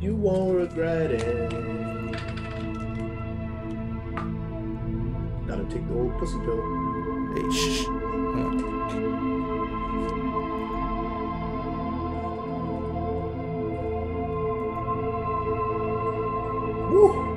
You won't regret it. Gotta take the old pussy pill. Hey, shh. Hold on. Woo!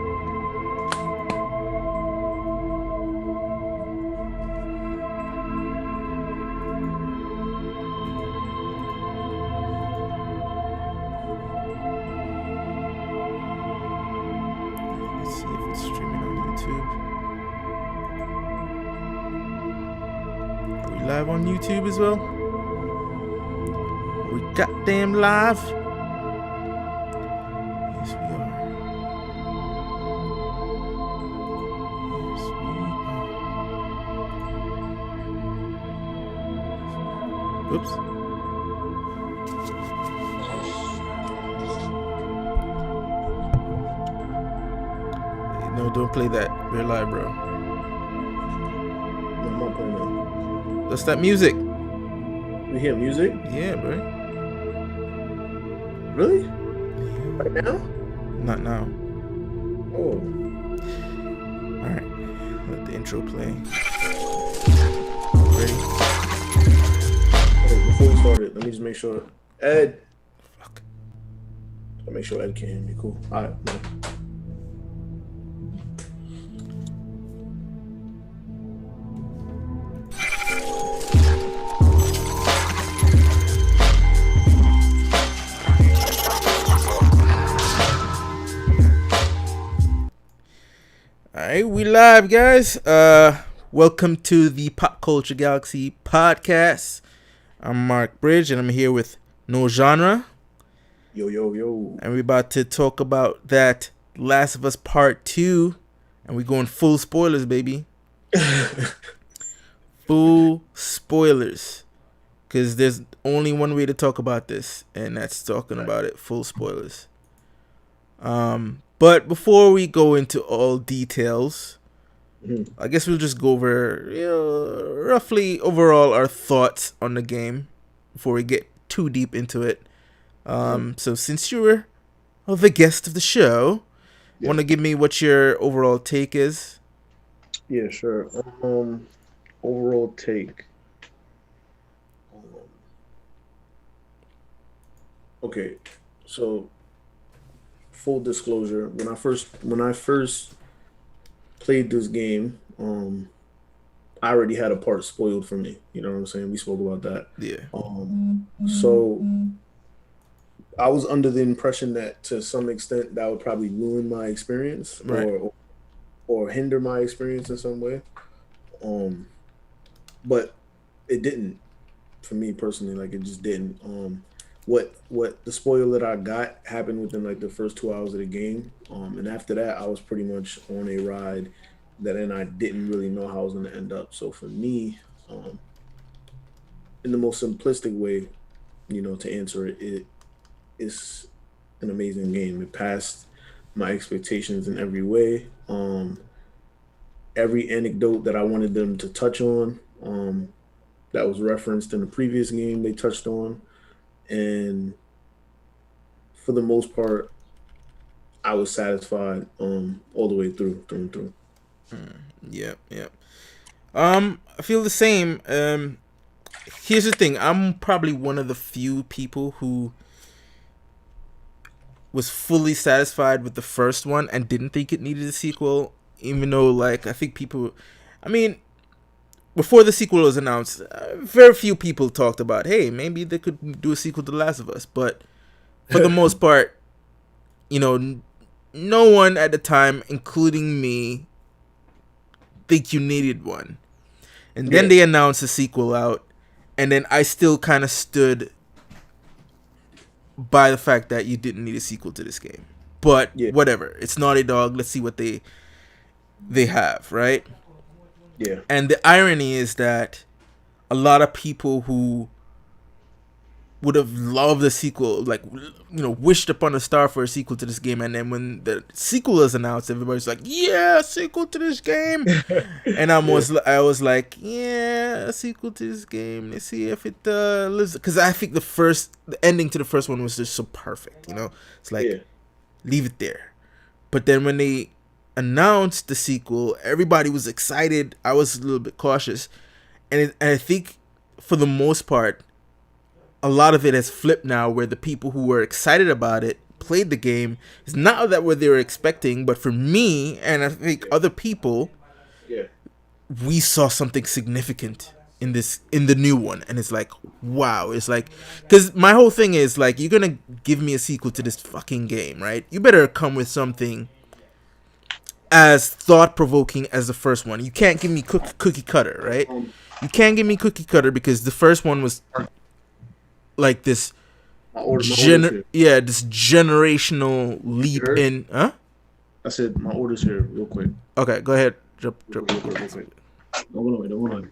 Let's see if it's streaming on YouTube. Are we live on YouTube as well? Are we goddamn live? Yes, we are. Yes, we are. Oops. Hey, no, don't play that. We're live, bro. No, I'm not playing that. What's that music? You hear music? Yeah, bro. Really? Right now? Not now. Oh. Alright. Let the intro play. Ready? Okay, before we started, let me just make sure. Ed. Fuck. I'll make sure Ed can hear me. Cool. Alright. Alright, we live, guys. Welcome to the Pop Culture Galaxy podcast. I'm Mark Bridge, and I'm here with No Genre, Yo, yo, yo. and we're about to talk about that Last of Us Part 2, and we're going full spoilers, baby. Full spoilers. Because there's only one way to talk about this, and that's talking about it full spoilers. But before we go into all details, I guess we'll just go over, roughly overall our thoughts on the game before we get too deep into it. So since you're the guest of the show, want to give me what your overall take is? Yeah, sure. Overall take. Okay, so full disclosure, when I first played this game, I already had a part spoiled for me. You know what I'm saying? We spoke about that. Yeah. So I was under the impression that to some extent that would probably ruin my experience, Right. or hinder my experience in some way. But it didn't for me personally. Like it just didn't. What the spoiler that I got happened within like the first 2 hours of the game, and after that I was pretty much on a ride that then I didn't really know how I was going to end up. So for me, in the most simplistic way, to answer it, it is an amazing game. It passed my expectations in every way. Every anecdote that I wanted them to touch on, that was referenced in the previous game, they touched on. And for the most part, I was satisfied all the way through and through. Yeah. I feel the same. Here's the thing. I'm probably one of the few people who was fully satisfied with the first one and didn't think it needed a sequel, even though, like, I think people... I mean, before the sequel was announced, very few people talked about, hey, maybe they could do a sequel to The Last of Us. But for the most part, no one at the time, including me, think you needed one. And then they announced a sequel out, and then I still kind of stood by the fact that you didn't need a sequel to this game. But whatever, it's Naughty Dog. Let's see what they have, right? Yeah. And the irony is that a lot of people who would have loved the sequel, like, wished upon a star for a sequel to this game, and then when the sequel was announced, everybody's like, yeah, sequel to this game. And I was like, yeah, a sequel to this game. Let's see if it lives, because I think the ending to the first one was just so perfect. It's like leave it there. But then when they announced the sequel, everybody was excited. I was a little bit cautious, and I think for the most part, a lot of it has flipped now, where the people who were excited about it played the game. It's not that what they were expecting, but for me and I think other people, Yeah. we saw something significant in the new one, and it's like, wow. It's like, because my whole thing is like, you're gonna give me a sequel to this fucking game, right? You better come with something as thought-provoking as the first one. You can't give me cookie cutter, right? Um, You can't give me cookie cutter, because the first one was like this my orders here. this generational You leap heard? in. Huh? I said my orders here, real quick. Okay, go ahead. Real quick, real quick, real quick. Don't hold on.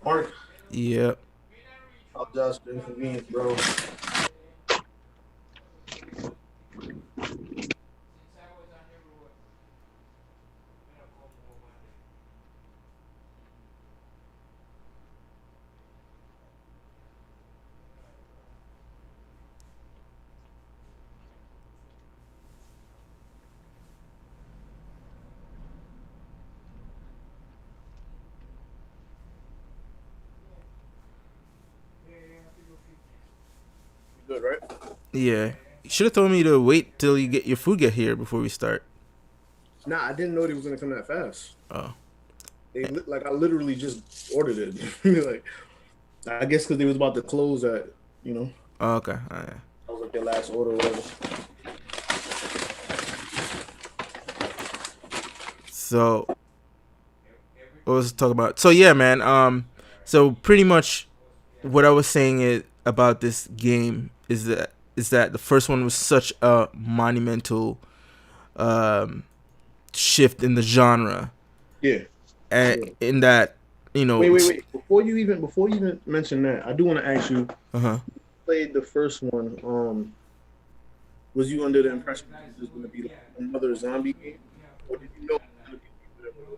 Mark, Yeah. apologize for the inconvenience, bro. You good, right? Yeah. You should have told me to wait till you get your food get here before we start. Nah, I didn't know they was gonna come that fast. Oh. Like I literally just ordered it. Like I guess because they was about to close at Oh, okay. that was like their last order or whatever. So what was I talking about? So yeah, man. So pretty much what I was saying is about this game is that the first one was such a monumental um shift in the genre, Yeah, and yeah. in that, Wait. Before you even mention that, I do want to ask you. uh-huh. Played the first one. Was you under the impression that this was going to be like another zombie game, or did you know it was going to be whatever?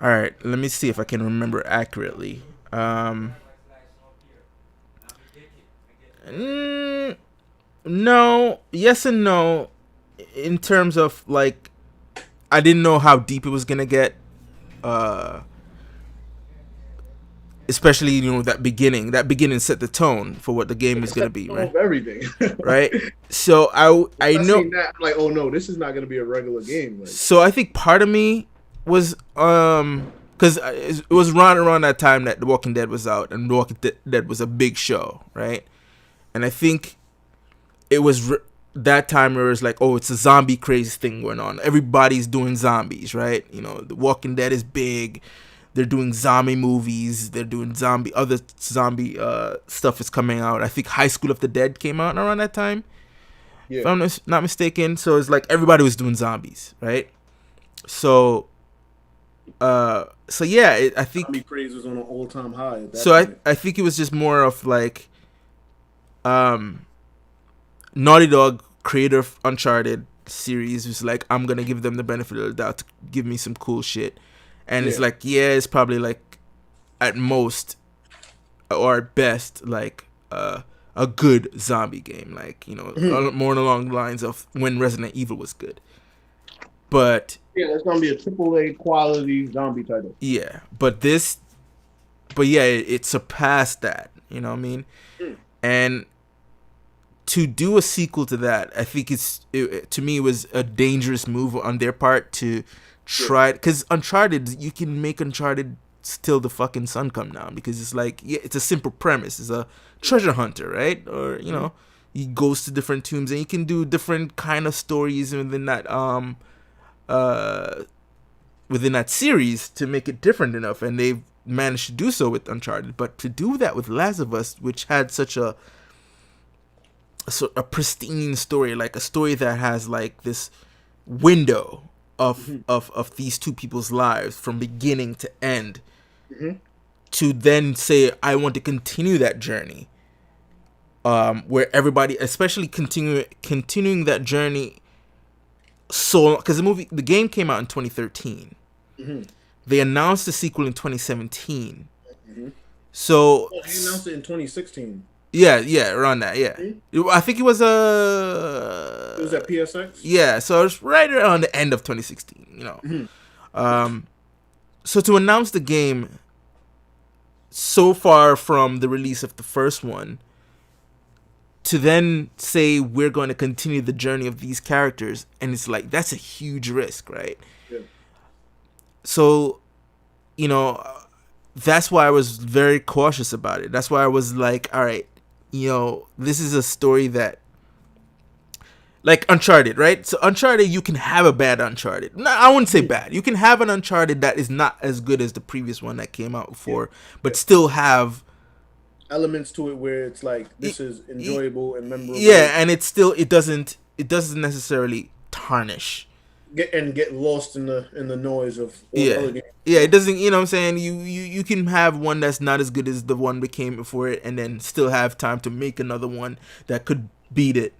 All right, let me see if I can remember accurately. Mm, no, yes and no. In terms of like, I didn't know how deep it was gonna get. Uh, Especially that beginning. That beginning set the tone for what the game was It gonna set be, the tone right? of everything. Right. Like, So I I know. seen that, I'm like, oh no, this is not going to be a regular game. Like, So I think part of me was because it was around that time that The Walking Dead was out, and The Walking Dead was a big show, right? And I think it was that time where it was like, oh, it's a zombie craze thing going on. Everybody's doing zombies, right? The Walking Dead is big. They're doing zombie movies. They're doing other zombie stuff is coming out. I think High School of the Dead came out around that time, if yeah, I'm not mistaken. So it's like everybody was doing zombies, right? So, so yeah, I zombie think craze was on an all-time high at that so. point. I think it was just more of like, um, Naughty Dog, creator of Uncharted series, was like, I'm gonna give them the benefit of the doubt to give me some cool shit, and it's Yeah, like, yeah, it's probably like at most or at best like a good zombie game, like more along the lines of when Resident Evil was good. But Yeah, that's gonna be a AAA quality zombie title. yeah, but yeah, it surpassed that. You know what I mean? Mm. And to do a sequel to that, I think to me it was a dangerous move on their part to try, because Uncharted, you can make Uncharted till the fucking sun come down, because it's like, yeah, it's a simple premise. It's a treasure hunter, right? Or he goes to different tombs, and you can do different kind of stories uh within that series to make it different enough, and they've managed to do so with Uncharted. But to do that with Last of Us, which had such a pristine story, like a story that has like this window of these two people's lives from beginning to end, to then say I want to continue that journey, where everybody, especially continuing that journey, so because the game came out in 2013, they announced the sequel in 2017, so Oh, they announced it in 2016. yeah, around that, yeah. I think it was It was at PSX. yeah, so it's right around the end of 2016. So to announce the game so far from the release of the first one, to then say we're going to continue the journey of these characters, and it's like, that's a huge risk, right? Yeah. So that's why I was very cautious about it. That's why I was like, all right, this is a story that, like Uncharted, right? So Uncharted, you can have a bad Uncharted. No, I wouldn't say bad. You can have an Uncharted that is not as good as the previous one that came out before, but still have elements to it where it's like, this is enjoyable and memorable. Yeah, and it doesn't necessarily tarnish. Get lost in the noise of Yeah. Yeah, it doesn't, you know what I'm saying? You can have one that's not as good as the one that came before it, and then still have time to make another one that could beat it.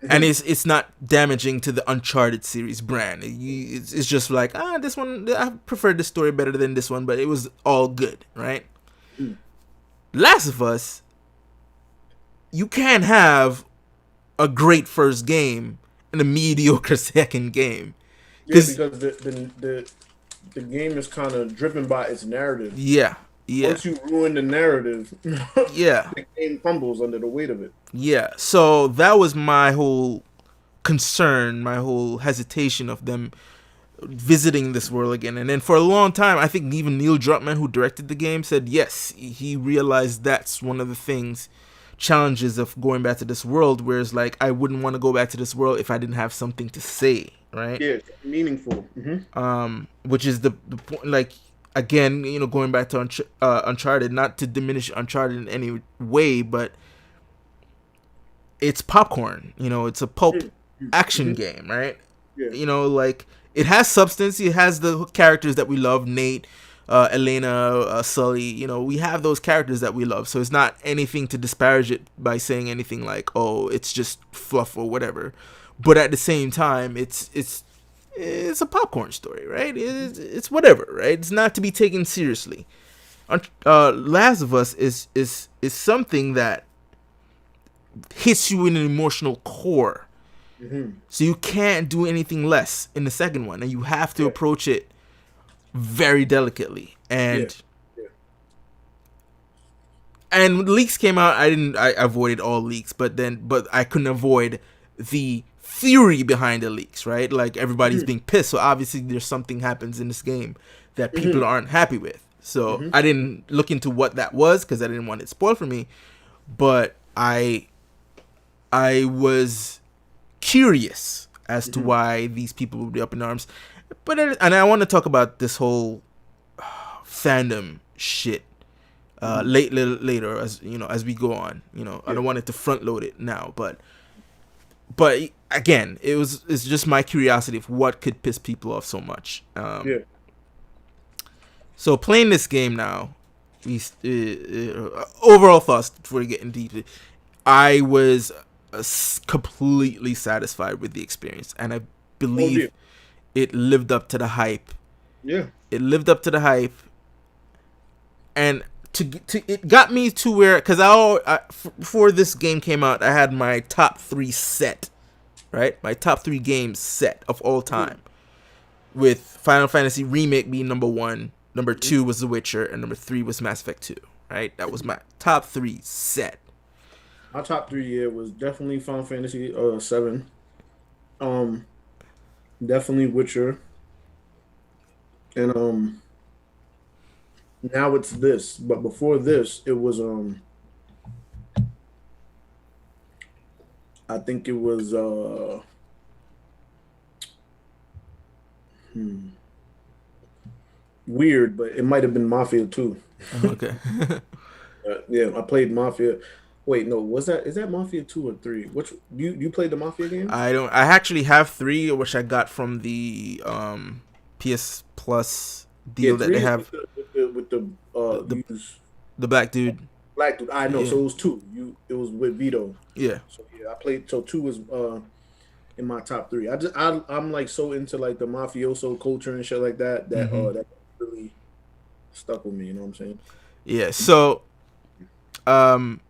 And it's not damaging to the Uncharted series brand. It's just like, this one, I prefer this story better than this one, but it was all good, right? Last of Us, you can't have a great first game and a mediocre second game. Yeah, because the game is kind of driven by its narrative. Yeah. Once you ruin the narrative, yeah, the game crumbles under the weight of it. Yeah. So that was my whole concern, my whole hesitation of them visiting this world again. And then for a long time, I think even Neil Druckmann, who directed the game, said yes, he realized that's one of the challenges of going back to this world, where it's like, I wouldn't want to go back to this world if I didn't have something to say, right? Yeah, meaningful. Which is the point, like, again, going back to Uncharted, not to diminish Uncharted in any way, but it's popcorn, it's a pulp action game, right? Yeah. Like, it has substance, it has the characters that we love, Nate, Elena, Sully, we have those characters that we love, so it's not anything to disparage it by saying anything like, oh, it's just fluff or whatever. But at the same time, it's a popcorn story, right? It's whatever, right? It's not to be taken seriously. Last of Us is something that hits you in an emotional core. So you can't do anything less in the second one, and you have to approach it very delicately. And and when leaks came out, I avoided all leaks, but I couldn't avoid the theory behind the leaks, right? Like, everybody's being pissed, so obviously there's something happens in this game that people aren't happy with. So I didn't look into what that was, because I didn't want it spoiled for me, but I was curious as to why these people would be up in arms. And I want to talk about this whole fandom shit later, as as we go on. I don't want it to front load it now, but again, it's just my curiosity of what could piss people off so much. So playing this game now, overall thoughts before getting deep, I was completely satisfied with the experience, and I believe it lived up to the hype. Yeah, it lived up to the hype, and it got me to where, because before this game came out, I had my top 3 set, right? My top 3 games set of all time, with Final Fantasy Remake being number 1, number 2 was The Witcher, and number 3 was Mass Effect 2. Right, that was my top 3 set. My top 3 was definitely Final Fantasy 7. Um, Definitely Witcher, and now it's this. But before this, it was I think it was weird, but it might have been Mafia 2. Okay. Yeah, I played Mafia. Wait, no, is that Mafia 2 or 3? Which you played the Mafia games? I actually have 3, which I got from the PS Plus Yeah, deal that 3 they is have. with the The the black dude. black dude. I know, Yeah. so it was 2. It was with Vito. Yeah. So yeah, I played. So 2 was in my top 3. I'm like so into like the mafioso culture and shit like that that really stuck with me. You know what I'm saying? Yeah. So um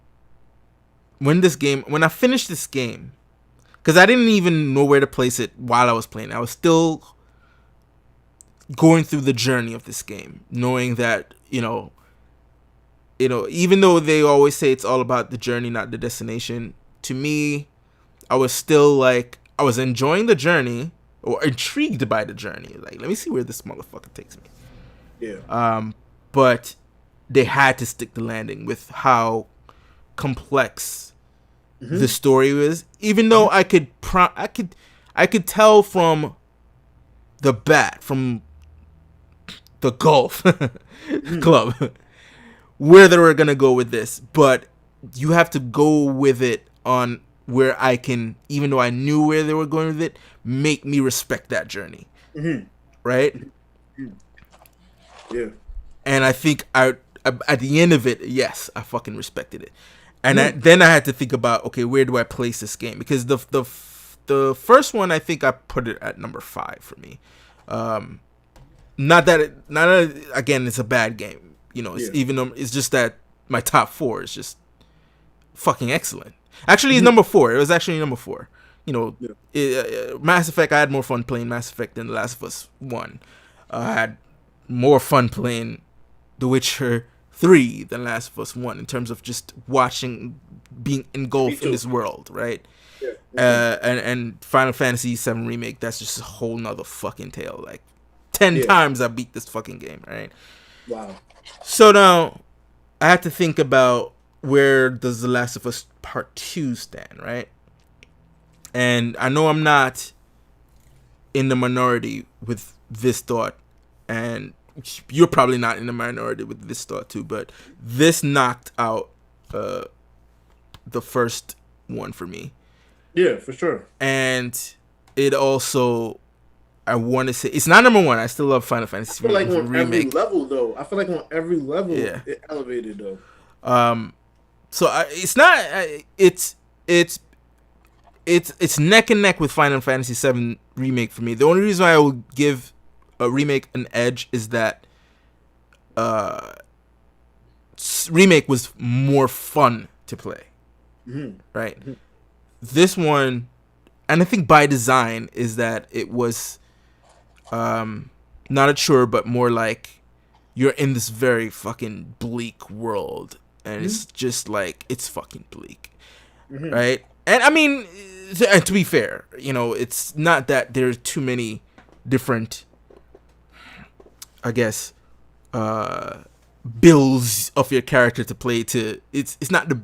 when I finished this game, because I didn't even know where to place it while I was playing. I was still going through the journey of this game, knowing that, even though they always say it's all about the journey, not the destination, to me, I was still like, I was enjoying the journey, or intrigued by the journey. Like, let me see where this motherfucker takes me. Yeah. But they had to stick the landing with how complex the story was. Even though I could tell from from the golf club where they were gonna go with this, but you have to go with it on where I can, even though I knew where they were going with it, make me respect that journey, right? Yeah. And I think at the end of it, yes, I fucking respected it. And then I had to think about, okay, where do I place this game? Because the first one, I think I put it at number 5 for me. Not that again, it's a bad game. It's, even though it's just that my top 4 is just fucking excellent. Actually, it's number 4. It was actually number 4. Mass Effect. I had more fun playing Mass Effect than The Last of Us 1. I had more fun playing The Witcher 3 than Last of Us 1 in terms of just watching, being engulfed in this world, right? Yeah. And Final Fantasy 7 Remake, that's just a whole nother fucking tale. Like 10 times I beat this fucking game, right? Wow. So now I have to think about, where does The Last of Us Part 2 stand, right? And I know I'm not in the minority with this thought, and you're probably not in the minority with this thought too, but this knocked out the first one for me. Yeah, for sure. And it also, I want to say, it's not number 1. I still love Final Fantasy I feel like on Remake. every level, though. I feel like on every level, it elevated, though. So it's not. It's neck and neck with Final Fantasy 7 Remake for me. The only reason why I will give a Remake an edge is that Remake was more fun to play, right? This one, and I think by design, is that it was not a chore, but more like you're in this very fucking bleak world, and it's just like, it's fucking bleak, right? And I mean, to be fair, it's not that there's too many different, I guess, builds of your character to play to. It's not the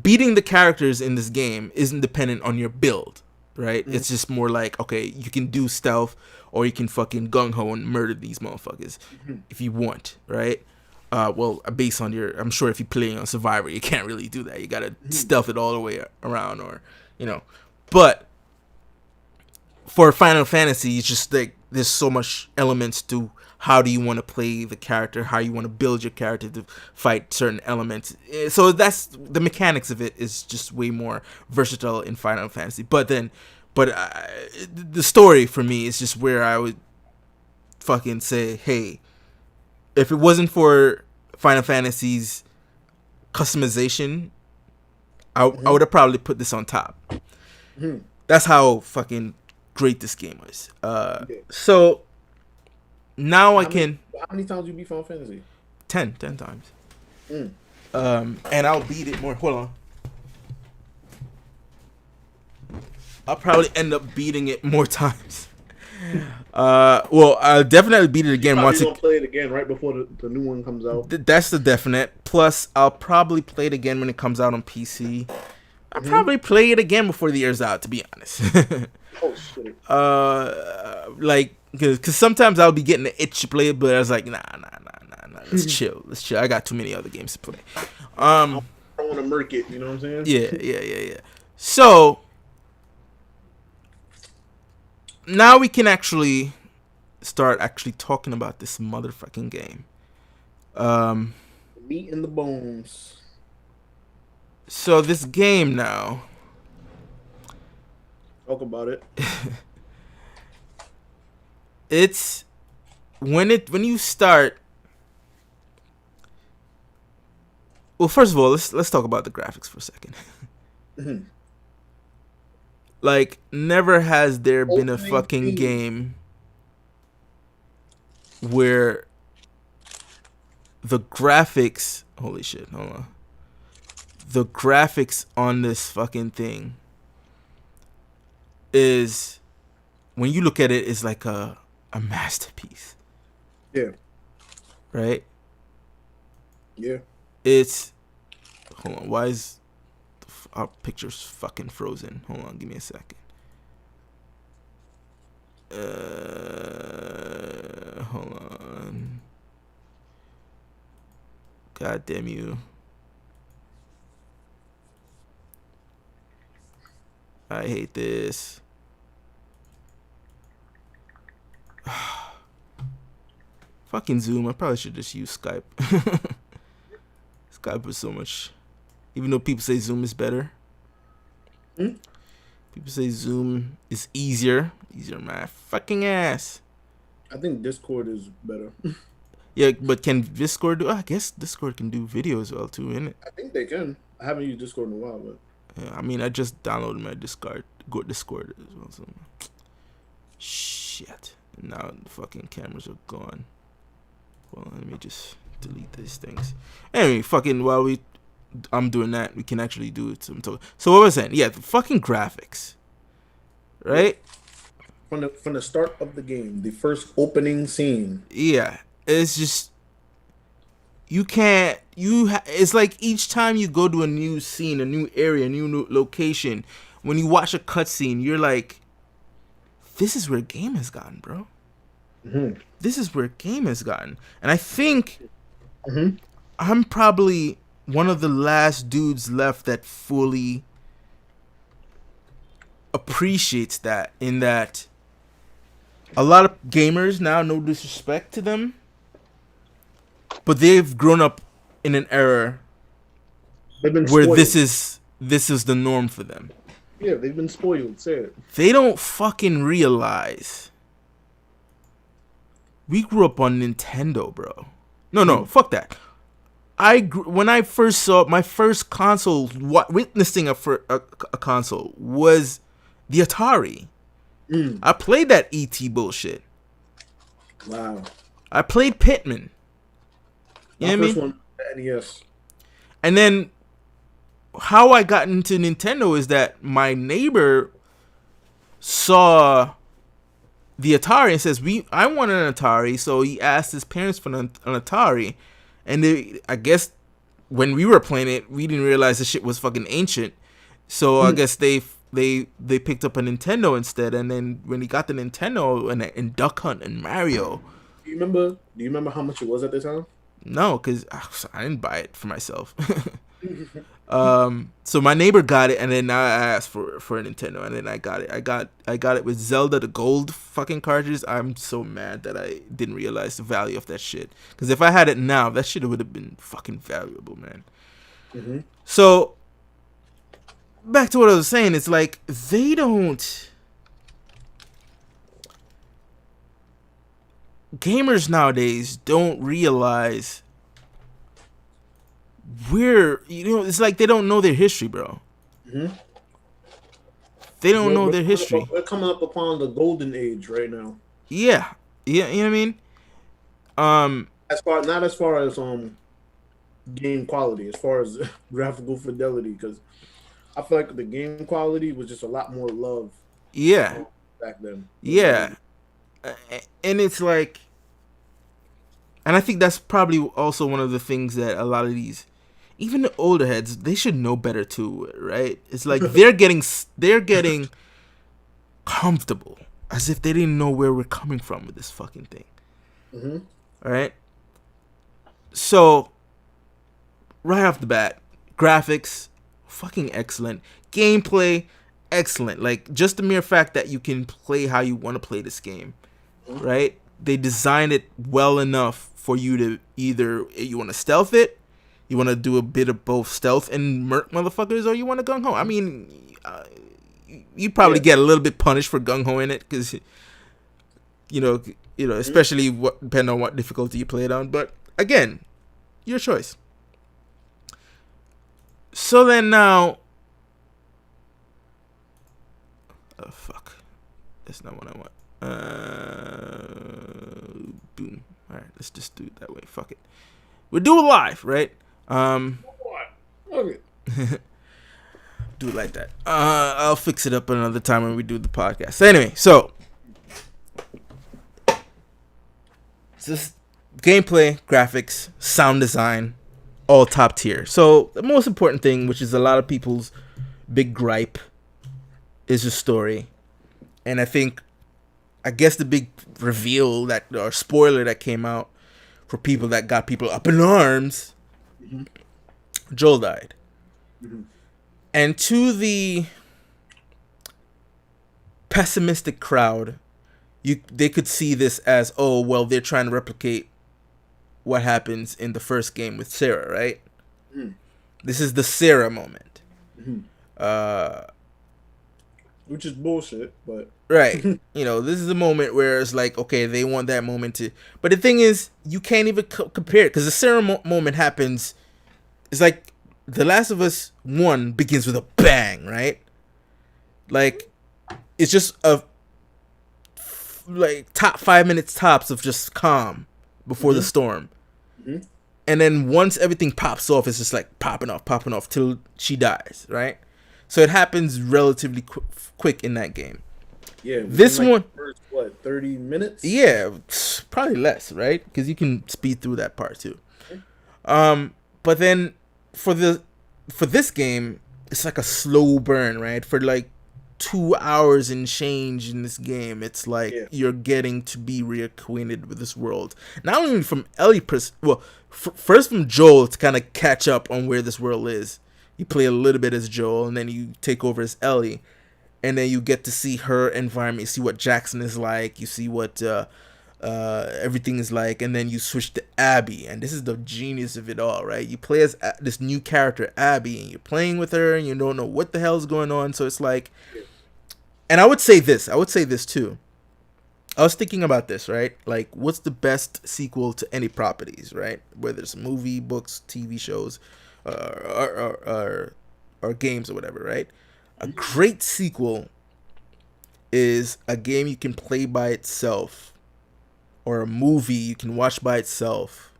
beating the characters in this game isn't dependent on your build, right? It's just more like, okay, you can do stealth, or you can fucking gung-ho and murder these motherfuckers if you want, right? Well, based on I'm sure if you're playing on Survivor, you can't really do that. You gotta stealth it all the way around, or, But for Final Fantasy, it's just like, there's so much elements to how do you want to play the character, how you want to build your character to fight certain elements. So that's the mechanics of it is just way more versatile in Final Fantasy. But the story for me is just where I would fucking say, hey, if it wasn't for Final Fantasy's customization, I would have probably put this on top. Mm-hmm. That's how fucking great this game was. Yeah. So now I How many can how many times you beat Final Fantasy? 10 times. Mm. And I'll beat it more. Hold on. I'll probably end up beating it more times. Well, I'll definitely beat it again Probably once gonna it. play it again right before the new one comes out. That's the definite. Plus, I'll probably play it again when it comes out on PC. I'll Mm-hmm. probably play it again before the year's out, to be honest. Oh shit. Like, cause sometimes I'll be getting the itch to play it, but I was like, nah. Let's chill. I got too many other games to play. I don't want to murk it. You know what I'm saying? Yeah. So now we can actually start talking about this motherfucking game. Meat and the bones. So this game now, Talk about it. it's when you start. Well, first of all, let's talk about the graphics for a second. Mm-hmm. Like, never has there been a Opening fucking theme. game where the graphics. Holy shit! Hold on. The graphics on this fucking thing is, when you look at it, is like a masterpiece. Yeah. Right? Yeah. It's. Hold on. Why is our picture's fucking frozen? Hold on. Give me a second. Hold on. God damn you. I hate this. Fucking Zoom. I probably should just use Skype. Skype is so much. Even though people say Zoom is better. Hmm? People say Zoom is easier. Easier, my fucking ass. I think Discord is better. Yeah, but can Discord do? I guess Discord can do video as well too, innit? I think they can. I haven't used Discord in a while, but Yeah, I mean, I just downloaded my Discord as well. So. Shit. Now the fucking cameras are gone. Well, let me just delete these things. Anyway, fucking while I'm doing that, we can actually do it. So what was that? Yeah, the fucking graphics, right? from the start of the game, the first opening scene. Yeah, it's just you can't. It's like each time you go to a new scene, a new area, a new location, when you watch a cutscene, you're like, this is where game has gotten, bro. Mm-hmm. This is where game has gotten. And I think Mm-hmm. I'm probably one of the last dudes left that fully appreciates that, in that a lot of gamers now, no disrespect to them, but they've grown up in an era They've been where spoiled. this is the norm for them. Yeah, they've been spoiled. Say it. They don't fucking realize we grew up on Nintendo, bro. No, fuck that. When I first saw my first console, witnessing a console was the Atari. Mm. I played that ET bullshit. Wow. I played Pitman. You know My what I first mean? one, the NES. And then how I got into Nintendo is that my neighbor saw the Atari and says, I want an Atari. So he asked his parents for an Atari. And I guess when we were playing it, we didn't realize the shit was fucking ancient. So I guess they picked up a Nintendo instead. And then when he got the Nintendo and Duck Hunt and Mario. Do you remember how much it was at the time? No, because I didn't buy it for myself. So my neighbor got it, and then I asked for a Nintendo, and then I got it. I got it with Zelda, the gold fucking cartridges. I'm so mad that I didn't realize the value of that shit. Because if I had it now, that shit would have been fucking valuable, man. Mm-hmm. So back to what I was saying, it's like gamers nowadays don't realize it's like they don't know their history, bro. Mm-hmm. They don't know their We're history. we're coming up upon the golden age right now. Yeah, yeah, you know what I mean. Um, Not as far as game quality, as far as graphical fidelity, because I feel like the game quality was just a lot more love yeah, back then than what it is. yeah, and it's like, and I think that's probably also one of the things that a lot of these, even the older heads, they should know better too, right? It's like they're getting comfortable as if they didn't know where we're coming from with this fucking thing. Mm-hmm. All right. So right off the bat, graphics fucking excellent, gameplay excellent. Like just the mere fact that you can play how you want to play this game, Mm-hmm. right? They designed it well enough for you to either you want to stealth it, you want to do a bit of both stealth and murk motherfuckers, or you want to gung ho. I mean, you probably Yeah. get a little bit punished for gung ho in it because you know, especially depending on what difficulty you play it on. But again, your choice. So then now, oh fuck, that's not what I want. Boom. All right, let's just do it that way. Fuck it. We do it live, right? Okay. Do it like that. I'll fix it up another time when we do the podcast. So anyway, so just gameplay, graphics, sound design, all top tier. So the most important thing, which is a lot of people's big gripe, is the story. And I guess the big reveal that or spoiler that came out for people that got people up in arms, Mm-hmm. Joel died. Mm-hmm. And to the pessimistic crowd, they could see this as, oh well, they're trying to replicate what happens in the first game with Sarah, right? Mm-hmm. This is the Sarah moment. Mm-hmm. Uh, Which is bullshit, but right. This is the moment where it's like, okay, they want that moment to. But the thing is, you can't even compare it because the Sarah moment happens. It's like The Last of Us 1 begins with a bang, right? Like, it's just like top 5 minutes tops of just calm before the Mm-hmm. storm. Mm-hmm. And then once everything pops off, it's just like popping off till she dies, right? So it happens relatively quick in that game. Yeah, This like one, the first, what, 30 minutes? yeah, probably less, right? Because you can speed through that part too. But then for this game, it's like a slow burn, right? For like 2 hours and change in this game, it's like Yeah. you're getting to be reacquainted with this world. Not only from Ellie, first from Joel to kind of catch up on where this world is. You play a little bit as Joel, and then you take over as Ellie, and then you get to see her environment. You see what Jackson is like. You see what everything is like, and then you switch to Abby, and this is the genius of it all, right? You play as this new character, Abby, and you're playing with her, and you don't know what the hell's going on. So it's like, and I would say this too. I was thinking about this, right? Like, what's the best sequel to any properties, right? Whether it's movie, books, TV shows, or games or whatever, right? A great sequel is a game you can play by itself, or a movie you can watch by itself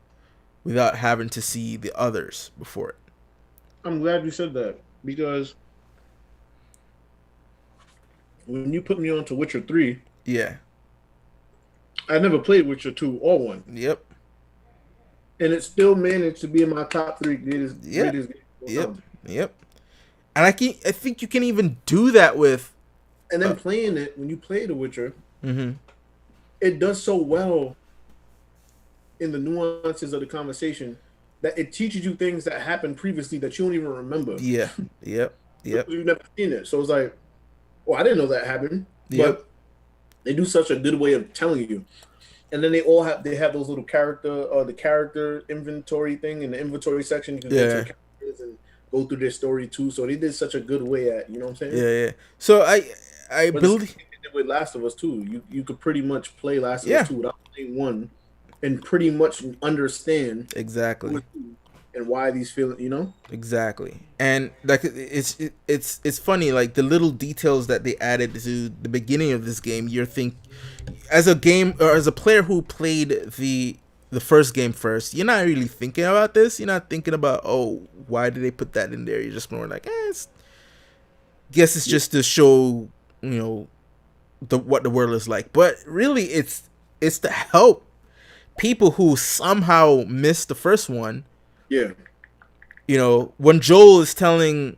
without having to see the others before it. I'm glad you said that because when you put me on to Witcher 3, Yeah. I never played Witcher 2 or 1. Yep. And it still managed to be in my top three Yep. greatest games of all Yep. time. Yep. And I think you can even do that with. And then playing it, when you play The Witcher, Mm-hmm. it does so well in the nuances of the conversation that it teaches you things that happened previously that you don't even remember. Yeah. Yep. Yep. You've never seen it. So it's like, oh, I didn't know that happened. Yep. But they do such a good way of telling you. And then they have those little the character inventory thing in the inventory section. You can go to the characters and go through their story too. So they did such a good way at, you know what I'm saying? Yeah. Yeah. So I But believe. with Last of Us 2, you could pretty much play Last of Yeah. Us 2 without playing 1 and pretty much understand Exactly. and why these feelings, Exactly. And like it's funny, like the little details that they added to the beginning of this game. You're think as a game or as a player who played the first game first, you're not really thinking about this. You're not thinking about, oh, why did they put that in there? You're just more like, it's guess it's Yeah, just to show, what the world is like. But really, it's to help people who somehow missed the first one. yeah, When Joel is telling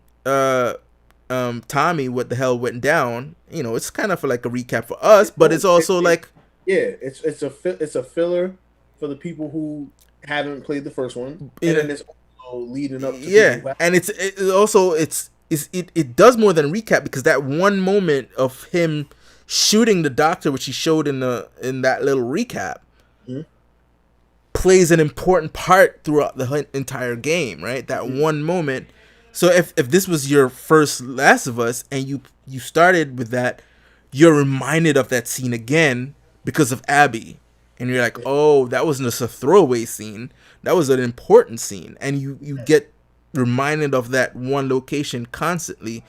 Tommy what the hell went down, it's kind of like a recap for us, but it's also like, yeah. It's a filler for the people who haven't played the first one, you and know, then it's also leading up to people yeah, who have. and it also it does more than recap, because that one moment of him shooting the doctor, which he showed in that little recap, Mhm, plays an important part throughout the entire game, right? That mhm, one moment. So if this was your first Last of Us and you started with that, you're reminded of that scene again because of Abby, and you're like, yeah, oh, that wasn't just a throwaway scene. That was an important scene, and you get reminded of that one location constantly.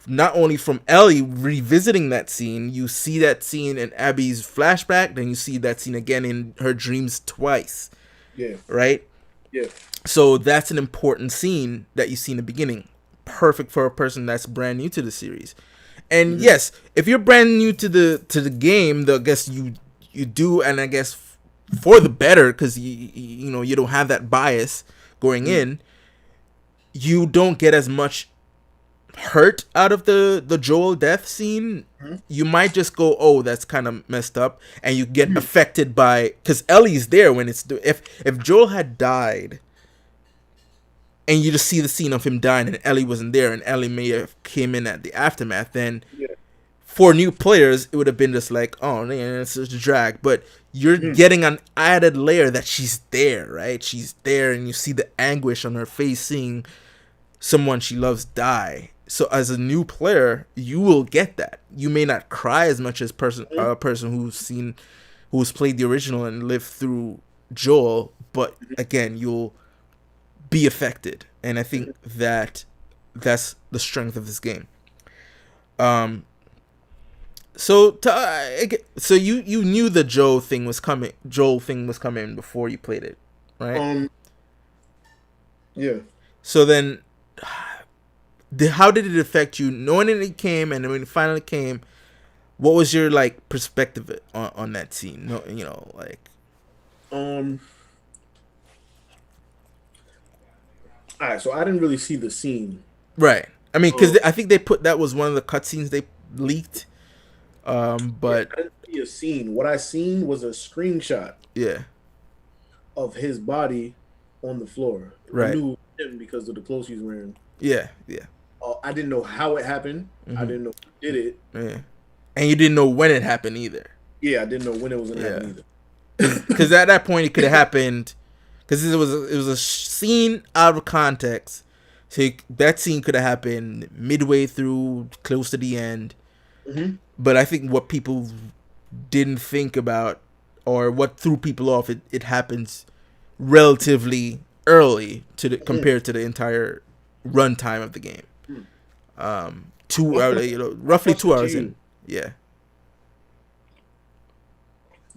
Not only from Ellie revisiting that scene, you see that scene in Abby's flashback, then you see that scene again in her dreams twice, yeah, right? yeah. So that's an important scene that you see in the beginning. Perfect for a person that's brand new to the series. And Mhm, yes, if you're brand new to the game, I guess you do, and I guess for the better, because you don't have that bias going mhm, in. You don't get as much hurt out of the Joel death scene. mhm, You might just go, oh, that's kind of messed up, and you get mhm, affected by, because Ellie's there when if Joel had died, and you just see the scene of him dying, and Ellie wasn't there, and Ellie may have came in at the aftermath, then yeah, for new players it would have been just like, oh man, it's just a drag. But you're mhm, getting an added layer that she's there, right? She's there, and you see the anguish on her face seeing someone she loves die. So as a new player, you will get that. You may not cry as much as mhm, a person who's played the original and lived through Joel, but again, you'll be affected, and I think mhm. that's the strength of this game. Um, so you knew the Joel thing was coming before you played it, right? Um, yeah. So then, how did it affect you knowing it came, and when it finally came? What was your like perspective on that scene? No, like, Um. All right. So I didn't really see the scene. right. I mean, Um. because I think they put that was one of the cutscenes they leaked. Yeah, But I didn't see a scene. What I seen was a screenshot yeah, of his body on the floor. I right. knew him because of the clothes he's wearing. Yeah, yeah. I didn't know how it happened. I Hmm. didn't know who did it. Yeah. And you didn't know when it happened either. Yeah, I didn't know when it was gonna Yeah, happen because at that point it could have happened, because it was a scene out of context. So that scene could have happened midway through, close to the end. either. Hmm. But I think what people didn't think about, or what threw people off, it happens relatively early Hmm. compared to the entire runtime of the game. My 2 hours, question, my roughly question two to hours in. you: Yeah.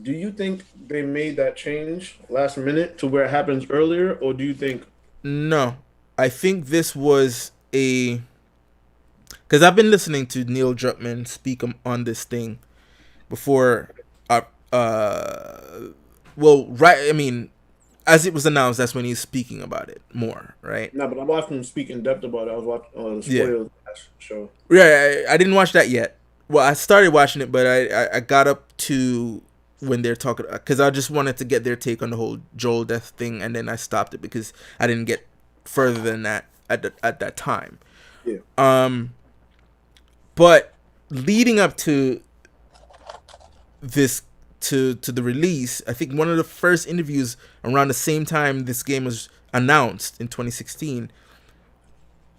do you think they made that change last minute to where it happens earlier, or do you think? No, I think this was because I've been listening to Neil Druckmann speak on this thing before. Uh, uh, well, right. I mean, as it was announced, that's when he's speaking about it more, right? No, but I watched him speak in depth about it. I was watching the Yeah, Spoilercast show. yeah. I didn't watch that yet. Well, I started watching it, but I got up to when they're talking, because I just wanted to get their take on the whole Joel death thing, and then I stopped it because I didn't get further than that at that time. Yeah. Um, but leading up to this to the release, I think one of the first interviews around the same time this game was announced in 2016,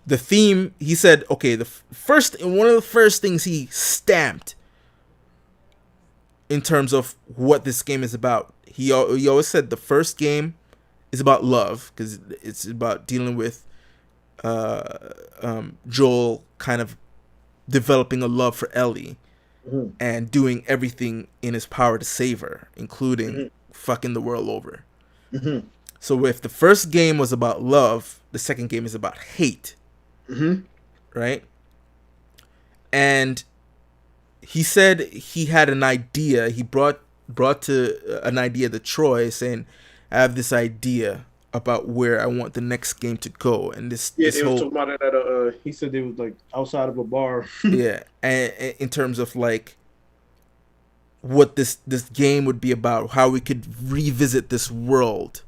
the theme, he said, okay, one of the first things he stamped in terms of what this game is about, he always said the first game is about love, because it's about dealing with Joel kind of developing a love for Ellie Mm-hmm. and doing everything in his power to save her, including Mm-hmm. fucking the world over. Mm-hmm. So if the first game was about love, the second game is about hate, Mm-hmm. right? And he said he had an idea. He brought to an idea to Troy, saying, "I have this idea about where I want the next game to go." And Yeah, this they was whole, talking about it at he said they was like outside of a bar. yeah, and in terms of like what this game would be about, how we could revisit this world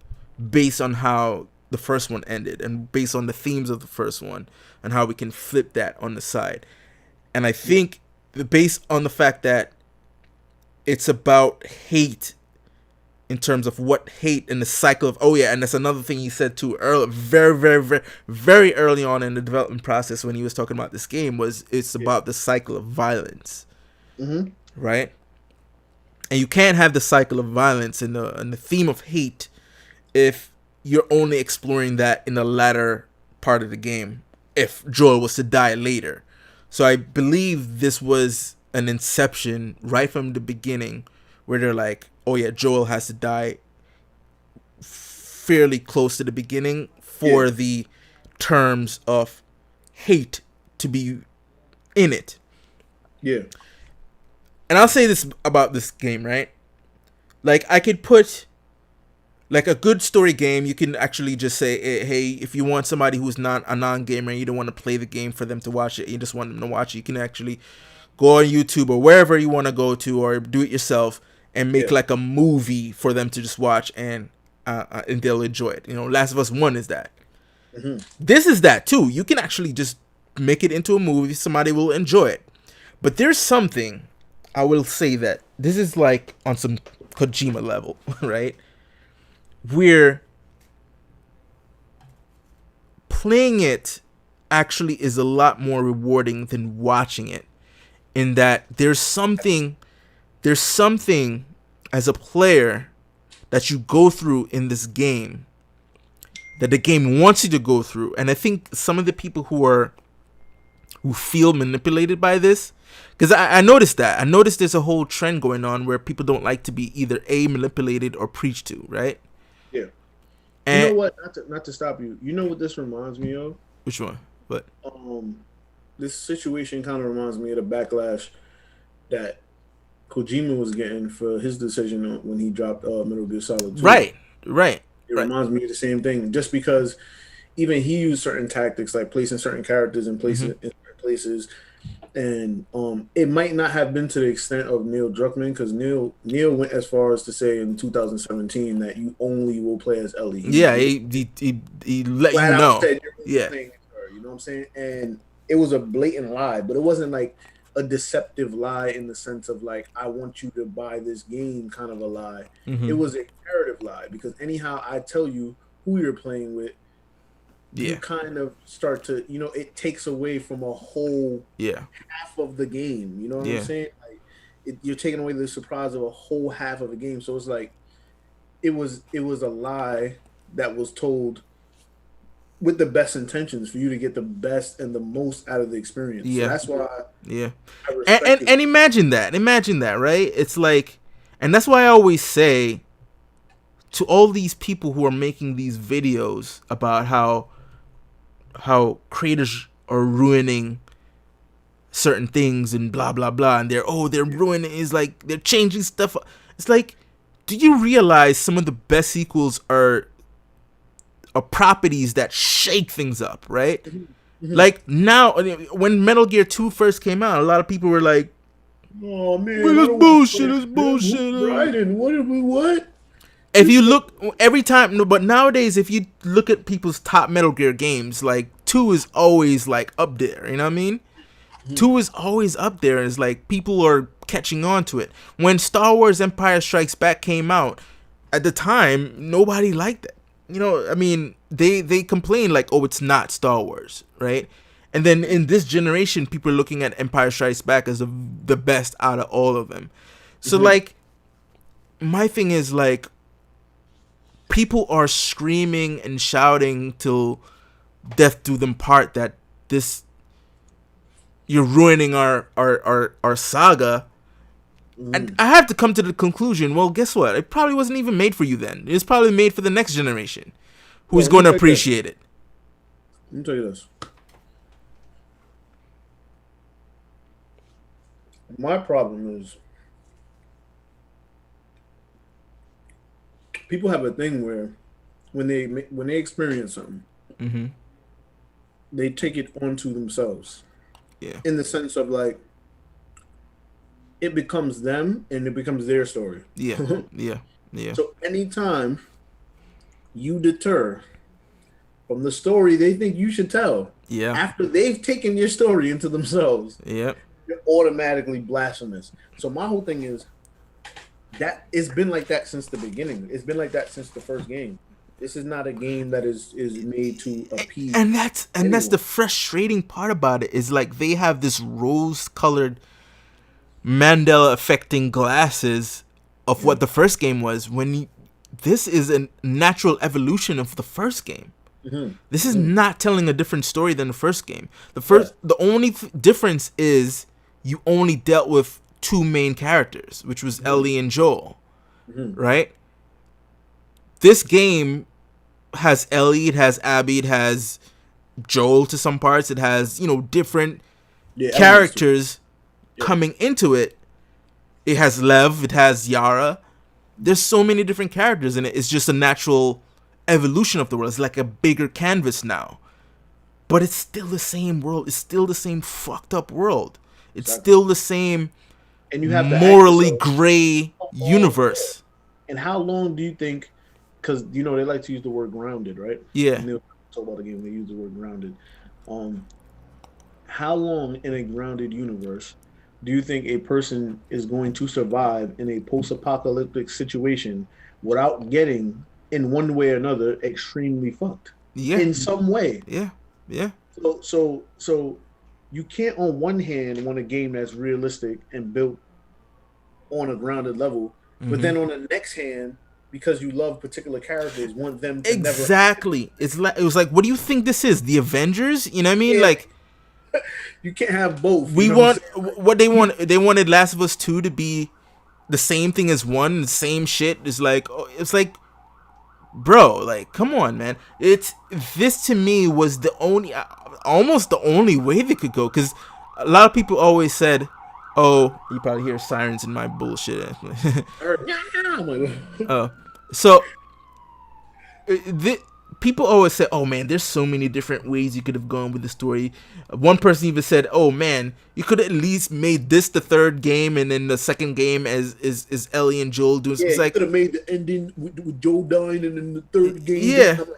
based on how the first one ended and based on the themes of the first one, and how we can flip that on the side. And I Yeah. think based on the fact that it's about hate, in terms of what hate and the cycle of, oh yeah, and that's another thing he said too early, very early on in the development process when he was talking about this game, was it's Yeah. about the cycle of violence, Mm-hmm. right? And you can't have the cycle of violence and the theme of hate if you're only exploring that in the latter part of the game, if Joel was to die later. So I believe this was an inception right from the beginning, where they're like, oh yeah, Joel has to die fairly close to the beginning Yeah. for the terms of hate to be in it. Yeah. And I'll say this about this game, right? Like, I could put, like, a good story game, you can actually just say, hey, if you want somebody who's not a non-gamer and you don't want to play the game for them to watch it, you just want them to watch it, you can actually go on YouTube or wherever you want to go to, or do it yourself and make Yeah. like a movie for them to just watch, and they'll enjoy it. You know, Last of Us 1 is that. Mm-hmm. This is that too. You can actually just make it into a movie, somebody will enjoy it. But there's something, I will say that this is like on some Kojima level, right? Where playing it actually is a lot more rewarding than watching it, in that there's something as a player that you go through in this game that the game wants you to go through. And I think some of the people who feel manipulated by this, because I noticed that. I noticed there's a whole trend going on where people don't like to be either manipulated or preached to, right? Yeah. You know And what? Not to stop you. You know what this reminds me of? which one? But Um, this situation kind of reminds me of the backlash that Kojima was getting for his decision when he dropped Metal Gear Solid 2. right, right, It right. reminds me of the same thing, just because even he used certain tactics, like placing certain characters in Hmm. places and it might not have been to the extent of Neil Druckmann, because Neil went as far as to say in 2017 that you only will play as Ellie. Yeah, he let Flat you out know. said you're only Yeah, playing as her. You know what I'm saying? And it was a blatant lie, but it wasn't like a deceptive lie in the sense of like, I want you to buy this game kind of a lie. It hmm, was a narrative lie, because anyhow I tell you who you're playing with, you yeah, kind of start to, it takes away from a whole yeah, half of the game. You know what I'm yeah, saying? Like, you're taking away the surprise of a whole half of a game. So it's like it was a lie that was told with the best intentions for you to get the best and the most out of the experience. So yeah, that's why yeah. I And, respect and it. and imagine that, right? It's like, and that's why I always say to all these people who are making these videos about how creators are ruining certain things and blah blah blah, and they're ruining, is like they're changing stuff. It's like, do you realize some of the best sequels are properties that shake things up, right? Mhm. Like now, when Metal Gear 2 first came out, a lot of people were like, Oh man, "Well, I it's don't want to bullshit, play it's again. Who's bullshit." Bryden? What? If you look every time, no, but nowadays, if you look at people's top Metal Gear games, like 2 is always like up there. You know what I mean? Mhm. 2 is always up there. It's like people are catching on to it. When Star Wars Empire Strikes Back came out, at the time, nobody liked it. You know, I mean, they complained like, oh, it's not Star Wars, right? And then in this generation, people are looking at Empire Strikes Back as the best out of all of them. So Mhm. like, my thing is like, people are screaming and shouting till death do them part that this you're ruining our saga. And I have to come to the conclusion, well, guess what? It probably wasn't even made for you then. It's probably made for the next generation who's Well, let me going to tell you this. appreciate it. Let me tell you this. My problem is people have a thing where when they experience something, Mm-hmm. they take it onto themselves Yeah. in the sense of like it becomes them and it becomes their story. Yeah. Yeah. Yeah. So anytime you deter from the story they think you should tell Yeah. after they've taken your story into themselves, Yeah. you're automatically blasphemous. So my whole thing is that it's been like that since the beginning. It's been like that since the first game. This is not a game that is made to appease And that's the anyone. frustrating part about it is like they have this rose-colored Mandela affecting glasses of Yeah. what the first game was this is a natural evolution of the first game. Mm-hmm. This is Mm-hmm. not telling a different story than the first game. Yeah. The only difference is you only dealt with two main characters, which was Mm-hmm. Ellie and Joel, Mm-hmm. right? This game has Ellie, it has Abby, it has Joel to some parts, it has, different Yeah, elements to it. characters Yeah. coming into it. It has Lev, it has Yara. There's so many different characters in it. It's just a natural evolution of the world. It's like a bigger canvas now. But it's still the same world. It's still the same fucked up world. It's Exactly. still the same And you have to ask morally yourself, gray how long, universe. and how long do you think? Because they like to use the word grounded, right? Yeah. When they talk about the game, they use the word grounded. Um, how long in a grounded universe do you think a person is going to survive in a post-apocalyptic situation without getting, in one way or another, extremely fucked Yeah. in some way? Yeah. Yeah. So you can't, on one hand, want a game that's realistic and built on a grounded level, but Hmm. then on the next hand, because you love particular characters, want them to never. Exactly. It was like, what do you think this is? The Avengers? You know what I mean? Yeah, Like, you can't have both. You we know what I'm want saying? what they wanted Last of Us 2 to be the same thing as 1, the same shit. It's like, bro, like, come on, man. This to me was the only, almost the only way they could go, because a lot of people always said, oh, you probably hear sirens in my bullshit. I heard, "Yeah." I'm like, Oh, so the people always say, "Oh man, there's so many different ways you could have gone with the story." One person even said, "Oh man, you could at least made this the third game, and then the second game is Ellie and Joel doing." yeah, It's you like, could have made the ending with Joe dying, and then the third game. yeah, I'm like,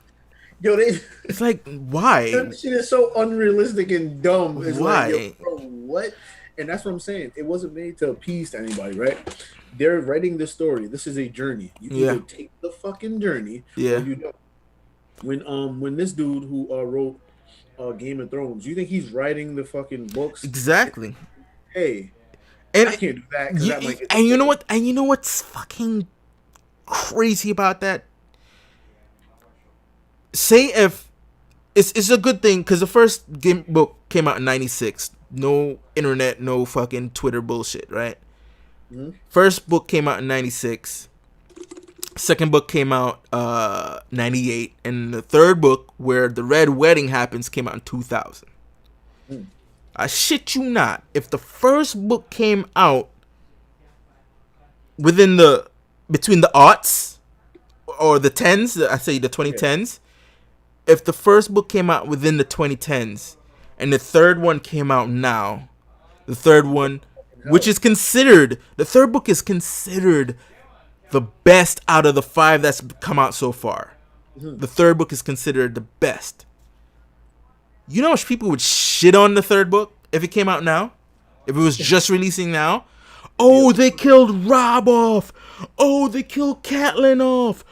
yo, they, it's like, why, that shit is so unrealistic and dumb. It's like, yo, why? bro, what? And that's what I'm saying. It wasn't made to appease to anybody, right? They're writing this story. This is a journey. You Yeah, either take the fucking journey or yeah, you don't. When this dude who wrote Game of Thrones, you think he's writing the fucking books? exactly. Hey, And I can't do that because you, that might get the and you know story. what? And you know what's fucking crazy about that? Say if it's a good thing, because the first game book came out in '96. No internet, no fucking Twitter bullshit, right? Mhm. First book came out in '96. Second book came out '98, and the third book, where the Red Wedding happens, came out in 2000. Mm. I shit you not. If the first book came out within the between the aughts or the tens, I say the Yeah. 2010s, if the first book came out within the 2010s and the third one came out now, the third one, which Hell. is considered, the third book is considered the best out of the 5 that's come out so far. Mhm. The third book is considered the best. You know how much people would shit on the third book if it came out now? If it was just releasing now? Oh, they killed Rob off. Oh, they killed Catelyn off.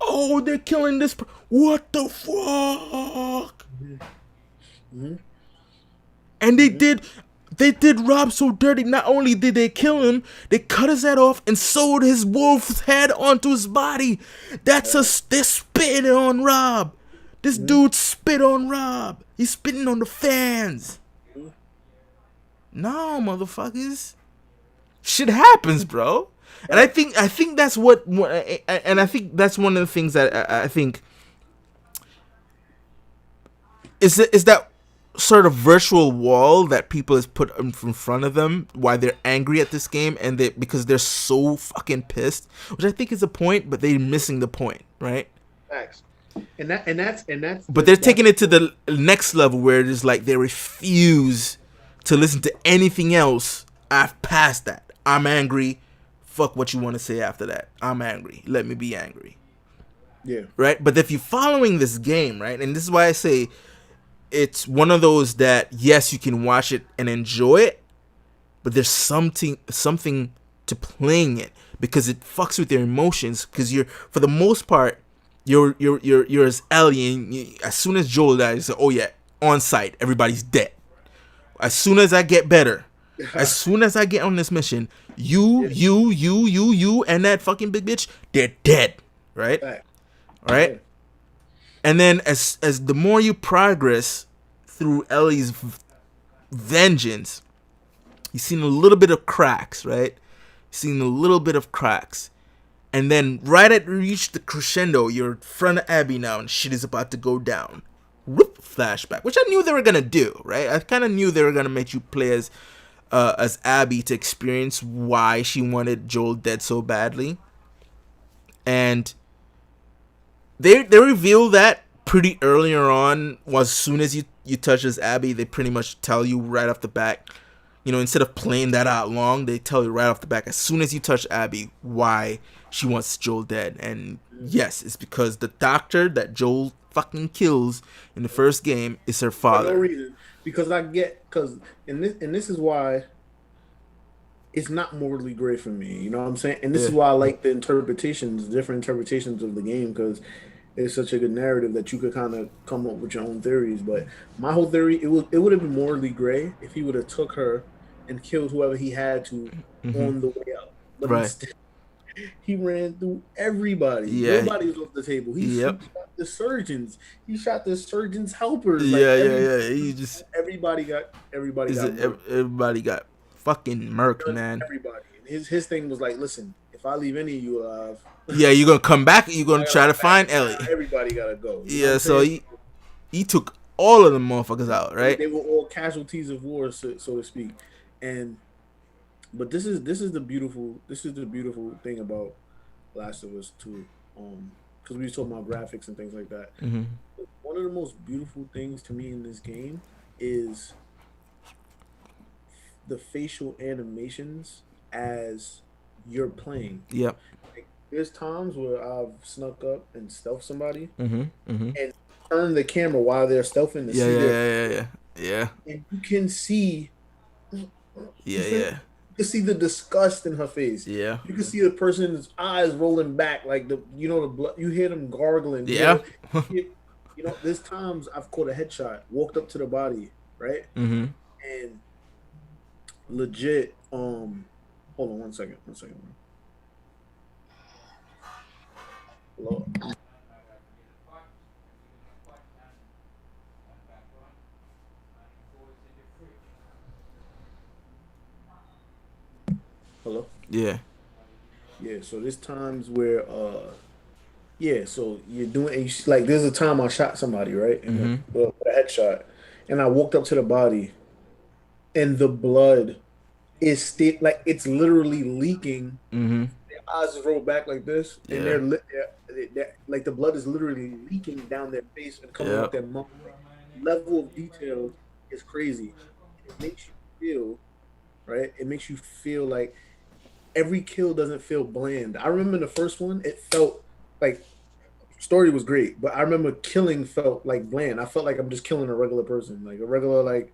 Oh, they're killing this. What the fuck? Mhm. And they did. They did Rob so dirty. Not only did they kill him, they cut his head off and sewed his wolf's head onto his body. They're spitting on Rob. This dude spit on Rob. He's spitting on the fans. No, motherfuckers. Shit happens, bro. And I think that's and I think that's one of the things that I think is that sort of virtual wall that people has put in front of them why they're angry at this game, and because they're so fucking pissed, which I think is a point, but they're missing the point, right? Facts. And that's but they're taking it to the next level where it is like they refuse to listen to anything else. I've passed that. I'm angry. Fuck what you want to say after that. I'm angry. Let me be angry. Yeah. Right? But if you're following this game, right, and this is why I say it's one of those that, yes, you can watch it and enjoy it, but there's something to playing it, because it fucks with your emotions, because you're, for the most part, you're as Ellie, and as soon as Joel dies, you say, oh yeah, on site, everybody's dead. As soon as I get better, as soon as I get on this mission, you, and that fucking big bitch, they're dead, right? Right? And then as the more you progress through Ellie's vengeance, you've seen a little bit of cracks, right? You've seen a little bit of cracks. And then right at reach the crescendo, you're in front of Abby now, and shit is about to go down. Whoop, flashback, which I knew they were gonna do, right? I kind of knew they were gonna make you play as Abby to experience why she wanted Joel dead so badly. And they reveal that pretty earlier on. As soon as you touch as Abby, they pretty much tell you right off the bat. You know, instead of playing that out long, they tell you right off the back, as soon as you touch Abby, why she wants Joel dead. And yes, it's because the doctor that Joel fucking kills in the first game is her father. For no reason. Because and this is why it's not morally gray for me. You know what I'm saying? And this is why I like the different interpretations of the game, because it's such a good narrative that you could kind of come up with your own theories. But my whole theory, it would have been morally gray if he would have took her and killed whoever he had to on the way out. But instead, he ran through everybody. Yeah. Nobody was off the table. He shot the surgeons. He shot the surgeons' helpers. He just everybody got fucking murked, man. Everybody. And his thing was like, listen, if I leave any of you alive, you're gonna come back. You're gonna try to find Ellie. Everybody gotta go. So he took all of the motherfuckers out, right? They were all casualties of war, so to speak. But this is the beautiful thing about Last of Us 2, because we were talking about graphics and things like that. One of the most beautiful things to me in this game is the facial animations as you're playing. Yep. Like, there's times where I've snuck up and stealthed somebody and turn the camera while they're stealthing to see yeah. And you can see yeah. You can see the disgust in her face. Yeah. You can see the person's eyes rolling back, like the blood. You hear them gargling. Yeah. There's times I've caught a headshot, walked up to the body, right, and legit. Hold on one second. Hello. Hello? Yeah. So there's times where so you're doing like there's a time I shot somebody, right? And with a headshot. And I walked up to the body and the blood is still like it's literally leaking. Their eyes roll back like this, and they're like the blood is literally leaking down their face and coming out their mouth. Level of detail is crazy. It makes you feel right. It makes you feel like every kill doesn't feel bland. I remember the first one, it felt like story was great, but I remember killing felt like bland. I felt like I'm just killing a regular person, like a regular like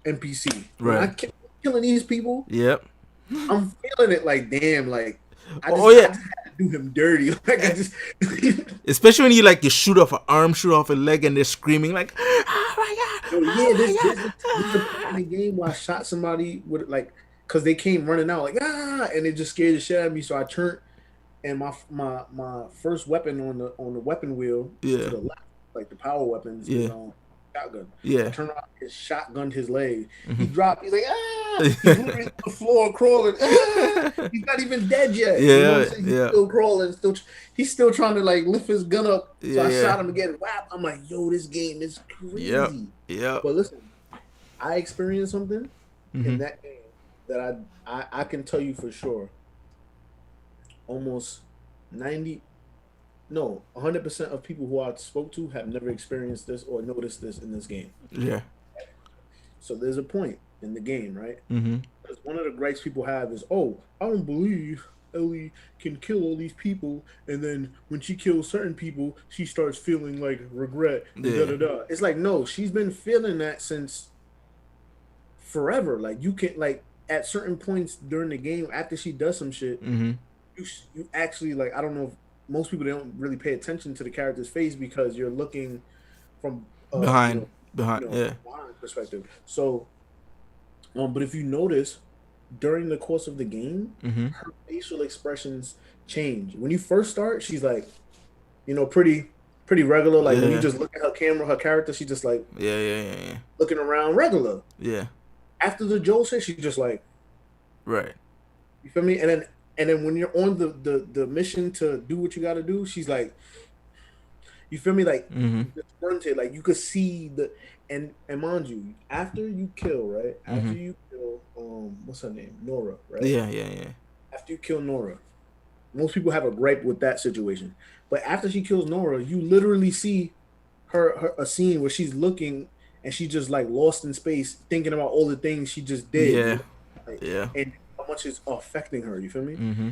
NPC. Right. When I killing these people. Yep. I'm feeling it like damn, like I just had to do him dirty. Like I just especially when you shoot off an arm, shoot off a leg, and they're screaming like, "Oh my god!" Yo, yeah, there's a point in the game where I shot somebody with like, cause they came running out like and it just scared the shit out of me. So I turned and my first weapon on the weapon wheel to Yeah, the left, like the power weapons, is yeah, on shotgun. I yeah. turned around and shotgunned his leg. He Hmm. dropped. He's like He's literally on the floor crawling. He's not even dead yet. You know what I'm Yeah, saying? He's yeah, still crawling. He's still trying to like lift his gun up. So yeah, I yeah. shot him again. Whap! I'm like, yo, this game is Yep, crazy. yep. But listen, I experienced something in Hmm. that game that I can tell you for sure. Almost 90, no, 100% of people who I spoke to have never experienced this or noticed this in this game. Yeah. So there's a point in the game, right? Hmm. Because one of the gripes people have is, oh, I don't believe Ellie can kill all these people, and then when she kills certain people, she starts feeling like regret and da Yeah. da da. It's like, no, she's been feeling that since forever. Like you can like at certain points during the game after she does some shit, Hmm. you actually like I don't know if most people don't really pay attention to the character's face because you're looking from Behind, behind. Yeah. blind perspective. So but if you notice during the course of the game, Hmm. her facial expressions change. When you first start, she's like, pretty regular. Like when you Yeah. just look at her camera, her character, she just like Yeah. Yeah. Yeah. Yeah. looking around regular. Yeah. After the Joel shit, she's just like, Right. you feel me? And then when you're on the mission to do what you got to do, she's like, you feel me? Like Hmm. disgruntled. Like you could see and mind you, after you kill, right? After Hmm. you kill what's her name? Nora, right? Yeah. Yeah. Yeah. After you kill Nora, most people have a gripe with that situation. But after she kills Nora, you literally see her a scene where she's looking and she's just like lost in space, thinking about all the things she just did, Yeah. like, Yeah. and how much it's affecting her. You feel me, Hmm.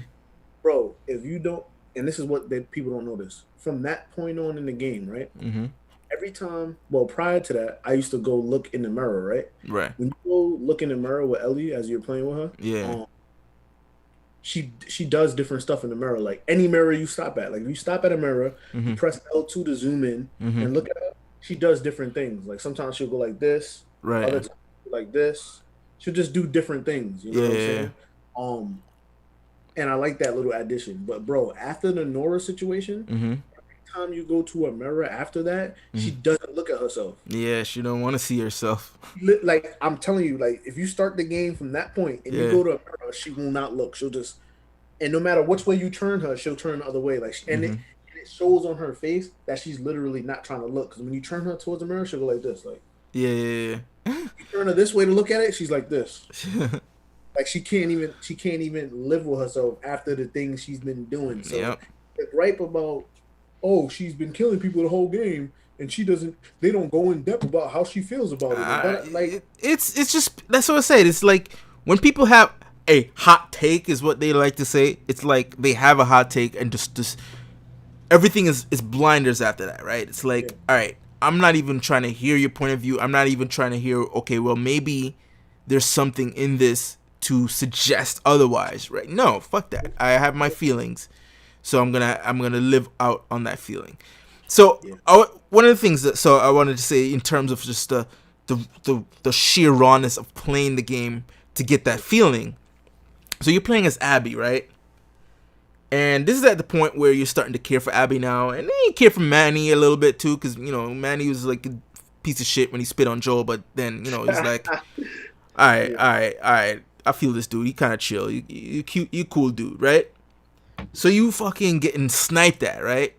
bro? If you don't, and this is what that people don't notice from that point on in the game, right? Hmm. Every time, well, prior to that, I used to go look in the mirror, right? Right. When you go look in the mirror with Ellie as you're playing with her, Yeah. she does different stuff in the mirror. Like any mirror you stop at, like if you stop at a mirror, you Hmm. press L2 to zoom in Hmm. and look at her. She does different things. Like sometimes she'll go like this, other Right. times like this. She'll just do different things. You know Yeah. what I'm Yeah. saying? Um, and I like that little addition. But bro, after the Nora situation, Hmm. time you go to a mirror after that, she Hmm. doesn't look at herself. Yeah. She don't want to see herself. Like I'm telling you, like if you start the game from that point and you Yeah. go to a mirror, she will not look. She'll just and no matter which way you turn her, she'll turn the other way. Like, Hmm. and it shows on her face that she's literally not trying to look. Because when you turn her towards the mirror, she'll go like this. Like, Yeah. Yeah. Yeah. you turn her this way to look at it, she's like this. Like she can't even live with herself after the things she's been doing. So Yep. the gripe about she's been killing people the whole game and they don't go in depth about how she feels about it. And like It's just that's what I said. It's like when people have a hot take, is what they like to say. It's like they have a hot take and just everything is blinders after that, right? It's yeah, like, all right, I'm not even trying to hear your point of view. I'm not even trying to hear. Okay, well maybe there's something in this to suggest otherwise, right? No, fuck that. I have my feelings, so I'm gonna live out on that feeling. So yeah, one of the things that so I wanted to say in terms of just the sheer rawness of playing the game to get that feeling. So you're playing as Abby, right? And this is at the point where you're starting to care for Abby now, and then you care for Manny a little bit too, because Manny was like a piece of shit when he spit on Joel, but then he's like, all right, yeah. all right, all right. I feel this dude. He kind of chill. You cute. You cool dude, right? So you fucking getting sniped at, right?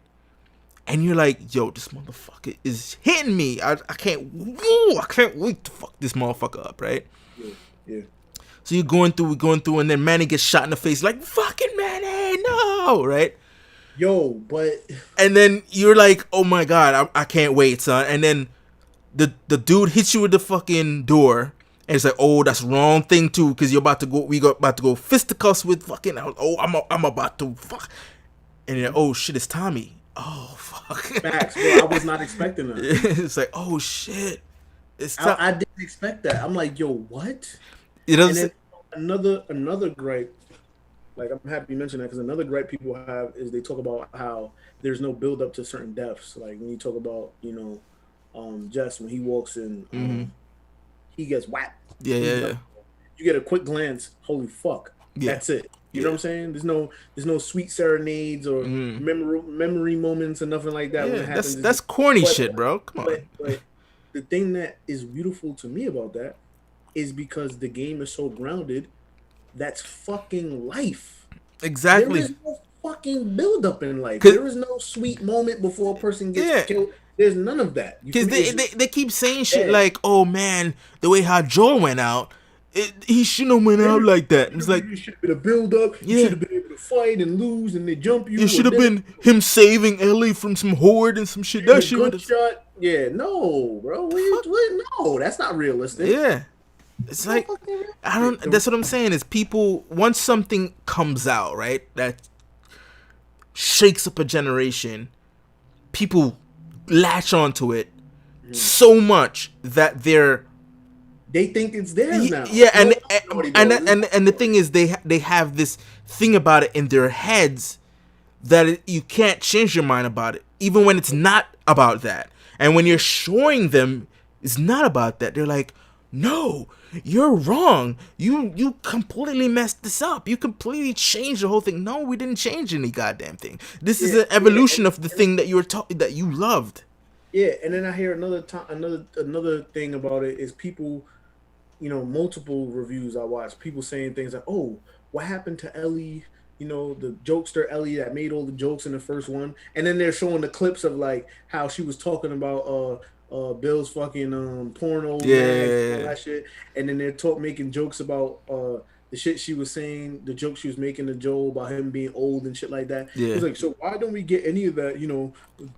And you're like, yo, this motherfucker is hitting me. I can't wait to fuck this motherfucker up, right? Yeah, yeah. So we're going through, and then Manny gets shot in the face, like, fucking Manny, no, right? Yo, but And then you're like, oh my god, I can't wait, son. And then the dude hits you with the fucking door, and it's like, oh, that's wrong thing too, because we got about to go fisticuffs with fucking, oh, I'm about to fuck, and then, oh shit, it's Tommy. Oh fuck. facts, bro. I was not expecting that. It's like, oh shit, it's Tom. I didn't expect that. I'm like, yo, what? You And know. then another gripe, like I'm happy you mentioned that because another gripe people have is they talk about how there's no build up to certain deaths. Like when you talk about Just when he walks in, Mm-hmm. he gets whacked. Yeah, He's yeah, done. yeah, You get a quick glance. Holy fuck, yeah, that's it. You know what yeah. I'm saying? There's no sweet serenades or Mm. memory moments or nothing like that when Yeah, it that's happens. It's that's just, corny but shit, bro. Come on. but the thing that is beautiful to me about that is because the game is so grounded. That's fucking life. There Exactly. is no fucking build up in life. Cause There is no sweet moment before a person gets yeah, killed. There's none of that. You cause feel me? they, It's they just they keep saying shit dead. like, "Oh man, the way how Joel went out, he shouldn't have went out like that." It's like, You should have been a build up. You should yeah, have been able to fight and lose, and they jump it you or should have did it. been him saving Ellie from some horde and some shit. And That the shit would have gunshot. Yeah, no, bro. the fuck. No, that's not realistic. Yeah, it's It's not like fucking I realistic. don't. That's what I'm saying. Is people once something comes out, right, that shakes up a generation, people latch onto it so much that they're They think it's theirs now. yeah, No, and Naughty and Dog. This is and the thing is, they have this thing about it in their heads that you can't change your mind about it, even when it's not about that. And when you're showing them it's not about that, they're like, "No, you're wrong. You completely messed this up. You completely changed the whole thing." No, we didn't change any goddamn thing. This is yeah, an yeah, evolution of the thing that you were that you loved. yeah. And then I hear another thing about it is people, multiple reviews I watched, people saying things like, "Oh, what happened to Ellie? The jokester Ellie that made all the jokes in the first one." And then they're showing the clips of like how she was talking about Bill's fucking porno mag and all Yeah, that shit. And then they're making jokes about the shit she was saying, the joke she was making to Joel about him being old and shit like that. It's yeah. like, so why don't we get any of that,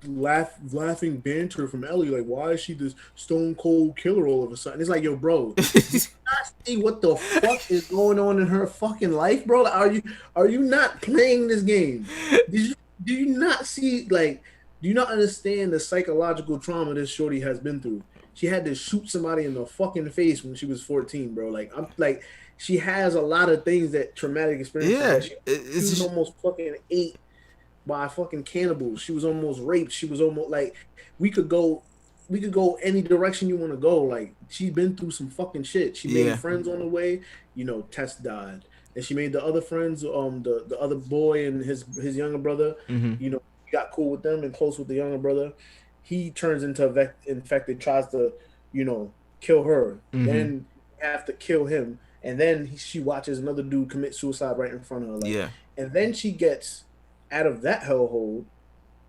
laughing banter from Ellie? Like, why is she this stone cold killer all of a sudden? It's like, yo, bro, do you not see what the fuck is going on in her fucking life, bro? Like, are you not playing this game? Did you do you not see, like, do you not understand the psychological trauma this shorty has been through? She had to shoot somebody in the fucking face when she was 14, bro. Like, I'm like, she has a lot of things, that traumatic experiences Yeah, that she was almost fucking ate by fucking cannibals. She was almost raped. She was almost like, we could go we could go any direction you want to go. Like, she's been through some fucking shit. She made yeah. friends on the way. Tess died. And she made the other friends, the other boy and his younger brother. Mm-hmm. He got cool with them and close with the younger brother. He turns into infected, tries to, kill her. Mm-hmm. Then have to kill him, and then she watches another dude commit suicide right in front of her. Like, Yeah. and then she gets out of that hellhole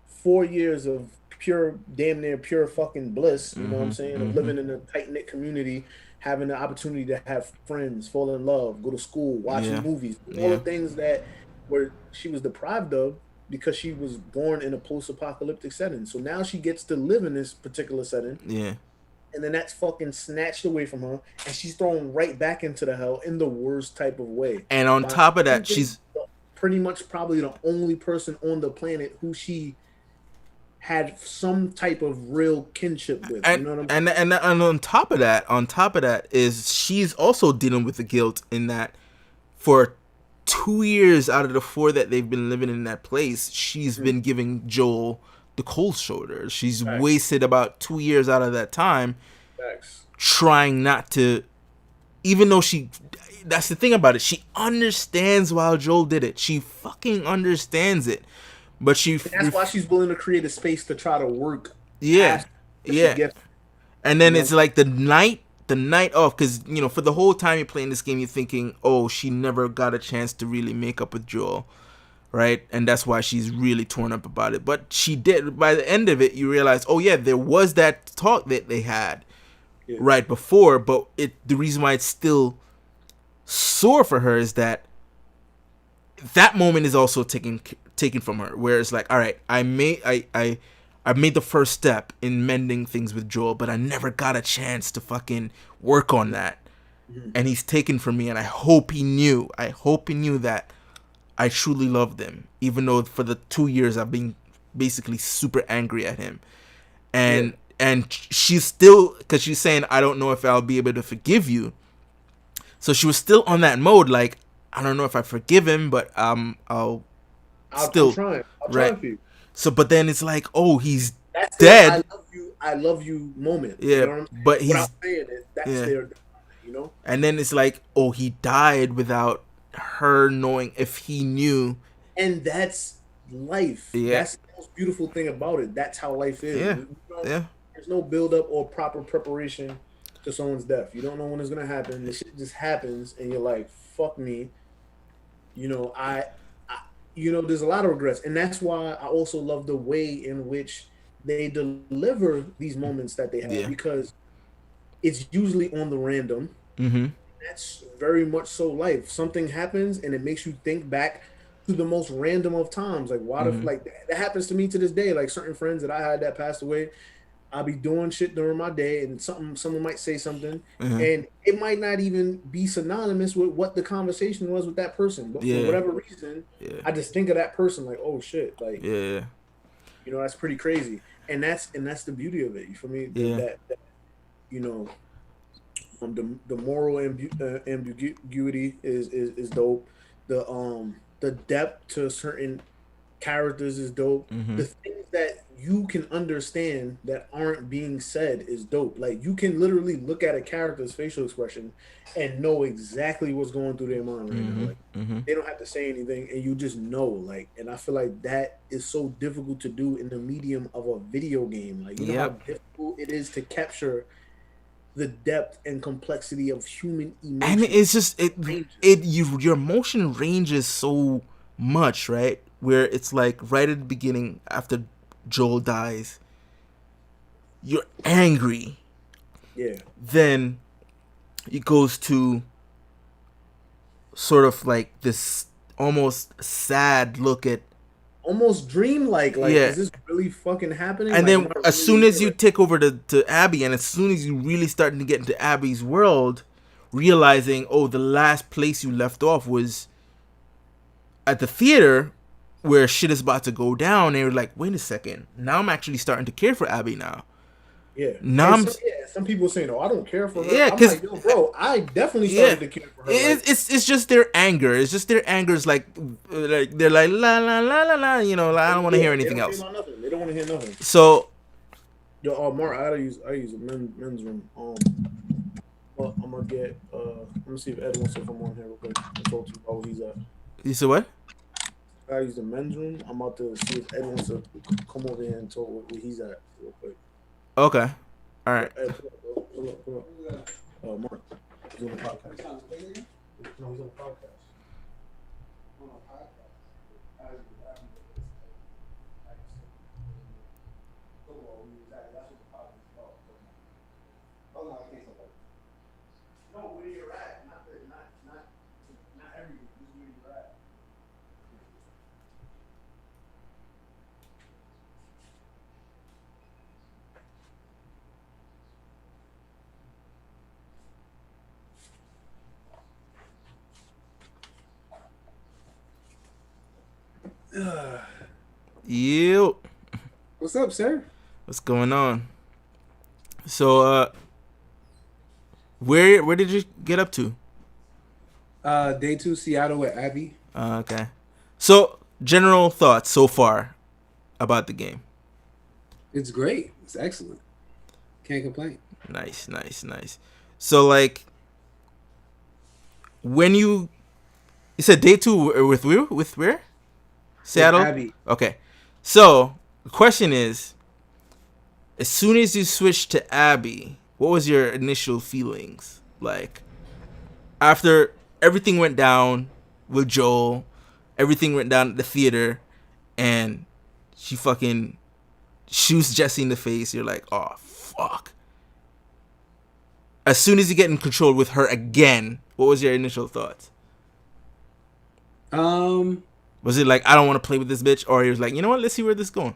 4 years of pure, damn near pure fucking bliss. You know what I'm Mm-hmm. saying? Of Mm-hmm. living in a tight knit community, having the opportunity to have friends, fall in love, go to school, watching Yeah. movies, all the Yeah. things that were she was deprived of because she was born in a post-apocalyptic setting. So now she gets to live in this particular setting, Yeah. and then that's fucking snatched away from her, and she's thrown right back into the hell in the worst type of way And on by top of that, losing she's pretty much probably the only person on the planet who she had some type of real kinship with. You and know what I'm and saying? and on top of that is she's also dealing with the guilt in that for 2 years out of the four that they've been living in that place, she's been giving Joel the cold shoulder. She's Facts. wasted about 2 years out of that time Facts. trying not to, even though she, that's the thing about it, she understands why Joel did it. She fucking understands it, but she And that's why she's willing to create a space to try to work yeah, past what she yeah. gets. And You then know? it's like the night off, because for the whole time you're playing this game, you're thinking, oh, she never got a chance to really make up with Joel, right? And that's why she's really torn up about it. But she did. By the end of it, you realize, oh yeah, there was that talk that they had Yeah. right before, but the reason why it's still sore for her is that that moment is also taken from her, where it's like, all right, I made the first step in mending things with Joel, but I never got a chance to fucking work on that. Mhm. And he's taken from me, and I hope he knew that I truly loved him, even though for the 2 years I've been basically super angry at him. Yeah. And she's still, because she's saying, I don't know if I'll be able to forgive you. So she was still on that mode, like, I don't know if I forgive him, but I'll I'm still, trying. I'm right. trying for you. So, but then it's like, oh, he's That's it. I dead. love you. I love you moment. You Yeah, know what I'm saying? but Without he's saying it, that's yeah. their you know. And then it's like, oh, he died without her knowing if he knew. And that's life. Yeah, That's the most beautiful thing about it. That's how life is. yeah, We don't, yeah, there's no build up or proper preparation to someone's death. You don't know when it's gonna happen. The shit just happens, and you're like, "Fuck me." You know, I there's a lot of regrets, and that's why I also love the way in which they deliver these moments that they have yeah. because it's usually on the random. Mm-hmm. That's very much so life. Something happens and it makes you think back to the most random of times. Like why the Mm-hmm. like that happens to me to this day. Like certain friends that I had that passed away, I'll be doing shit during my day and someone might say something Uh-huh. and it might not even be synonymous with what the conversation was with that person. But for Yeah, whatever reason, yeah, I just think of that person like, oh shit, like, yeah, that's pretty crazy. And that's the beauty of it. For me, yeah. that you know, the moral ambiguity is dope. The depth to certain characters is dope. Mm-hmm. The things that you can understand that aren't being said is dope. Like you can literally look at a character's facial expression and know exactly what's going through their mind right now. Mm-hmm. Like Mm-hmm. they don't have to say anything and you just know. Like, and I feel like that is so difficult to do in the medium of a video game. Like you know how Yep. difficult it is to capture the depth and complexity of human And emotion it's just ranges. your emotion ranges so much, right? Where it's like right at the beginning after Joel dies, you're angry. Yeah. Then it goes to sort of like this almost sad look at Almost dreamlike. Like, yeah. is this really fucking happening? And Like, am then I as soon really as here? you Like, take over to Abby, and as soon as you really starting to get into Abby's world, realizing, oh, the last place you left off was at the theater where shit is about to go down, and you're like, wait a second, now I'm actually starting to care for Abby now. yeah. Now And I'm some people saying, "Oh, I don't care for her." yeah, I'm because like, "Yo, bro, I definitely yeah, started to care for her." Like, it's just their anger. It's just their anger is like they're like la la la la la. You know, like, I don't want to yeah, hear they anything don't care else. about nothing. They don't want to hear nothing. So Yo, Mark, I use a men's room. Well, I'm gonna get. Let me see if Ed wants to come on here real quick and talk to you about where he's at. you said what? I use the men's room. I'm about to see if Ed wants to come over here and talk where he's at real quick. Okay, all right. Ed, pull up. Mark, he's on the podcast. No, he's on the podcast. No, where you're at, not everything, just where you're at. You, What's up, sir? what's going on? So where did you get up to? Day 2 Seattle with Abby. Okay. So general thoughts so far about the game. It's great. It's excellent. Can't complain. Nice, nice, nice. So like when you said day 2 with where? With Seattle? Abby. Okay. So the question is, as soon as you switched to Abby, what was your initial feelings? Like after everything went down with Joel, everything went down at the theater, and she fucking shoots Jesse in the face, you're like, oh fuck. As soon as you get in control with her again, what was your initial thoughts? Um, Was it like, I don't want to play with this bitch, or you're like, you know what, let's see where this is going?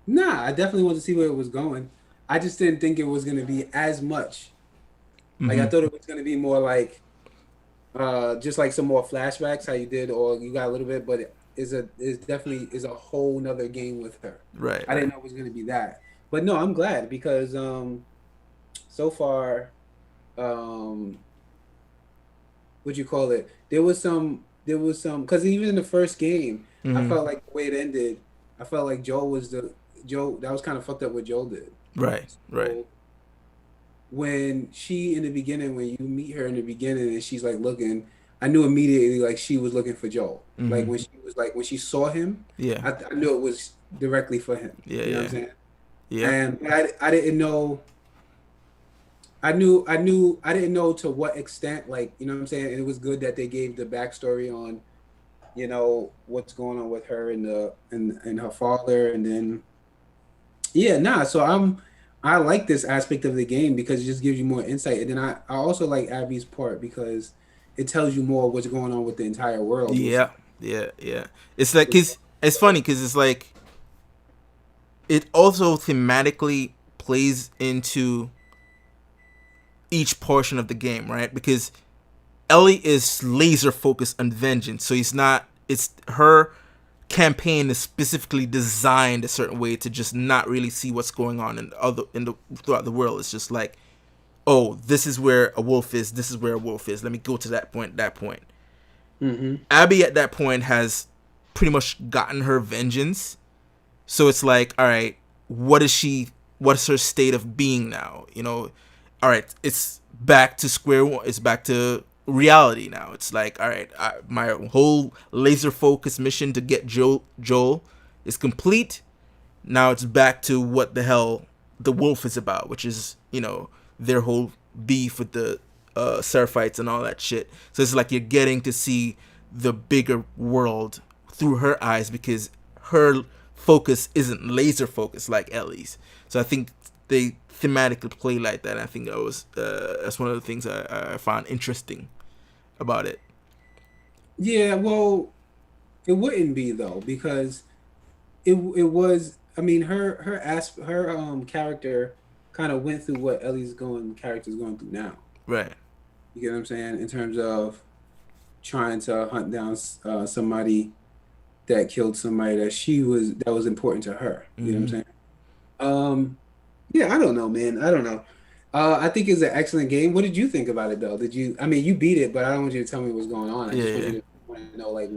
nah, I definitely wanted to see where it was going. I just didn't think it was gonna be as much. Like I thought it was gonna be more like just like some more flashbacks, how you did, or you got a little bit, but it's definitely is a whole nother game with her. Right, I didn't right. know it was gonna be that. But no, I'm glad because so far, um what you call it, there was some because even in the first game I Mm-hmm. felt like the way it ended, I felt like Joel was the Joel, that was kind of fucked up what Joel did. Right. Right. So when she in the beginning, when you meet her in the beginning, and she's like looking, I knew immediately like she was looking for Joel. Like Mm-hmm. when she was like when she saw him, Yeah. I knew it was directly for him. Yeah. You know what I'm Yeah. saying? Yeah. And but I didn't know. I didn't know to what extent. Like you know what I'm saying. And it was good that they gave the backstory on what's going on with her and and her father, and then yeah, nah. So I like this aspect of the game because it just gives you more insight, and then I also like Abby's part because it tells you more what's going on with the entire world, which Yeah. Yeah. Yeah. It's like, which cause it's funny, cause it's like it also thematically plays into each portion of the game, right? Because Ellie is laser focused on vengeance, so he's not. It's her campaign is specifically designed a certain way to just not really see what's going on in the throughout the world. It's just like, oh, this is where a wolf is. This is where a wolf is. Let me go to that point. That point. mm-hmm. Abby at that point has pretty much gotten her vengeance. So it's like, all right, what is she? What's her state of being now? All right, it's back to square one. It's back to reality now. It's like, all right, my whole laser focused mission to get Joel is complete. Now it's back to what the hell the wolf is about, which is their whole beef with the Seraphites and all that shit. So it's like you're getting to see the bigger world through her eyes because her focus isn't laser focused like Ellie's. So I think they thematically play like that. And I think that's one of the things I found interesting about it. Yeah, well, it wouldn't be though because it was. I mean, her character kind of went through what Ellie's going character's going through now. Right. You get what I'm saying in terms of trying to hunt down somebody that killed somebody that was important to her. You know what I'm Mm-hmm. saying? Yeah, I don't know, man. I don't know. I think it's an excellent game. What did you think about it though? Did you? I mean, you beat it, but I don't want you to tell me what's going on. I Yeah. just Yeah. want to know like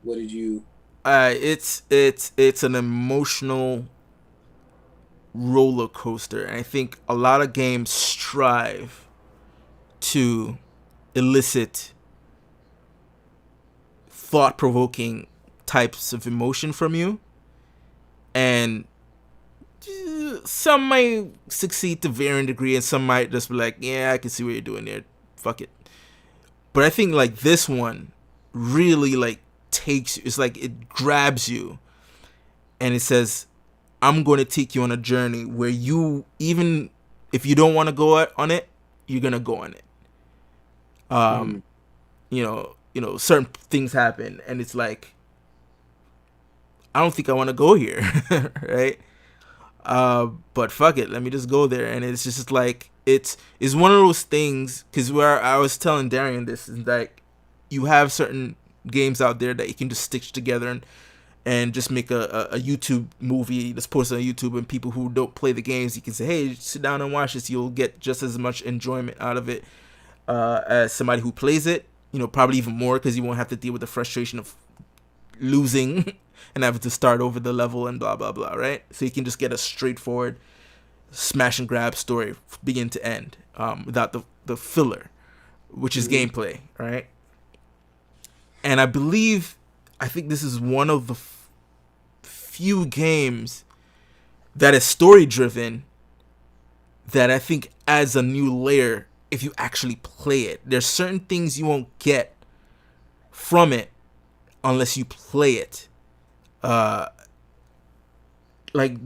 what did you? It's an emotional roller coaster, and I think a lot of games strive to elicit thought-provoking types of emotion from you, and some might succeed to varying degree, and some might just be like, "Yeah, I can see what you're doing there. Fuck it." But I think like this one really like takes. It's like it grabs you, and it says, I'm going to take you on a journey where you, even if you don't want to go on it, you're going to go on it. Mm, Certain things happen and it's like, I don't think I want to go here. Right. But fuck it. Let me just go there. And it's just like, it's one of those things, because where I was telling Darian this is like, you have certain games out there that you can just stitch together and just make a YouTube movie that's posted on YouTube, and people who don't play the games, you can say, hey, sit down and watch this. You'll get just as much enjoyment out of it as somebody who plays it. Probably even more, because you won't have to deal with the frustration of losing and having to start over the level and blah, blah, blah, right? So you can just get a straightforward smash and grab story, begin to end, without the filler, which is mm-hmm. gameplay, right? And I think this is one of the few games that is story driven that I think adds a new layer if you actually play it. There's certain things you won't get from it unless you play it. Like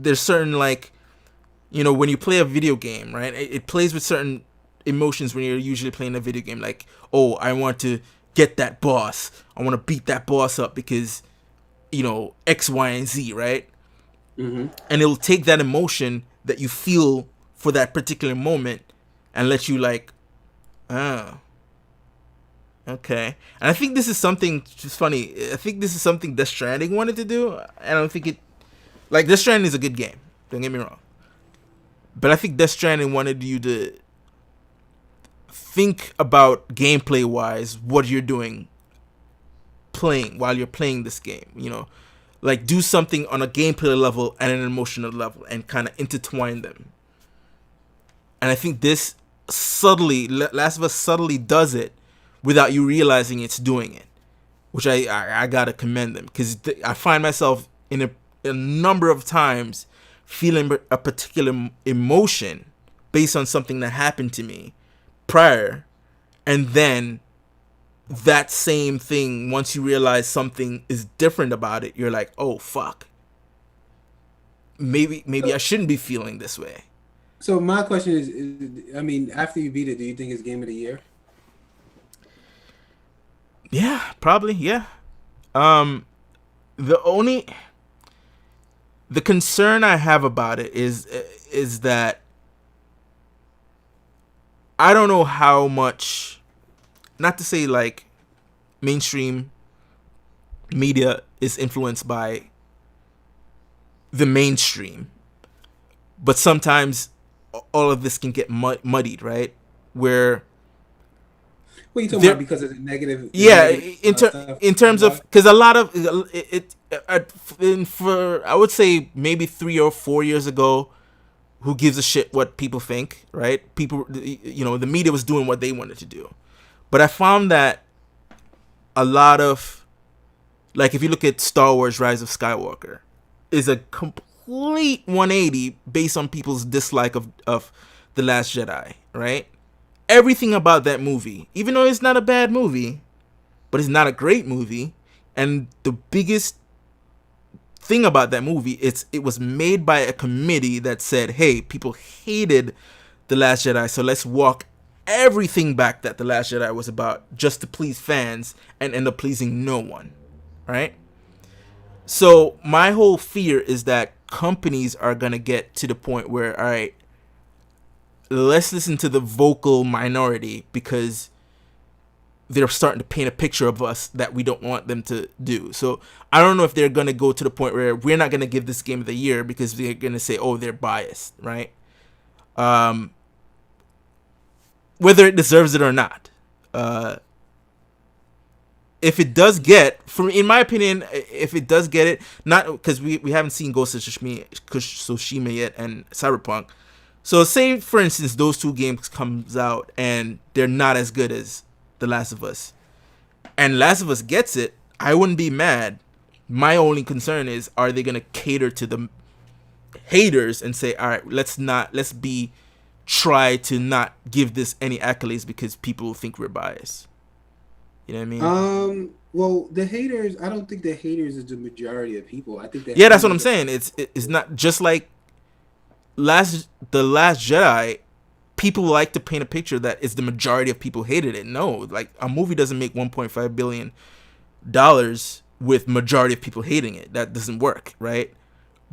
there's certain when you play a video game, right? It plays with certain emotions when you're usually playing a video game. Like, oh, I want to get that boss. I want to beat that boss up because X, Y, and Z, right? Mm-hmm. And it'll take that emotion that you feel for that particular moment and let you like, oh, okay. And I think this is something just funny. I think this is something Death Stranding wanted to do. I don't think Death Stranding is a good game. Don't get me wrong. But I think Death Stranding wanted you to think about gameplay wise what you're doing while you're playing this game. like do something on a gameplay level and an emotional level and kind of intertwine them. And I think this subtly, Last of Us subtly does it without you realizing it's doing it, which I gotta commend them, because I find myself in a number of times feeling a particular emotion based on something that happened to me prior, and then that same thing, once you realize something is different about it, you're like, oh fuck, maybe I shouldn't be feeling this way. So my question is, I mean, after you beat it, do you think it's game of the year? Yeah, probably, yeah. um the only the concern I have about it is that I don't know how much, not to say like mainstream media is influenced by the mainstream, but sometimes all of this can get muddied, right? Where What are you talking there, about? Because of the yeah, negative stuff. in terms of, because a lot of for I would say maybe 3 or 4 years ago, who gives a shit what people think, right? People, the media was doing what they wanted to do, but I found that a lot of, like, if you look at Star Wars Rise of Skywalker, is a complete 180 based on people's dislike of The Last Jedi, right? Everything about that movie, even though it's not a bad movie, but it's not a great movie, and the biggest thing about that movie, it was made by a committee that said, hey, people hated The Last Jedi, so let's walk everything back that The Last Jedi was about, just to please fans, and end up pleasing no one, right? So my whole fear is that companies are gonna get to the point where, all right, let's listen to the vocal minority, because they're starting to paint a picture of us that we don't want them to do. So I don't know if they're gonna go to the point where we're not gonna give this game of the year because they're gonna say, oh, they're biased, right? Whether it deserves it or not. If it does get, in my opinion, if it does get it, not because we haven't seen Ghost of Tsushima yet and Cyberpunk. So say, for instance, those two games comes out and they're not as good as The Last of Us, and Last of Us gets it, I wouldn't be mad. My only concern is, are they gonna cater to the haters and say, all right, try to not give this any accolades because people think we're biased. You know what I mean? Well, the haters, I don't think the haters is the majority of people. I think the Yeah, that's what I'm haters saying. It's not just like the Last Jedi. People like to paint a picture that it's the majority of people hated it. No, like, a movie doesn't make $1.5 billion with majority of people hating it. That doesn't work, right?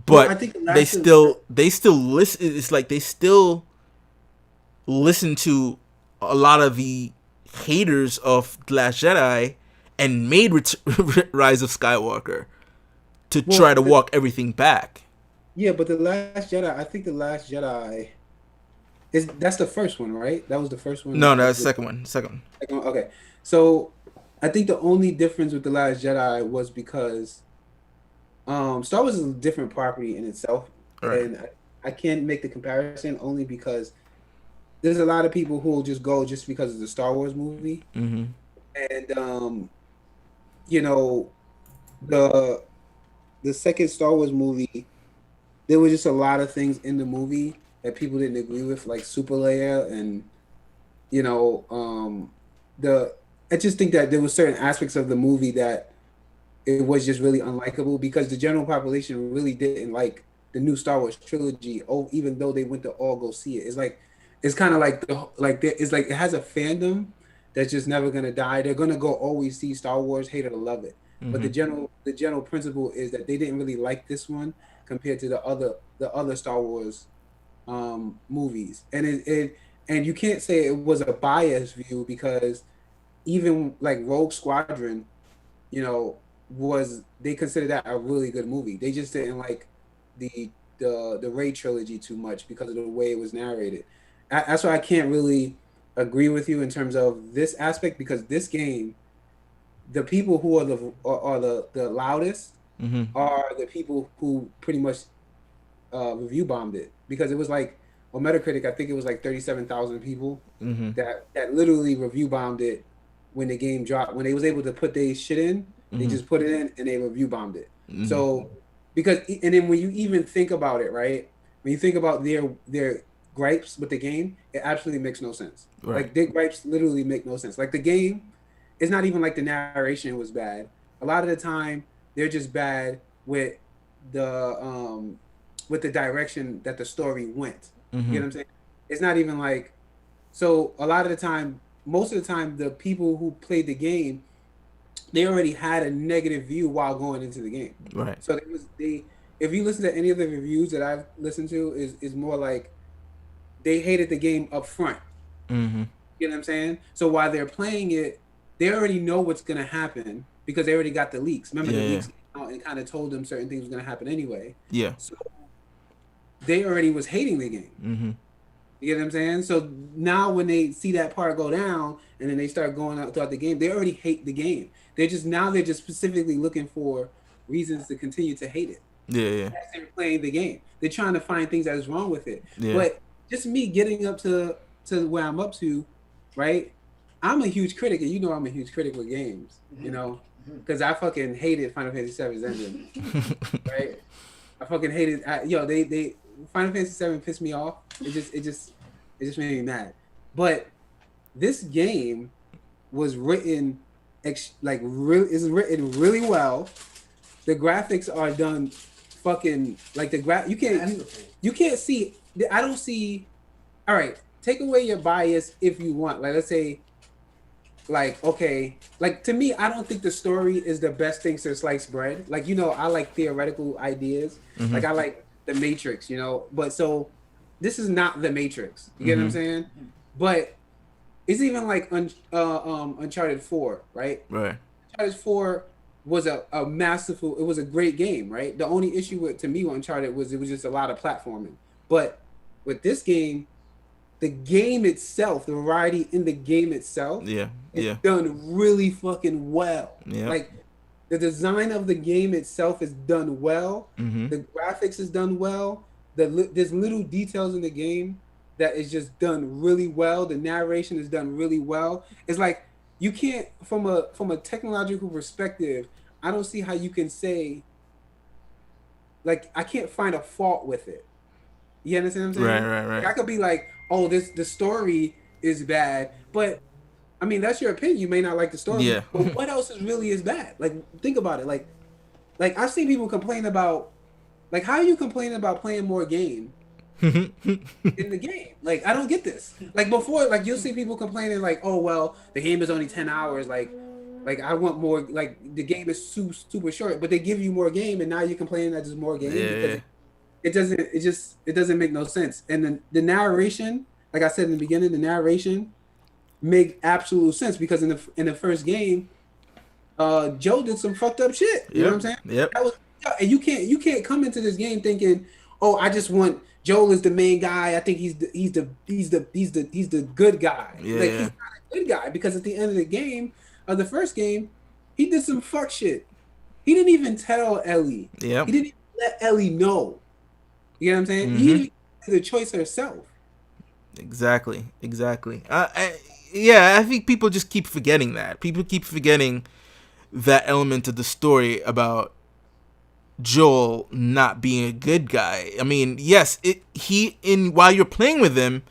well, I But think the they last of still they still listen. It's like they still listen to a lot of the haters of The Last Jedi and made Rise of Skywalker to try well, to walk everything back. yeah, but the Last Jedi, I think the Last Jedi that's the first one, right? That was the first one. No, that's the second one. Second one. Second one. Okay, so I think the only difference with the Last Jedi was because Star Wars is a different property in itself, All right. and I can't make the comparison only because there's a lot of people who will just go just because of the Star Wars movie, Mm-hmm. and you know the second Star Wars movie, there was just a lot of things in the movie that people didn't agree with, like Super Leia, and you know the I just think that there were certain aspects of the movie that it was just really unlikable because the general population really didn't like the new Star Wars trilogy. Oh, even though they went to all go see it, it's like it's kind of like it's like it has a fandom that's just never gonna die. They're gonna go always see Star Wars, hate it or love it. But Mm-hmm. the general principle is that they didn't really like this one compared to the other Star Wars movies, and and you can't say it was a biased view because even like Rogue Squadron, you know, was they consider that a really good movie. They just didn't like the Ray trilogy too much because of the way it was narrated. That's why I can't really agree with you in terms of this aspect because this game, the people who are the loudest are the people who pretty much review bombed it, because it was like on Metacritic, I think it was like 37,000 people that literally review bombed it when the game dropped. When they was able to put their shit in, they just put it in and they review bombed it. So because and then when you even think about it, right? When you think about their gripes with the game, it absolutely makes no sense. Right. Like their gripes literally make no sense. Like the game, it's not even like the narration was bad. A lot of the time, they're just bad the with the direction that the story went. You know what I'm saying? It's not even like, so a lot of the time, most of the time, the people who played the game, they already had a negative view while going into the game. Right. So they if you listen to any of the reviews that I've listened to, is more like they hated the game up front. You know what I'm saying? So while they're playing it, they already know what's gonna happen because they already got the leaks. Remember the leaks came out and kind of told them certain things was gonna happen anyway. Yeah. So they already was hating the game. You get what I'm saying? So now when they see that part go down and then they start going out throughout the game, they already hate the game. They're just specifically looking for reasons to continue to hate it. Yeah. As they're playing the game, they're trying to find things that is wrong with it. Yeah. But just me getting up to where I'm up to, right? I'm a huge critic, and you know I'm a huge critic with games. You know, because I fucking hated Final Fantasy VII's ending, right? I fucking hated. They Final Fantasy VII pissed me off. It just made me mad. But this game was written is written really well. The graphics are done fucking like you can't see. I don't see. All right, take away your bias if you want. Like let's say, like okay, like to me, I don't think the story is the best thing since sliced bread. Like I like theoretical ideas. Like I like the Matrix, but so this is not the Matrix. You get what I'm saying? But it's even like Uncharted 4, right? Right. Uncharted 4 was a masterful. It was a great game, right? The only issue to me with Uncharted was it was just a lot of platforming. But with this game, the game itself, the variety in the game itself, is done really fucking well. Yeah. Like the design of the game itself is done well. The graphics is done well. There's little details in the game that is just done really well. The narration is done really well. It's like you can't, from a technological perspective, I don't see how you can say, like, I can't find a fault with it. You understand what I'm saying? Right. Like, I could be like, oh, the story is bad, but I mean that's your opinion. You may not like the story, but what else is really bad? Like, think about it. Like I've seen people complain about, like, how are you complaining about playing more game in the game? Like, I don't get this. Like before, like you'll see people complaining like, oh well, the game is only 10 hours. Like I want more. Like the game is super short, but they give you more game, and now you're complaining that there's more game because it doesn't make no sense. And the narration, like I said in the beginning, the narration make absolute sense because in the first game, Joe did some fucked up shit. You know what I'm saying? Yep. And you can't come into this game thinking, oh, I just want Joel is the main guy. I think he's the good guy. Yeah. Like he's not a good guy because at the end of the game, of the first game, he did some fuck shit. He didn't even tell Ellie. Yeah. He didn't even let Ellie know. You know what I'm saying? He didn't make the choice herself. Exactly. I think people just keep forgetting that. People keep forgetting that element of the story about Joel not being a good guy. I mean, yes, while you're playing with him,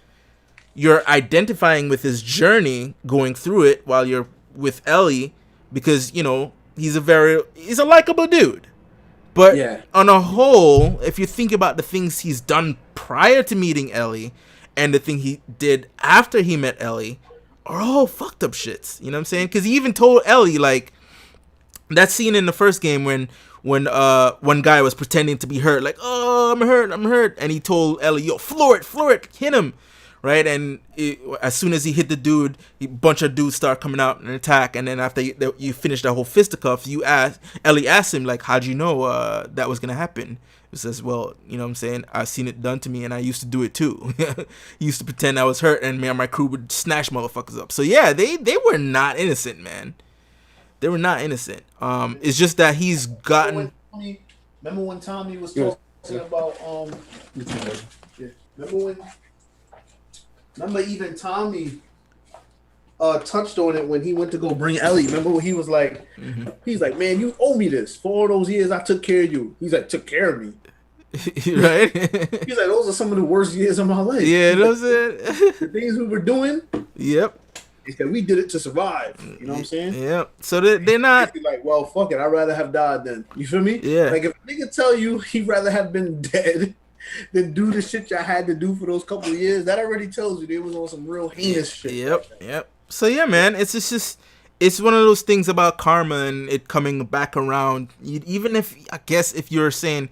you're identifying with his journey going through it while you're with Ellie because, he's a likable dude. But on a whole, if you think about the things he's done prior to meeting Ellie and the thing he did after he met Ellie are all fucked up shits. You know what I'm saying? Because he even told Ellie, like, that scene in the first game when one guy was pretending to be hurt, like, oh, I'm hurt. And he told Ellie, yo, floor it, hit him. Right? And as soon as he hit the dude, a bunch of dudes start coming out and attack. And then after you finish that whole fisticuffs, Ellie asked him, like, how'd you know that was going to happen? He says, well, you know what I'm saying? I've seen it done to me and I used to do it too. He used to pretend I was hurt and me and my crew would snatch motherfuckers up. So yeah, they were not innocent, man. They were not innocent. It's just that he's gotten... Remember when Tommy was Yes. talking about yeah. Remember even Tommy touched on it when he went to go bring Ellie. Remember when he was like, he's like, man, you owe me this. For all those years I took care of you. He's like, took care of me. Right? He's like, those are some of the worst years of my life. Yeah, He's that's like, it. the things we were doing, Yep. is that we did it to survive. You know what I'm saying? Yep. So they're not. He's like, well, fuck it. I'd rather have died then. You feel me? Yeah. Like, if a nigga tell you he'd rather have been dead than do the shit y'all had to do for those couple of years, that already tells you they was on some real heinous shit. Yep. So yeah, man, it's one of those things about karma and it coming back around. Even if, I guess, if you're saying,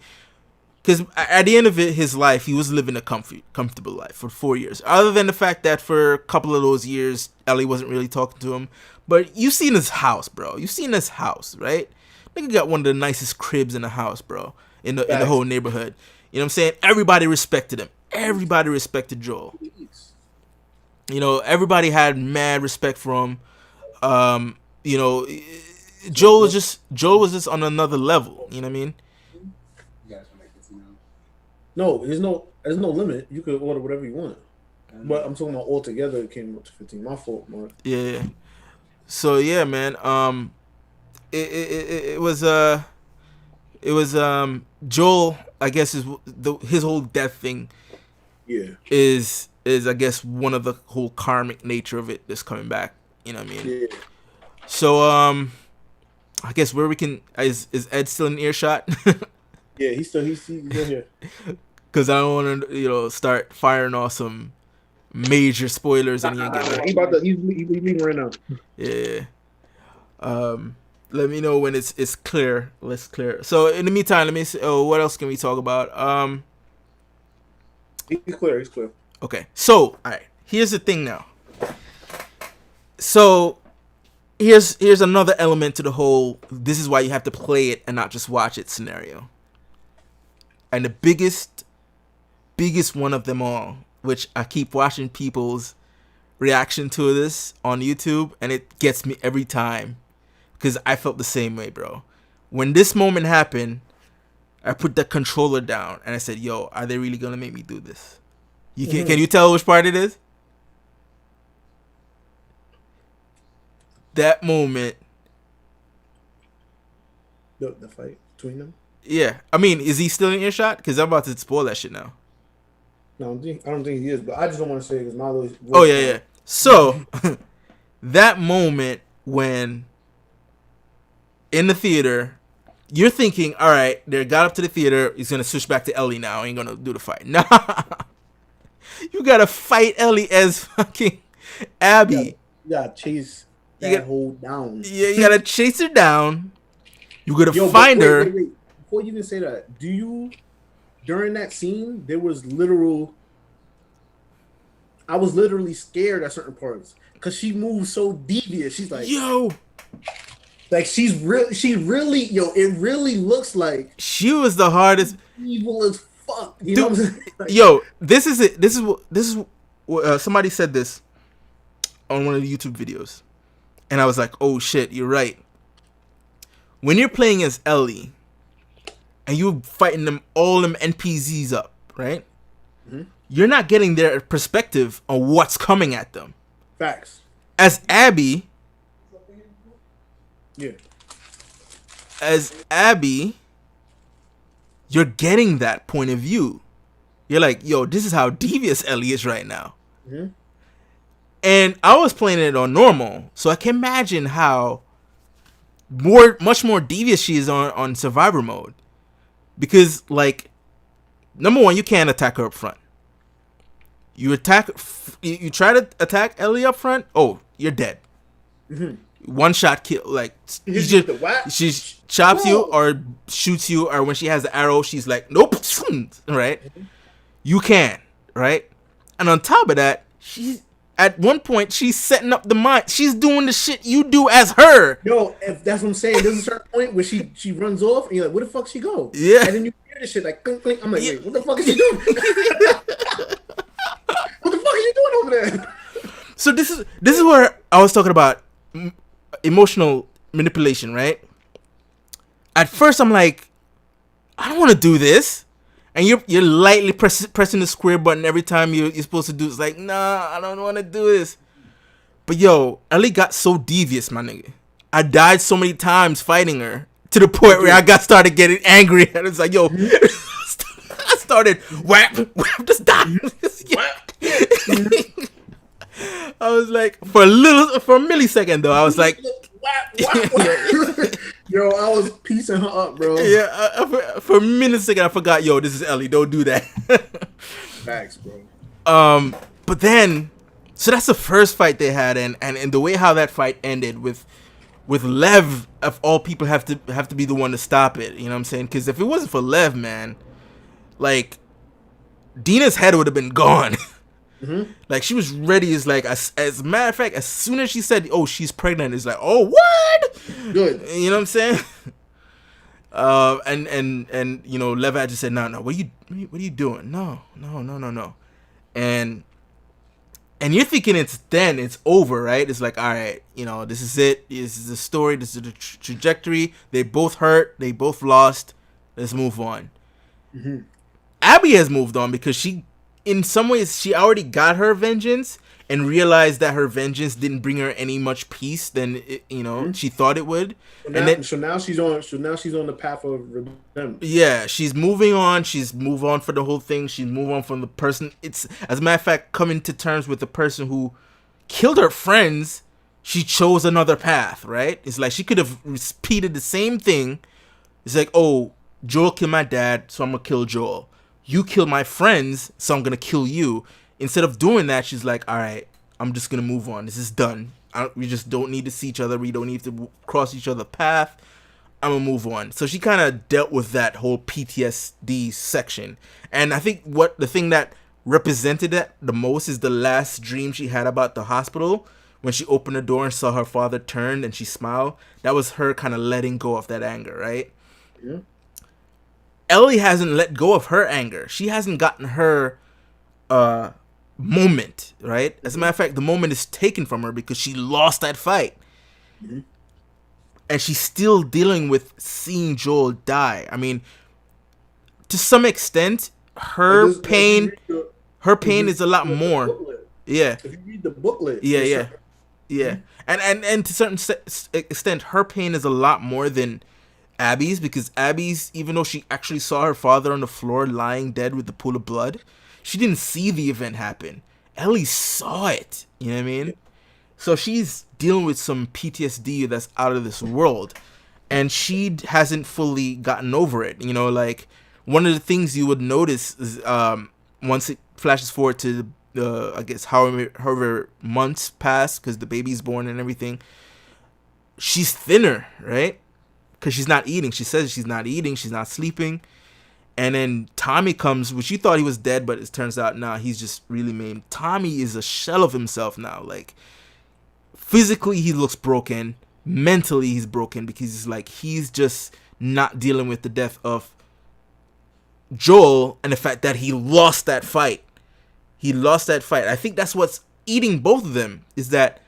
because at the end of it, his life, he was living a comfortable life for 4 years. Other than the fact that for a couple of those years, Ellie wasn't really talking to him. But you seen his house, bro. You seen his house, right? Nigga got one of the nicest cribs in the house, bro. In the whole neighborhood. You know what I'm saying? Everybody respected him. Everybody respected Joel. You know, everybody had mad respect for him. You know, Joel was just on another level. You know what I mean? No, there's no limit. You could order whatever you want. But I'm talking about altogether, it came up to 15. My fault, Mark. Yeah. So yeah, man. It was Joel. I guess his whole death thing. Yeah. Is I guess one of the whole karmic nature of it that's coming back. You know what I mean? Yeah. So I guess where we can is Ed still in earshot? Yeah, he's still here. Because I don't want to start firing off some major spoilers and he's leaving right now. Yeah. Let me know when it's clear. Let's clear. So in the meantime, let me see. Oh, what else can we talk about? He's clear. Okay. So all right. Here's the thing now. So here's another element to the whole. This is why you have to play it and not just watch it scenario. And the biggest one of them all, which I keep watching people's reaction to this on YouTube, and it gets me every time, because I felt the same way, bro. When this moment happened, I put the controller down and I said, "Yo, are they really gonna make me do this?" Can you tell which part it is? That moment. The fight between them. Yeah, I mean, is he still in earshot? Because I'm about to spoil that shit now. No, I don't think he is, but I just don't want to say it because my voice. Oh yeah. So that moment when in the theater, you're thinking, all right, they got up to the theater. He's gonna switch back to Ellie now. Ain't gonna do the fight. Nah, you gotta fight Ellie as fucking Abby. You gotta chase that hole down. Yeah, you gotta chase her down. You gotta find her. Wait. Before you even say that, during that scene, there was I was literally scared at certain parts because she moved so devious. She's like, yo, like she really, it really looks like she was the hardest, evil as fuck. You know what I'm saying? Like, yo, this is it. This is somebody said this on one of the YouTube videos, and I was like, oh shit, you're right. When you're playing as Ellie and you're fighting all them NPCs up, right? Mm-hmm. You're not getting their perspective on what's coming at them. Facts. As Abby, you're getting that point of view. You're like, yo, this is how devious Ellie is right now. Mm-hmm. And I was playing it on normal, so I can imagine how much more devious she is on survivor mode. Because, like, number one, you can't attack her up front. You try to attack Ellie up front, oh, you're dead. Mm-hmm. One shot kill, like, she chops you or shoots you, or when she has the arrow, she's like, nope, right? Mm-hmm. You can, right? And on top of that, at one point, she's setting up the mine. She's doing the shit you do as her. Yo, if that's what I'm saying. There's a certain point where she runs off, and you're like, where the fuck she go? Yeah. And then you hear this shit like, clink, clink. I'm like, wait, what the fuck is she doing? What the fuck is she doing over there? So this is where I was talking about emotional manipulation, right? At first, I'm like, I don't want to do this. And you're lightly pressing the square button every time you're supposed to do. It's like, nah, I don't want to do this. But yo, Ellie got so devious, my nigga. I died so many times fighting her to the point where I got started getting angry. And it's like, yo, I started whap, just die. I was like, for a millisecond though, I was like, yo, I was piecing her up, bro. Yeah, for a millisecond I forgot, yo, this is Ellie, don't do that. Facts, bro. But then, so that's the first fight they had, and the way how that fight ended with Lev, of all people, have to be the one to stop it. You know what I'm saying? Because if it wasn't for Lev, man, like Dina's head would have been gone. Mm-hmm. Like she was ready. As a matter of fact, as soon as she said, "Oh, she's pregnant," it's like, "Oh, what?" Good. You know what I'm saying? And you know, Lev had just said, "No, what are you doing? No. And you're thinking it's over, right? It's like, all right, you know, this is it. This is the story. This is the trajectory. They both hurt. They both lost. Let's move on. Mm-hmm. Abby has moved on because she, in some ways, she already got her vengeance and realized that her vengeance didn't bring her any much peace than she thought it would. So now she's on the path of redemption. Yeah, she's moving on. She's moved on for the whole thing. She's moved on from the person. It's, as a matter of fact, coming to terms with the person who killed her friends. She chose another path, right? It's like she could have repeated the same thing. It's like, oh, Joel killed my dad, so I'm gonna kill Joel. You killed my friends, so I'm gonna kill you. Instead of doing that, she's like, all right, I'm just gonna move on. This is done. We just don't need to see each other. We don't need to cross each other's path. I'm gonna move on. So she kind of dealt with that whole PTSD section. And I think the thing that represented that the most is the last dream she had about the hospital. When she opened the door and saw her father turn and she smiled. That was her kind of letting go of that anger, right? Yeah. Ellie hasn't let go of her anger. She hasn't gotten her moment, right? As a matter of fact, the moment is taken from her because she lost that fight. Mm-hmm. And she's still dealing with seeing Joel die. I mean, to some extent, her pain is a lot more. Yeah. If you read the booklet. Yeah. And to a certain extent, her pain is a lot more than Abby's, because Abby's, even though she actually saw her father on the floor lying dead with the pool of blood, she didn't see the event happen. Ellie saw it. You know what I mean? So she's dealing with some PTSD that's out of this world, and she hasn't fully gotten over it. You know, like one of the things you would notice is once it flashes forward to I guess however months pass because the baby's born and everything, she's thinner, right? Because she's not eating. She says she's not eating. She's not sleeping. And then Tommy comes, which you thought he was dead, but it turns out, nah, he's just really maimed. Tommy is a shell of himself now. Like, physically, he looks broken. Mentally, he's broken because he's just not dealing with the death of Joel and the fact that he lost that fight. I think that's what's eating both of them, is that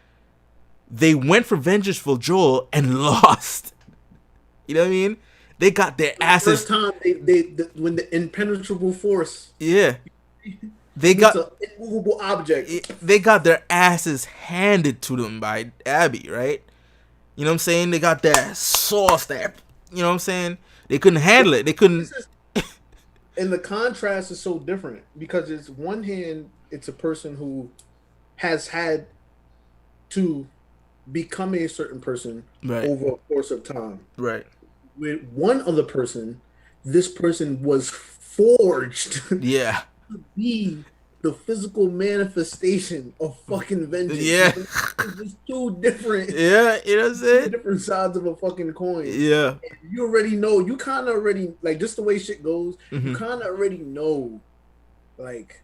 they went for vengeance for Joel and lost. You know what I mean? They got their asses. First time they when the impenetrable force. Yeah. They got an immovable object. They got their asses handed to them by Abby, right? You know what I'm saying? They got that sauce that, you know what I'm saying? They couldn't handle it. They couldn't. And the contrast is so different because it's one hand, it's a person who has had to become a certain person over a course of time. Right. With one other person, this person was forged to be the physical manifestation of fucking vengeance. Yeah. It's just two different. Yeah, you know what I'm saying? Different sides of a fucking coin. Yeah. And you already know. You kind of already, like, just the way shit goes, you kind of already know, like,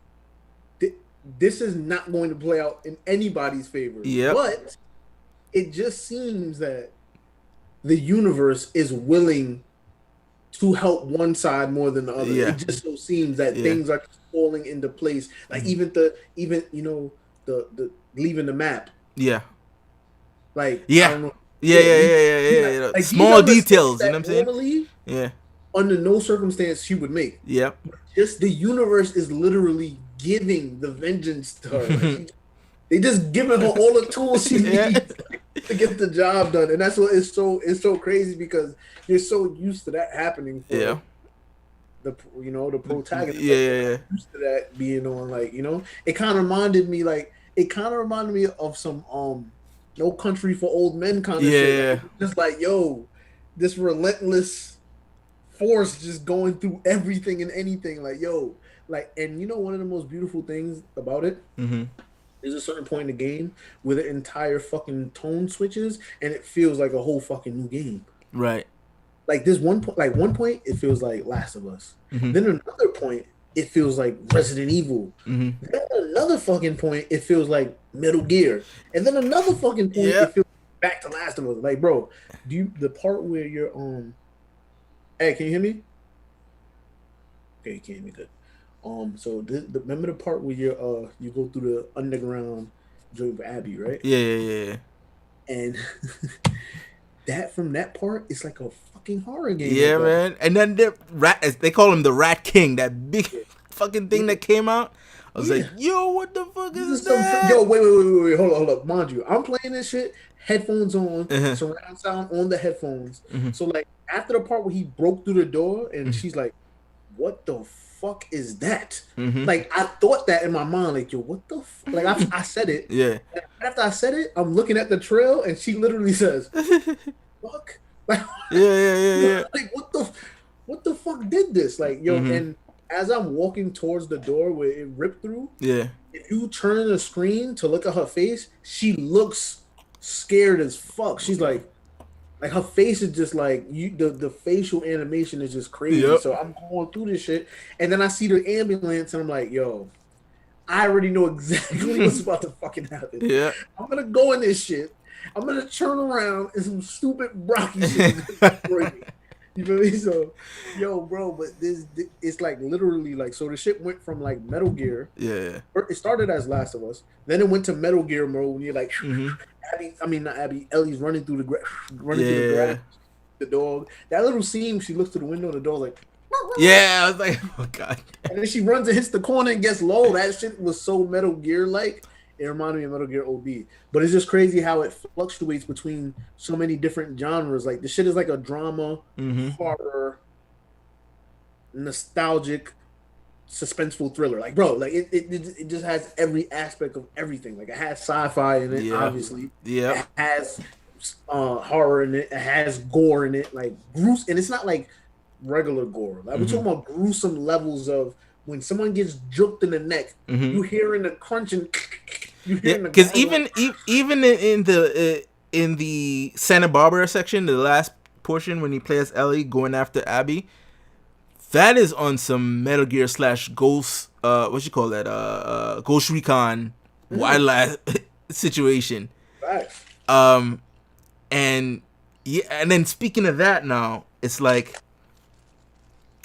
this is not going to play out in anybody's favor. Yeah. But it just seems that the universe is willing to help one side more than the other. Yeah. It just so seems that things are falling into place. Like even the leaving the map. Yeah. Like yeah. I don't know. Yeah. Like, small details, you know what I'm saying? Normally, yeah. under no circumstance she would make. Yep. Just the universe is literally giving the vengeance to her. Like they just giving her all the tools she Yeah. needs to get the job done, and that's what it's so crazy because you're so used to that happening for Yeah. the protagonist. Yeah. Like, Yeah. you're Yeah. not used to that being on like it kind of reminded me of some No Country for Old Men kind of shit. Yeah. Like, just like yo, this relentless force just going through everything and anything. Like yo, like and one of the most beautiful things about it. Mm-hmm. There's a certain point in the game where the entire fucking tone switches and it feels like a whole fucking new game. Right. Like this one point it feels like Last of Us. Mm-hmm. Then another point it feels like Resident Evil. Mm-hmm. Then another fucking point it feels like Metal Gear. And then another fucking point Yeah. it feels back to Last of Us. Like bro, the part where you're hey, can you hear me? Okay, you can't hear me good. So remember the part where you go through the underground joint with Abby, right? Yeah. Yeah. Yeah. Yeah. And that from that part, it's like a fucking horror game. Yeah, like man. And then the rat, they call him the Rat King, that big fucking thing that came out. I was like, yo, what the fuck is that? Yo, wait, hold up. Mind you, I'm playing this shit, headphones on, Uh-huh. surround sound on the headphones. Mhm. So like after the part where he broke through the door and Mhm. she's like, "What the fuck is that?" Mhm. Like I thought that in my mind, like yo, what the like I said it. Yeah. And after I said it, I'm looking at the trail and she literally says, "Fuck." Like, Yeah. like what the fuck did this? Like yo, Mhm. and as I'm walking towards the door where it ripped through, Yeah. if you turn the screen to look at her face, she looks scared as fuck. She's like her face is just like the facial animation is just crazy. Yep. So I'm going through this shit, and then I see the ambulance, and I'm like, yo, I already know exactly what's about to fucking happen. Yeah. I'm gonna go in this shit. I'm gonna turn around and some stupid Brocky shit is gonna destroy me. You feel me? So, yo, bro, but it's like literally like so the shit went from like Metal Gear. Yeah. It started as Last of Us, then it went to Metal Gear mode. And you're like, Mhm. not Abby. Ellie's running through running through the grass. The dog. That little scene, she looks to the window. The dog's like, Yeah. I was like, oh god. and then she runs and hits the corner and gets low. That shit was so Metal Gear like. It reminded me of Metal Gear OD. But it's just crazy how it fluctuates between so many different genres. Like the shit is like a drama, Mhm. horror, nostalgic, suspenseful thriller. Like, bro, like it just has every aspect of everything. Like it has sci-fi in it, Yeah. obviously. Yeah. It has horror in it. It has gore in it, like gruesome. And it's not like regular gore. Like we're talking about gruesome levels of when someone gets juked in the neck, you hearing the crunching. You Yeah. hearing the Because gargling. even in the Santa Barbara section, the last portion when he plays Ellie going after Abby, that is on some Metal Gear / Ghost. What you call that? Ghost Recon wildlife situation. Facts. And yeah, and then speaking of that, now it's like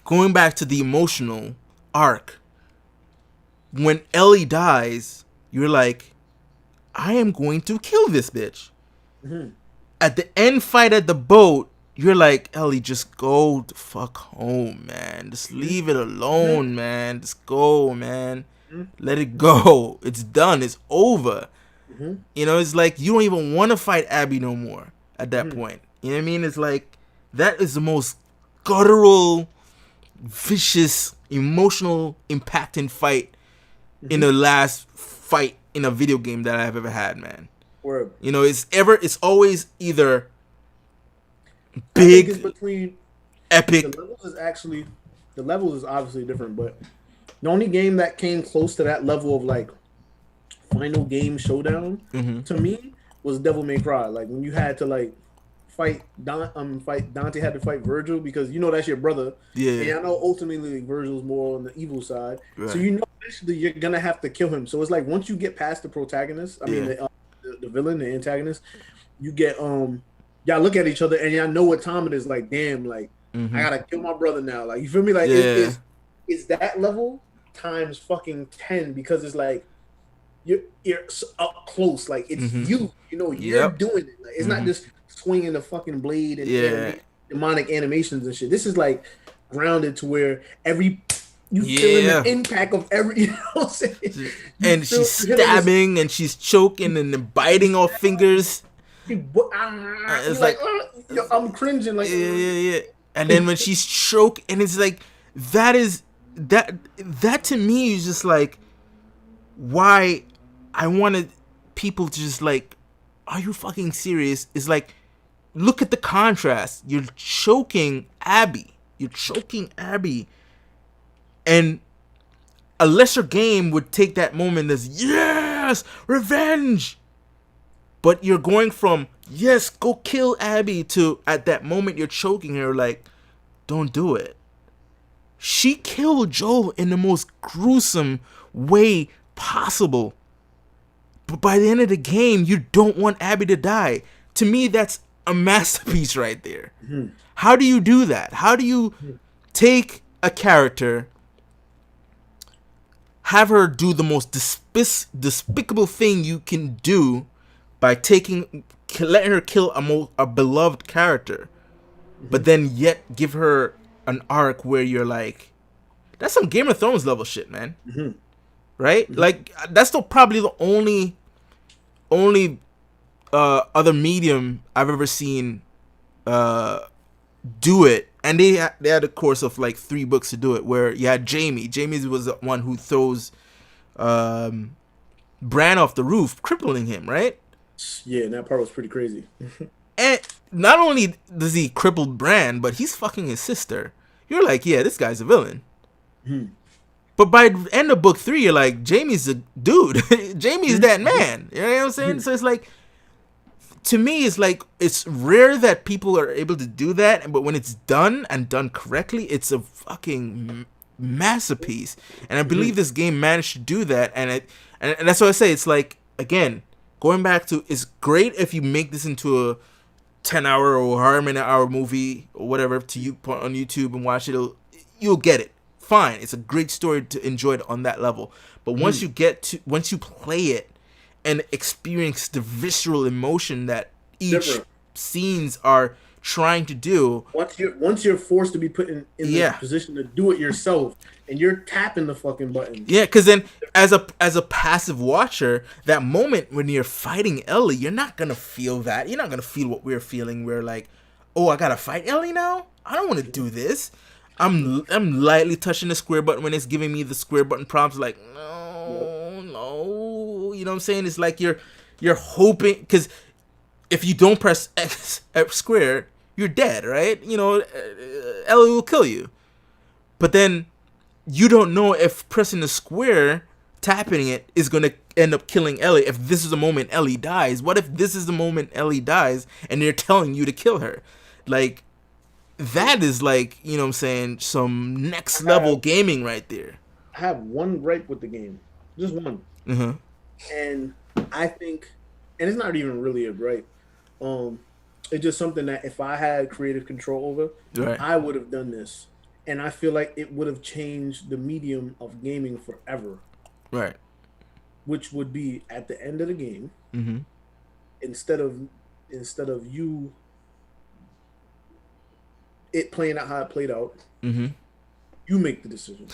going back to the emotional arc. When Ellie dies, you're like, I am going to kill this bitch. Mm-hmm. At the end fight at the boat, you're like, Ellie, just go the fuck home, man. Just leave it alone, man. Just go, man. Let it go. It's done. It's over. You know, it's like you don't even want to fight Abby no more at that point. You know what I mean? It's like that is the most guttural, vicious, emotional, impacting fight in the last fight in a video game that I've ever had, man. Word. You know, it's always either I think big, it's between epic. the levels is obviously different, but the only game that came close to that level of like final game showdown to me was Devil May Cry. Like when you had to like fight Dante had to fight Virgil because you know that's your brother. Yeah. And I know ultimately Virgil's more on the evil side. Right. So you know eventually you're gonna have to kill him. So it's like once you get past the protagonist, I mean the villain, the antagonist, you get y'all look at each other and y'all know what time it is. Like damn, like I gotta kill my brother now. Like you feel me? Like it's that level times fucking 10 because it's like you're up close. Like it's you know you're doing it. Like it's not just swinging the fucking blade and demonic animations and shit. This is like grounded to where you feeling the Yeah. impact of every, you know what I'm saying? And she's You hit on this. stabbing and she's choking and then biting off fingers. You're It's like, like, I'm cringing, like, yeah, yeah, yeah. And then when she's choking, and it's like, that is that to me is just like why I wanted people to just like, are you fucking serious? It's like, look at the contrast. You're choking Abby. You're choking Abby. And a lesser game would take that moment as, yes, revenge. But you're going from, yes, go kill Abby, to at that moment you're choking her, like, don't do it. She killed Joel in the most gruesome way possible. But by the end of the game, you don't want Abby to die. To me, that's a masterpiece right there. Mm-hmm. How do you do that? How do you take a character, have her do the most despicable thing you can do by letting her kill a beloved character, but then yet give her an arc where you're like, that's some Game of Thrones level shit, man. Mm-hmm. Right? Mm-hmm. Like, that's probably the only other medium I've ever seen do it, and they had a course of like 3 books to do it, where you had Jamie was the one who throws Bran off the roof, crippling him, right? Yeah, and that part was pretty crazy. And not only does he cripple Bran, but he's fucking his sister. You're like, yeah, this guy's a villain. Hmm. But by the end of book 3, you're like, Jamie's a dude. Jamie's that man. You know what I'm saying? So it's like, to me, it's like, it's rare that people are able to do that, but when it's done and done correctly, it's a fucking masterpiece. And I believe this game managed to do that, and that's what I say. It's like, again, going back to, it's great if you make this into a 10-hour or however many hour movie or whatever to you put on YouTube and watch it. You'll get it. Fine, it's a great story to enjoy it on that level. But once you play it and experience the visceral emotion that each scenes are trying to do, once you're forced to be put in the position to do it yourself, and you're tapping the fucking button. Yeah, because then as a passive watcher, that moment when you're fighting Ellie, you're not gonna feel that. You're not gonna feel what we're feeling. We're like, oh, I gotta fight Ellie now? I don't want to do this. I'm lightly touching the square button when it's giving me the square button prompts, like, no, you know what I'm saying? It's like you're hoping, because if you don't press X square, you're dead, right? You know, Ellie will kill you. But then you don't know if pressing the square, tapping it, is going to end up killing Ellie. If this is the moment Ellie dies, what if this is the moment Ellie dies and they're telling you to kill her? Like, that is like, you know what I'm saying, some next level gaming right there. I have one gripe with the game. Just one. Mm-hmm. And I think, and it's not even really a gripe. It's just something that if I had creative control over, right, I would have done this. And I feel like it would have changed the medium of gaming forever. Right. Which would be at the end of the game, mm-hmm, instead of you it playing out how it played out, mm-hmm, you make the decision.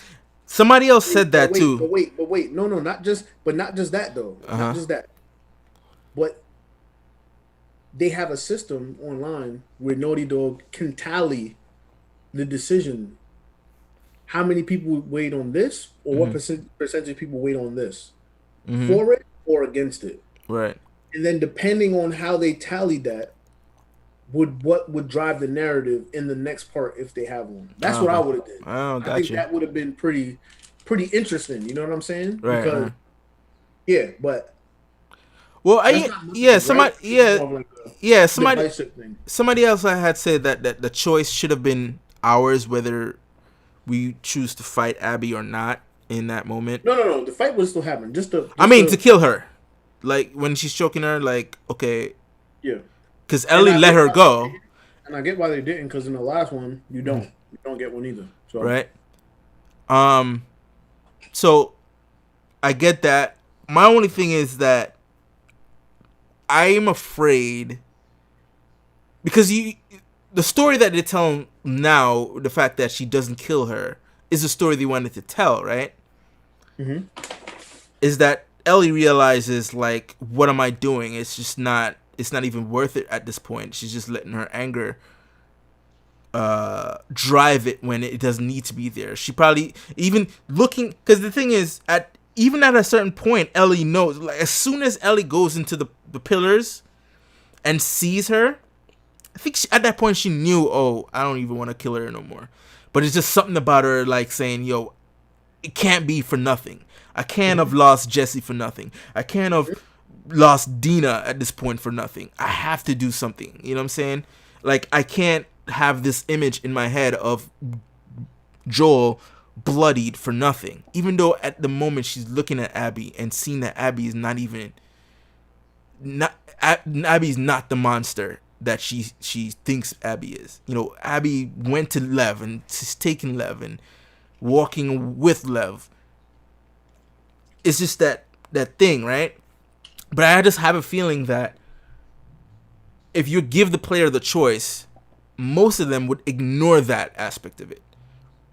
Somebody else said that too. But wait, no, not just that though. Not just that. But they have a system online where Naughty Dog can tally the decision. How many people weighed on this, or what percentage of people weighed on this, for it or against it. Right. And then depending on how they tallied that, what would drive the narrative in the next part if they have one. That's what I would have did. Oh, gotcha. I think that would have been pretty interesting. You know what I'm saying? Right. Because, yeah, but. Well, somebody else I had said that the choice should have been ours, whether we choose to fight Abby or not in that moment. No. The fight would still happen. To kill her, like when she's choking her, like, okay. Yeah. Because Ellie let her go. And I get why they didn't, because in the last one, you don't get one either. So. Right. So I get that. My only thing is that I'm afraid, because the story that they tell now, the fact that she doesn't kill her, is the story they wanted to tell, right? Mm-hmm. Is that Ellie realizes, like, what am I doing? It's just not. It's not even worth it at this point. She's just letting her anger drive it when it doesn't need to be there. She probably even looking, because the thing is, even at a certain point, Ellie knows. Like, as soon as Ellie goes into the pillars and sees her, I think at that point she knew, oh, I don't even want to kill her no more. But it's just something about her, like, saying, yo, it can't be for nothing. I can't have lost Jesse for nothing. I can't have lost Dina at this point for nothing. I have to do something. You know what I'm saying? Like, I can't have this image in my head of Joel bloodied for nothing. Even though at the moment she's looking at Abby and seeing that Abby is Abby's not the monster that she thinks Abby is. You know, Abby went to Lev and she's taking Lev and walking with Lev. It's just that thing, right? But I just have a feeling that if you give the player the choice, most of them would ignore that aspect of it.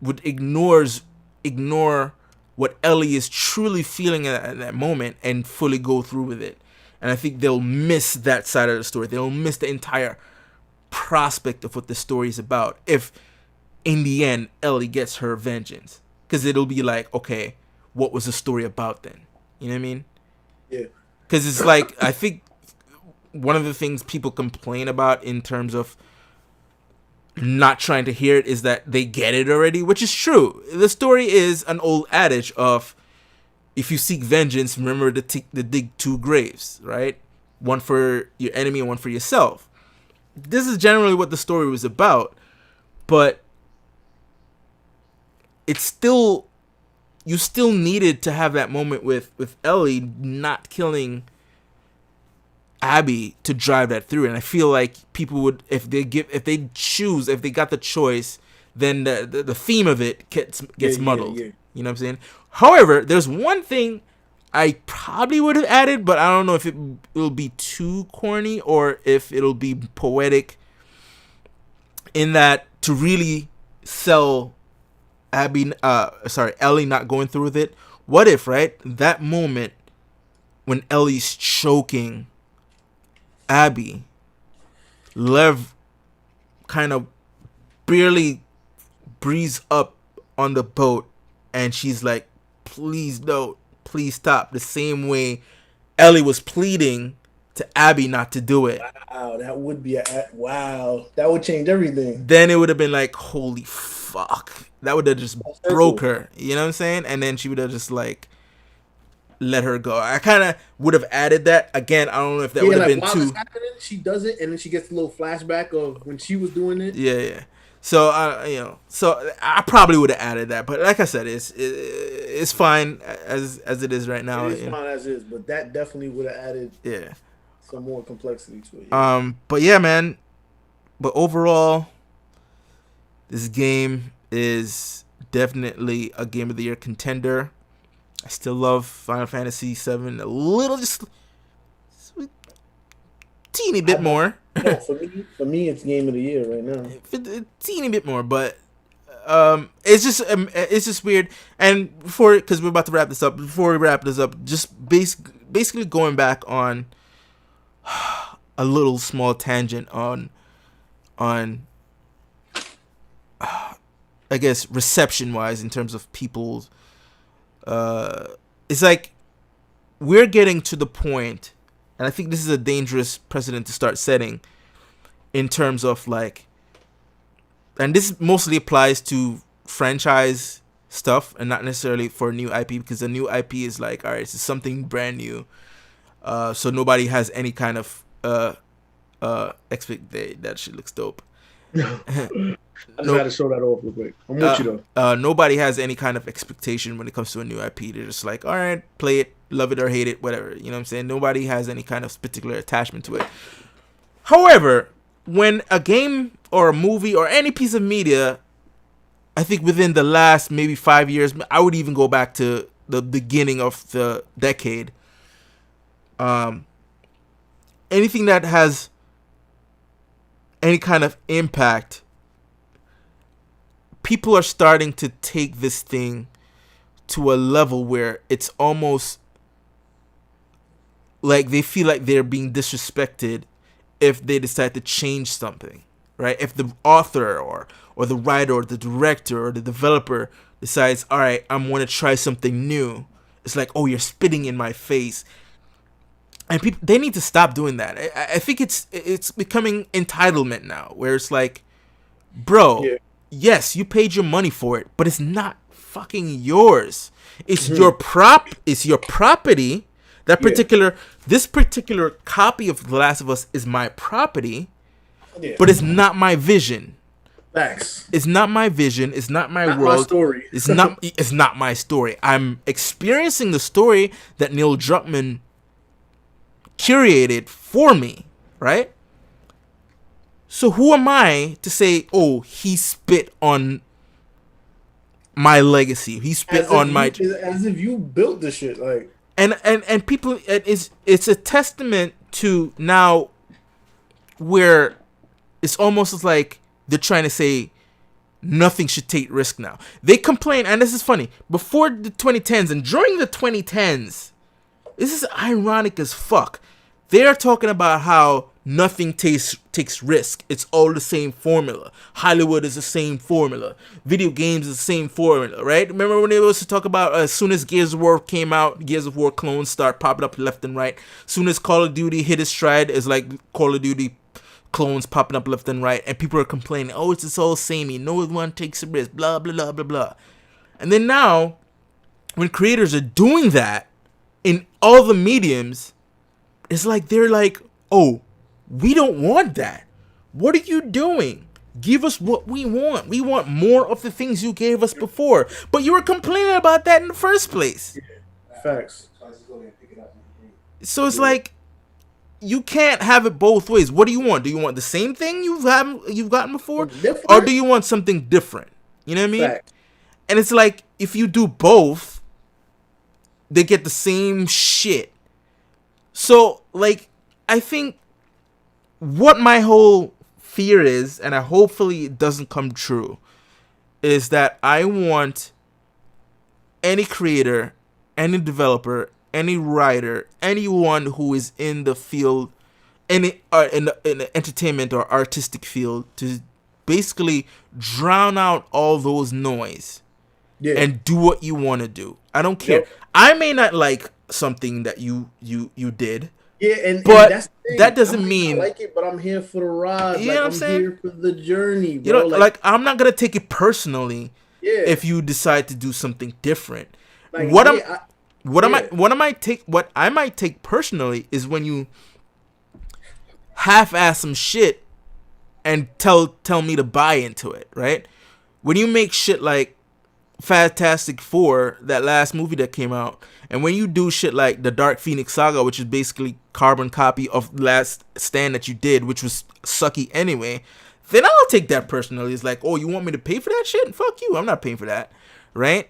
Would ignore what Ellie is truly feeling at that moment and fully go through with it. And I think they'll miss that side of the story. They'll miss the entire prospect of what the story is about if, in the end, Ellie gets her vengeance. Because it'll be like, okay, what was the story about then? You know what I mean? Yeah. Because it's like, I think one of the things people complain about in terms of not trying to hear it is that they get it already, which is true. The story is an old adage of, if you seek vengeance, remember to dig two graves, right? One for your enemy and one for yourself. This is generally what the story was about, but it's still, you still needed to have that moment with Ellie not killing Abby to drive that through. And I feel like people would, if they got the choice, then the theme of it gets muddled. Yeah. You know what I'm saying? However, there's one thing I probably would have added, but I don't know if it'll be too corny or if it'll be poetic, in that to really sell Ellie not going through with it. What if, right, that moment when Ellie's choking Abby, Lev kind of barely breathes up on the boat and she's like, please don't, please stop, the same way Ellie was pleading to Abby not to do it. Wow, that would be that would change everything. Then it would have been like, holy fuck, that would have just broke her, you know what I'm saying? And then she would have just like let her go. I kind of would have added that. Again, I don't know if that would have been too. She does it, and then she gets a little flashback of when she was doing it. Yeah. So so I probably would have added that, but like I said, it's fine as it is right now. It's fine as is, but that definitely would have added some more complexity to it. Yeah. But yeah, man. But overall, this game is definitely a Game of the Year contender. I still love Final Fantasy VII a little, just teeny bit more. No, for me, it's Game of the Year right now. A teeny bit more, but it's just weird. And because we're about to wrap this up, before we wrap this up, just basically going back on a little small tangent on I guess reception wise, in terms of people's. It's like we're getting to the point, and I think this is a dangerous precedent to start setting in terms of like, and this mostly applies to franchise stuff and not necessarily for a new IP, because a new IP is like, all right, it's something brand new, so nobody has any kind of that shit looks dope. I just had to show that off real quick. I'm with you though. Nobody has any kind of expectation when it comes to a new IP. They're just like, all right, play it, love it or hate it, whatever. You know what I'm saying? Nobody has any kind of particular attachment to it. However, when a game or a movie or any piece of media, I think within the last maybe 5 years, I would even go back to the beginning of the decade, anything that has any kind of impact, people are starting to take this thing to a level where it's almost like they feel like they're being disrespected if they decide to change something, right? If the author or the writer or the director or the developer decides, all right, I'm going to try something new, it's like, oh, you're spitting in my face. And people, they need to stop doing that. I think it's becoming entitlement now, where it's like, bro, Yeah. yes, you paid your money for it, but it's not fucking yours. It's It's your property. This particular copy of The Last of Us is my property, Yeah. but it's not my vision. Facts. It's not my vision. It's not my Not world. my story. It's not. It's not my story. I'm experiencing the story that Neil Druckmann curated for me, right? So who am I to say, oh, he spit on my legacy? He spit on my. As if you built the shit, like. And people, it's a testament to now where it's almost like they're trying to say nothing should take risk now. They complain, and this is funny, before the 2010s and during the 2010s, this is ironic as fuck. They're talking about how nothing takes risk. It's all the same formula. Hollywood is the same formula. Video games is the same formula, right? Remember when they used to talk about as soon as Gears of War came out, Gears of War clones start popping up left and right. As soon as Call of Duty hit its stride, it's like Call of Duty clones popping up left and right, and people are complaining, oh, it's just all samey. No one takes a risk, blah, blah, blah, blah, blah. And then now, when creators are doing that in all the mediums, it's like they're like, oh, we don't want that. What are you doing? Give us what we want. We want more of the things you gave us before. But you were complaining about that in the first place. Facts. So it's like, you can't have it both ways. What do you want? Do you want the same thing you've gotten before? Or do you want something different? You know what I mean? Fact. And it's like, if you do both, they get the same shit. So, like, I think what my whole fear is, and hopefully it doesn't come true, is that I want any creator, any developer, any writer, anyone who is in the field, in the entertainment or artistic field, to basically drown out all those noise and do what you want to do. I don't care. Yep. I may not like something that you did. Yeah, but that's the thing. that doesn't mean I like it, but I'm here for the ride. You know what I'm saying? Here for the journey, bro. You know, like I'm not gonna take it personally if you decide to do something different. Like, What I might take personally is when you half-ass some shit and tell me to buy into it, right? When you make shit like Fantastic Four, that last movie that came out, and when you do shit like the Dark Phoenix Saga, which is basically carbon copy of Last Stand that you did, which was sucky anyway, then I'll take that personally. It's like, oh, you want me to pay for that shit? Fuck you, I'm not paying for that, right?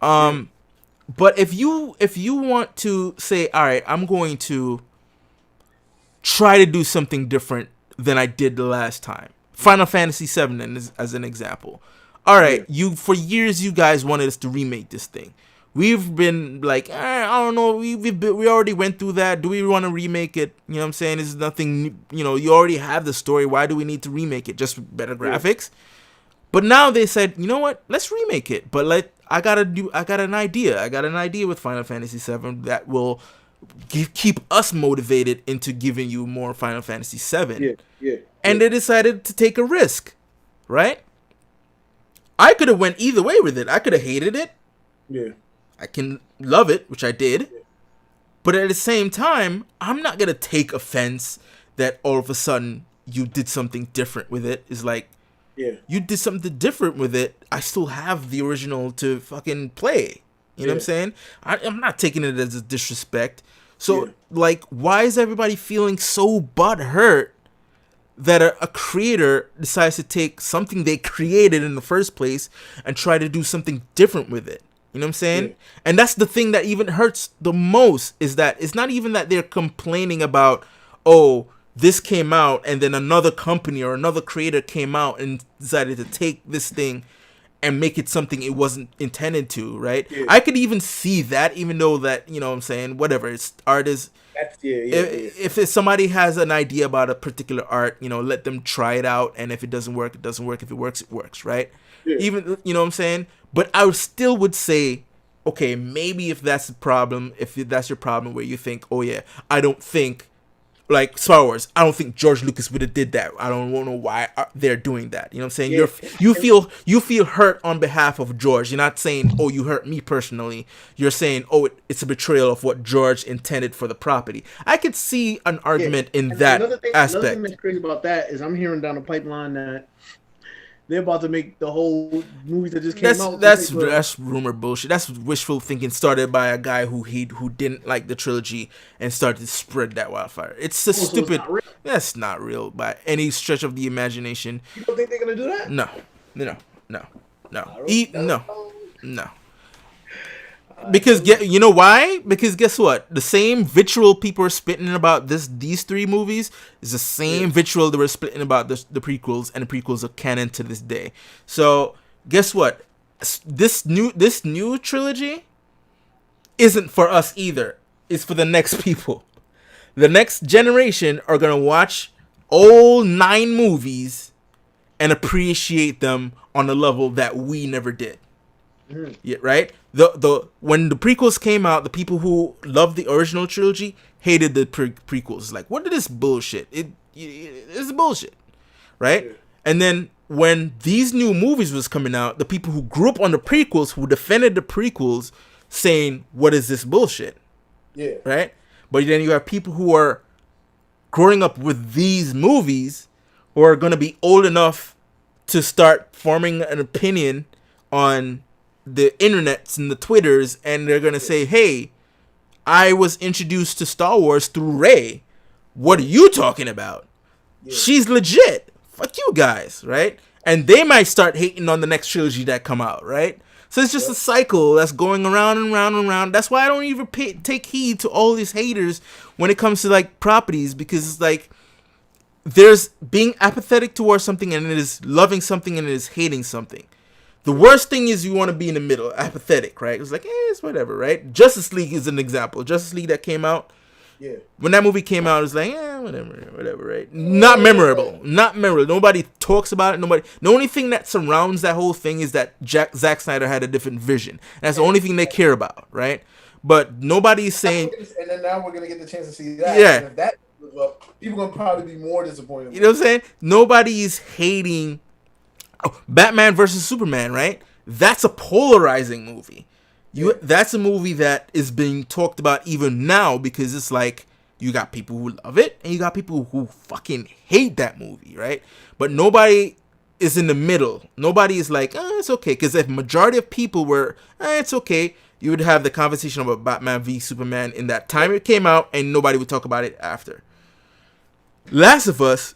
But if you want to say, all right, I'm going to try to do something different than I did the last time, Final Fantasy VII as an example. All right, for years you guys wanted us to remake this thing. We've been like, I don't know, we already went through that. Do we want to remake it? You know what I'm saying? There's nothing, you already have the story. Why do we need to remake it? Just better graphics. But now they said, you know what? Let's remake it. But I got an idea. I got an idea with Final Fantasy VII that will keep us motivated into giving you more Final Fantasy VII. And they decided to take a risk, right? I could have went either way with it. I could have hated it. Yeah. I can love it, which I did. But at the same time, I'm not going to take offense that all of a sudden you did something different with it. It's like, you did something different with it. I still have the original to fucking play. You know what I'm saying? I'm not taking it as a disrespect. So, like, why is everybody feeling so butthurt that a creator decides to take something they created in the first place and try to do something different with it? You know what I'm saying? And that's the thing that even hurts the most, is that it's not even that they're complaining about, oh, this came out and then another company or another creator came out and decided to take this thing and make it something it wasn't intended to, right? Yeah. I could even see that, even though that, you know what I'm saying, whatever, it's art is, if somebody has an idea about a particular art, you know, let them try it out, and if it doesn't work, it doesn't work. If it works, right? Yeah. Even, you know what I'm saying? But I still would say, okay, maybe if that's the problem, if that's your problem where you think, oh yeah, I don't think, like Star Wars, I don't think George Lucas would have did that. I don't know why they're doing that. You know what I'm saying? Yeah. You feel hurt on behalf of George. You're not saying, oh, you hurt me personally. You're saying, oh, it's a betrayal of what George intended for the property. I could see an argument in that aspect. Another thing that's crazy about that is I'm hearing down the pipeline that they're about to make the whole movies that just came out. That's rumor bullshit. That's wishful thinking started by a guy who didn't like the trilogy and started to spread that wildfire. It's just stupid. That's not real by any stretch of the imagination. You don't think they're gonna do that? No. No. Because you know why? Because guess what? The same vitriol people are spitting about these three movies is the same vitriol they were spitting about the prequels, and the prequels are canon to this day. So guess what? This new trilogy isn't for us either. It's for the next people. The next generation are gonna watch all 9 movies and appreciate them on a level that we never did. Yeah, right. When the prequels came out, the people who loved the original trilogy hated the prequels. It's like, what is this bullshit? It's bullshit, right? Yeah. And then when these new movies was coming out, the people who grew up on the prequels, who defended the prequels, saying, "What is this bullshit?" Yeah, right. But then you have people who are growing up with these movies, who are going to be old enough to start forming an opinion on the internets and the Twitters, and they're gonna say, hey, I was introduced to Star Wars through Rey. What are you talking about? Yeah. She's legit. Fuck you guys, right? And they might start hating on the next trilogy that come out, right? So it's just a cycle that's going around and round and round. That's why I don't even take heed to all these haters when it comes to like properties, because it's like there's being apathetic towards something, and it is loving something, and it is hating something. The worst thing is you want to be in the middle, apathetic, right? It's like, it's whatever, right? Justice League is an example. Justice League that came out. Yeah. When that movie came out, it was like, whatever, right? Not memorable. Nobody talks about it. The only thing that surrounds that whole thing is that Zack Snyder had a different vision. That's the only thing they care about, right? But nobody's saying. And then now we're gonna get the chance to see that. Yeah. And if that goes up, people gonna probably be more disappointed. You know what I'm saying? Nobody's hating. Oh, Batman versus Superman, right? That's a polarizing movie. That's a movie that is being talked about even now, because it's like you got people who love it and you got people who fucking hate that movie, right? But nobody is in the middle. Nobody is like, it's okay. Because if majority of people were, it's okay, you would have the conversation about Batman v Superman in that time it came out, and nobody would talk about it after. Last of Us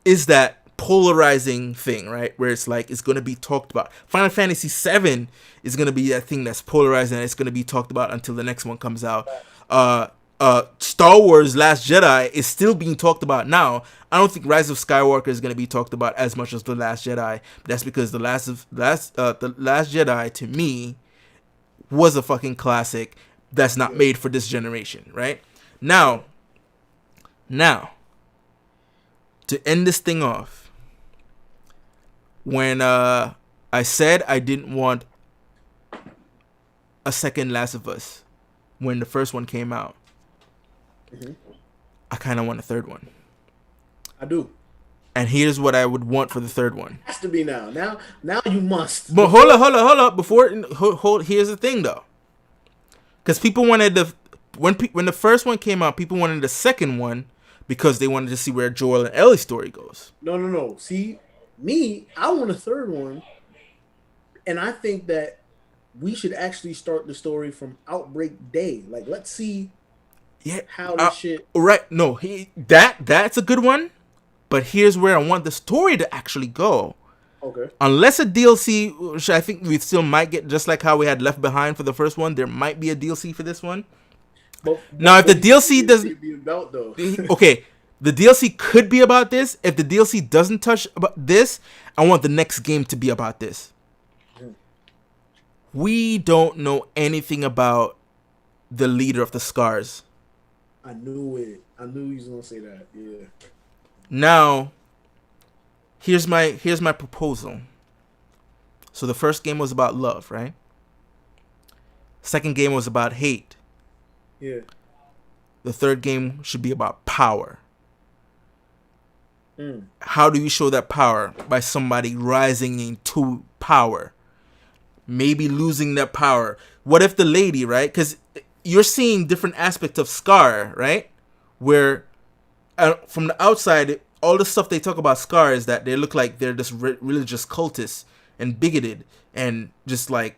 is that polarizing thing, right? Where it's like, it's going to be talked about. Final Fantasy VII is going to be that thing that's polarizing, and it's going to be talked about until the next one comes out. Star Wars Last Jedi is still being talked about now. I don't think Rise of Skywalker is going to be talked about as much as The Last Jedi. But that's because The Last Jedi, to me, was a fucking classic that's not made for this generation, right? Now, to end this thing off, when I said I didn't want a second Last of Us when the first one came out, I kind of want a third one. I do. And here's what I would want for the third one. It has to be now. Now you must. But hold up. Here's the thing though, because people wanted when the first one came out, people wanted the second one because they wanted to see where Joel and Ellie's story goes. No. See, I want a third one, and I think that we should actually start the story from Outbreak Day. Like, let's see how this shit. Right? No, that's a good one. But here's where I want the story to actually go. Okay. Unless a DLC, which I think we still might get, just like how we had Left Behind for the first one, there might be a DLC for this one. Now, if the DLC doesn't, be about, though. okay, The DLC could be about this. If the DLC doesn't touch about this, I want the next game to be about this. We don't know anything about the leader of the Scars. I knew it. I knew he was gonna say that. Yeah. Now, here's my proposal. So the first game was about love, right? Second game was about hate. Yeah. The third game should be about power. How do you show that power? By somebody rising into power. Maybe losing that power. What if the lady, right? Because you're seeing different aspects of Scar, right? Where from the outside, all the stuff they talk about Scar is that they look like they're just religious cultists and bigoted and just like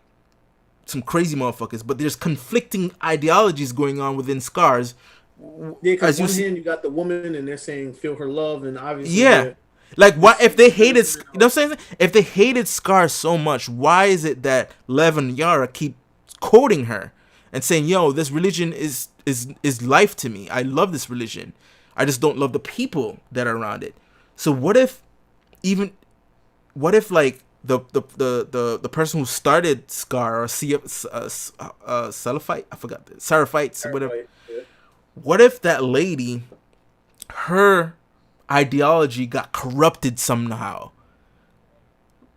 some crazy motherfuckers. But there's conflicting ideologies going on within Scars. Yeah, because one hand you got the woman and they're saying feel her love, and obviously like what if they hated, you know what I'm saying? If they hated Scar so much, why is it that Lev and Yara keep quoting her and saying, "Yo, this religion is life to me. I love this religion. I just don't love the people that are around it." So what if like the person who started Scar or Seraphite, I forgot, Seraphites, whatever. Yeah. What if that lady, her ideology got corrupted somehow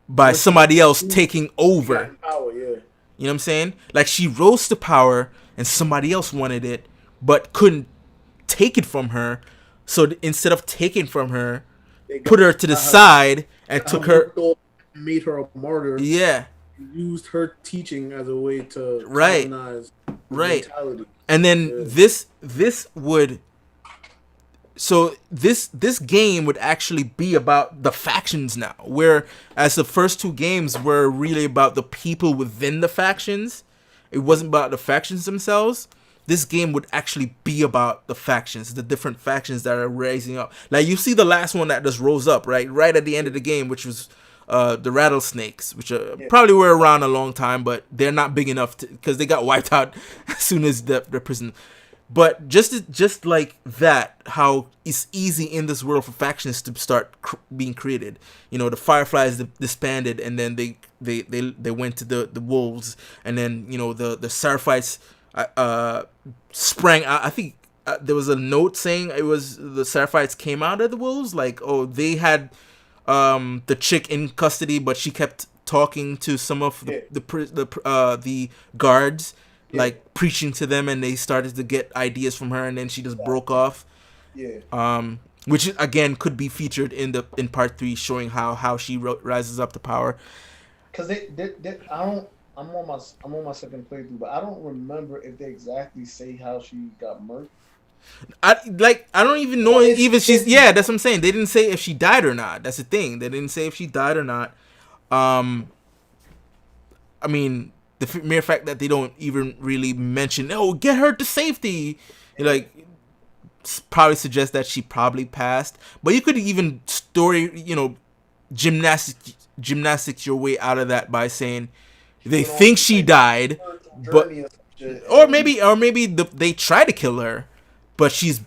by somebody else taking over? Power, yeah. You know what I'm saying? Like she rose to power and somebody else wanted it but couldn't take it from her. So instead of taking from her, put her to the side and took her, made her a martyr. Yeah. Used her teaching as a way to colonize mentality. And then this would, so this game would actually be about the factions now, whereas the first two games were really about the people within the factions. It wasn't about the factions themselves. This game would actually be about the factions, the different factions that are rising up. Like you see the last one that just rose up right at the end of the game, which was the rattlesnakes, which probably were around a long time, but they're not big enough because they got wiped out as soon as the prison. But just like that, how it's easy in this world for factions to start being created. You know, the Fireflies disbanded, and then they went to the wolves, and then you know the Seraphites sprang out. I think there was a note saying it was the Seraphites came out of the wolves. Like, oh, they had the chick in custody, but she kept talking to some of the guards, like preaching to them, and they started to get ideas from her, and then she just broke off. Which again could be featured in part 3, showing how she rises up to power. Because I'm on my second playthrough, but I don't remember if they exactly say how she got murked. I don't even know even she's that's what I'm saying. They didn't say if she died or not. That's the thing. They didn't say if she died or not. I mean, the mere fact that they don't even really mention, oh, get her to safety, like probably suggests that she probably passed. But you could even gymnastics your way out of that by saying they think she died, but or maybe they try to kill her, but she's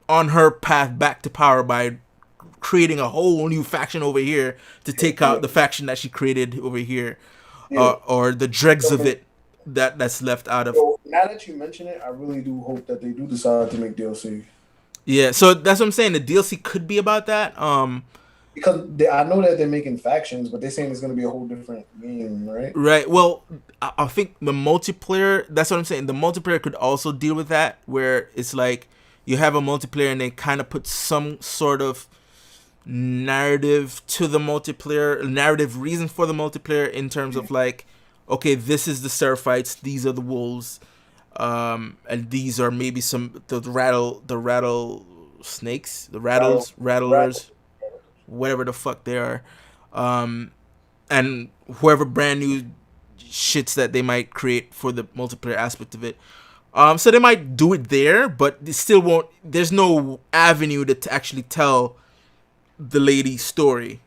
on her path back to power by creating a whole new faction over here to take out the faction that she created over here, or the dregs of it that's left out of. So now that you mention it, I really do hope that they do decide to make DLC. Yeah, so that's what I'm saying. The DLC could be about that. Because I know that they're making factions, but they're saying it's going to be a whole different game, right? Right. Well, I think the multiplayer, that's what I'm saying. The multiplayer could also deal with that, where it's like you have a multiplayer and they kind of put some sort of narrative to the multiplayer, narrative reason for the multiplayer in terms of like, okay, this is the Seraphites, these are the wolves, and these are maybe the rattlesnakes, the rattlers. Whatever the fuck they are, and whoever brand new shits that they might create for the multiplayer aspect of it. So they might do it there, but they still won't. There's no avenue to actually tell the lady's story,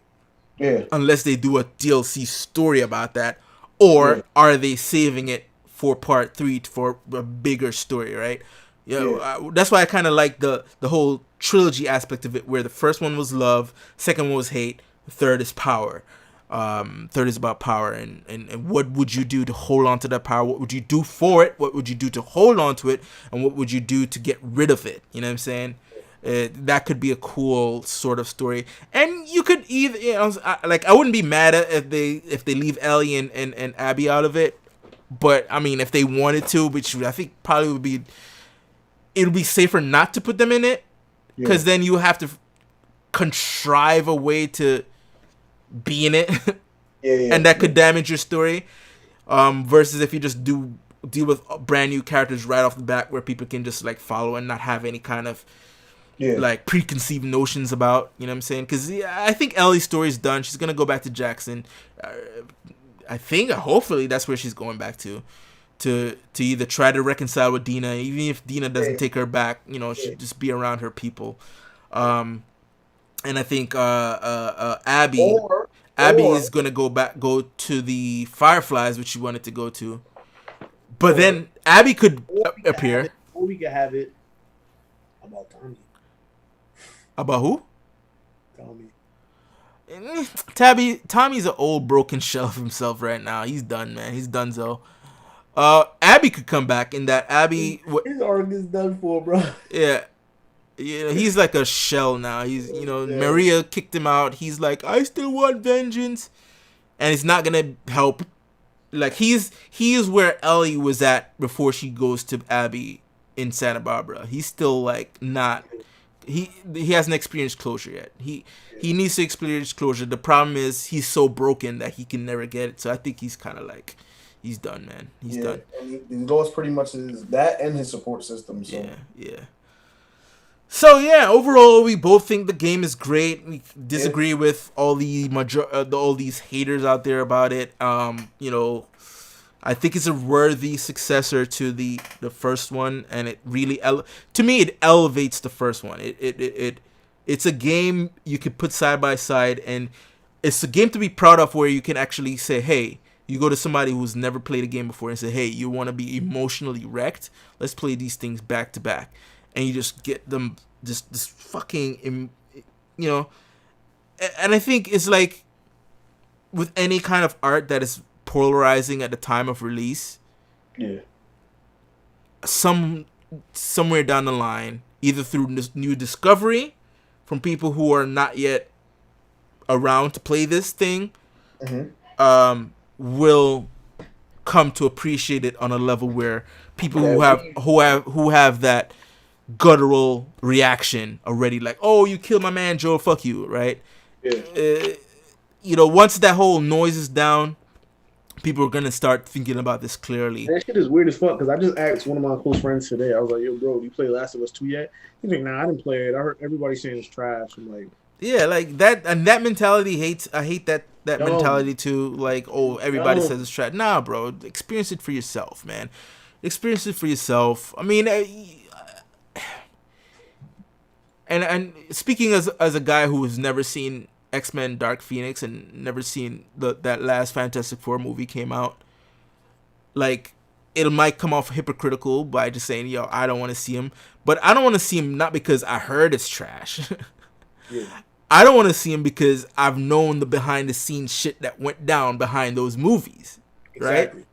unless they do a DLC story about that, or are they saving it for part 3 for a bigger story, right? That's why I kind of like the whole trilogy aspect of it, where the first one was love, second one was hate, the third is power. Third is about power, and what would you do to hold on to that power? What would you do for it? What would you do to hold on to it? And what would you do to get rid of it? You know what I'm saying? That could be a cool sort of story, and you could either, I wouldn't be mad at if they leave Ellie and Abby out of it, but I mean, if they wanted to, which I think probably would be, it would be safer not to put them in it, because then you have to contrive a way to be in it, and that could damage your story. Versus if you just deal with brand new characters right off the bat, where people can just like follow and not have any kind of like preconceived notions about, you know what I'm saying? Because I think Ellie's story's done. She's gonna go back to Jackson. I think, hopefully, that's where she's going back to either try to reconcile with Dina, even if Dina doesn't take her back. She'll just be around her people. And I think Abby is gonna go to the Fireflies, which she wanted to go to. But then Abby could appear. Or we could have it about Tommy. About who? Tommy. Tommy's an old broken shell of himself right now. He's done, man. He's done so. Abby could come back in that Abby. His arc is done for, bro. Yeah. He's like a shell now. He's, Maria kicked him out. He's like, I still want vengeance, and it's not gonna help. Like he is where Ellie was at before she goes to Abby in Santa Barbara. He's still like not. He hasn't experienced closure yet. He needs to experience closure. The problem is he's so broken that he can never get it. So I think he's kind of like, he's done, man. He's done. He lost pretty much that and his support system. So. Yeah. So yeah, overall we both think the game is great. We disagree with all all these haters out there about it. I think it's a worthy successor to the first one, and it really to me it elevates the first one. It's a game you could put side by side, and it's a game to be proud of, where you can actually say, hey, you go to somebody who's never played a game before and say, hey, you want to be emotionally wrecked? Let's play these things back to back, and you just get them just fucking, And I think it's like with any kind of art that is polarizing at the time of release. Yeah. Somewhere down the line, either through this new discovery from people who are not yet around to play this thing, will come to appreciate it on a level where people who have that guttural reaction already, like, oh, you killed my man Joel, fuck you, right? Once that whole noise is down, people are gonna start thinking about this clearly. That shit is weird as fuck, because I just asked one of my close friends today. I was like, yo, bro, do you play Last of Us 2 yet? He's like, nah, I didn't play it. I heard everybody saying it's trash. I'm like, yeah, like that, and that mentality I hate that mentality too. Like, oh, everybody says it's trash. Nah, bro, experience it for yourself, man. Experience it for yourself. I mean, and speaking as a guy who has never seen X-Men Dark Phoenix and never seen that last Fantastic Four movie came out, like, it might come off hypocritical by just saying, yo, I don't want to see him. But I don't want to see him not because I heard it's trash. I don't want to see him because I've known the behind the scenes shit that went down behind those movies. Exactly.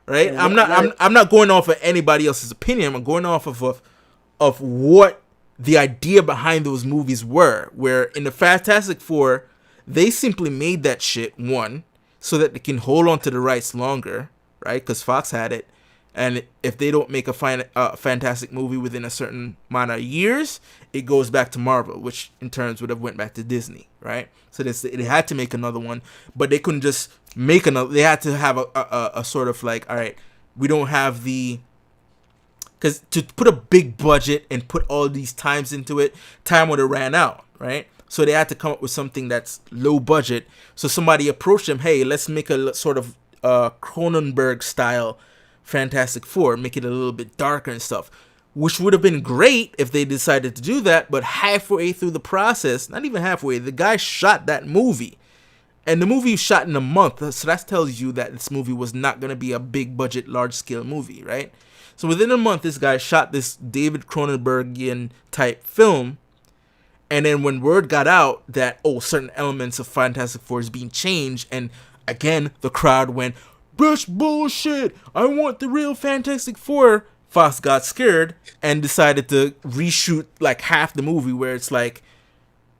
Right? I'm not going off of anybody else's opinion. I'm going off of what the idea behind those movies were, where in the Fantastic Four, they simply made that shit, one, so that they can hold on to the rights longer, right? Because Fox had it. And if they don't make a fantastic movie within a certain amount of years, it goes back to Marvel, which in turns would have went back to Disney, right? So they had to make another one, but they couldn't just make another. They had to have a sort of like, all right, we don't have because to put a big budget and put all these times into it, time would have ran out, right? So they had to come up with something that's low budget. So somebody approached them, hey, let's make a sort of Cronenberg style Fantastic Four, make it a little bit darker and stuff, which would have been great if they decided to do that. But halfway through the process, not even halfway, the guy shot that movie, and the movie was shot in a month. So that tells you that this movie was not going to be a big budget, large scale movie, right? So within a month, this guy shot this David Cronenbergian type film. And then when word got out that, certain elements of Fantastic Four is being changed, and again, the crowd went, "That's bullshit! I want the real Fantastic Four." Fox got scared and decided to reshoot like half the movie, where it's like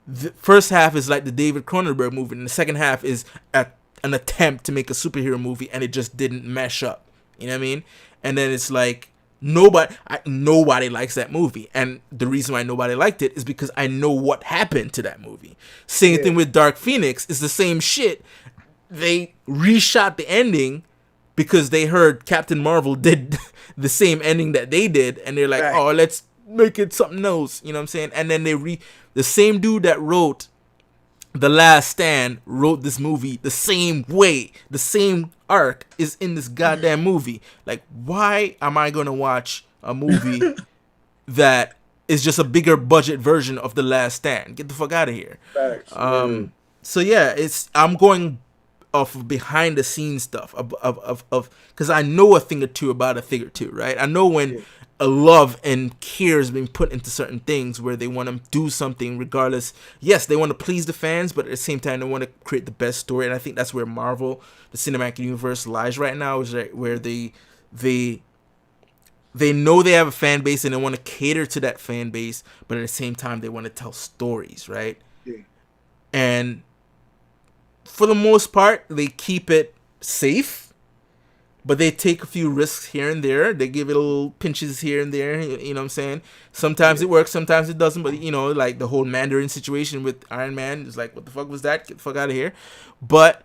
the first half is like the David Cronenberg movie, and the second half is an attempt to make a superhero movie, and it just didn't mesh up. You know what I mean? And then it's like nobody likes that movie, and the reason why nobody liked it is because I know what happened to that movie. Same thing with Dark Phoenix. It's the same shit. They reshot the ending because they heard Captain Marvel did the same ending that they did, and they're like, "Oh, let's make it something else." You know what I'm saying? And then the same dude that wrote The Last Stand wrote this movie the same way. The same arc is in this goddamn movie. Like, why am I gonna watch a movie that is just a bigger budget version of The Last Stand? Get the fuck out of here. Facts. So yeah, I'm going off of behind the scenes stuff of because I know a thing or two about a thing or two, right? I know when a love and care is being put into certain things where they want to do something regardless. Yes, they want to please the fans, but at the same time they want to create the best story, and I think that's where Marvel, the cinematic universe, lies right now, is right where they know they have a fan base and they want to cater to that fan base, but at the same time they want to tell stories, right? And for the most part, they keep it safe, but they take a few risks here and there. They give it a little pinches here and there. You know what I'm saying? Sometimes it works, sometimes it doesn't. But, like the whole Mandarin situation with Iron Man is like, what the fuck was that? Get the fuck out of here. But,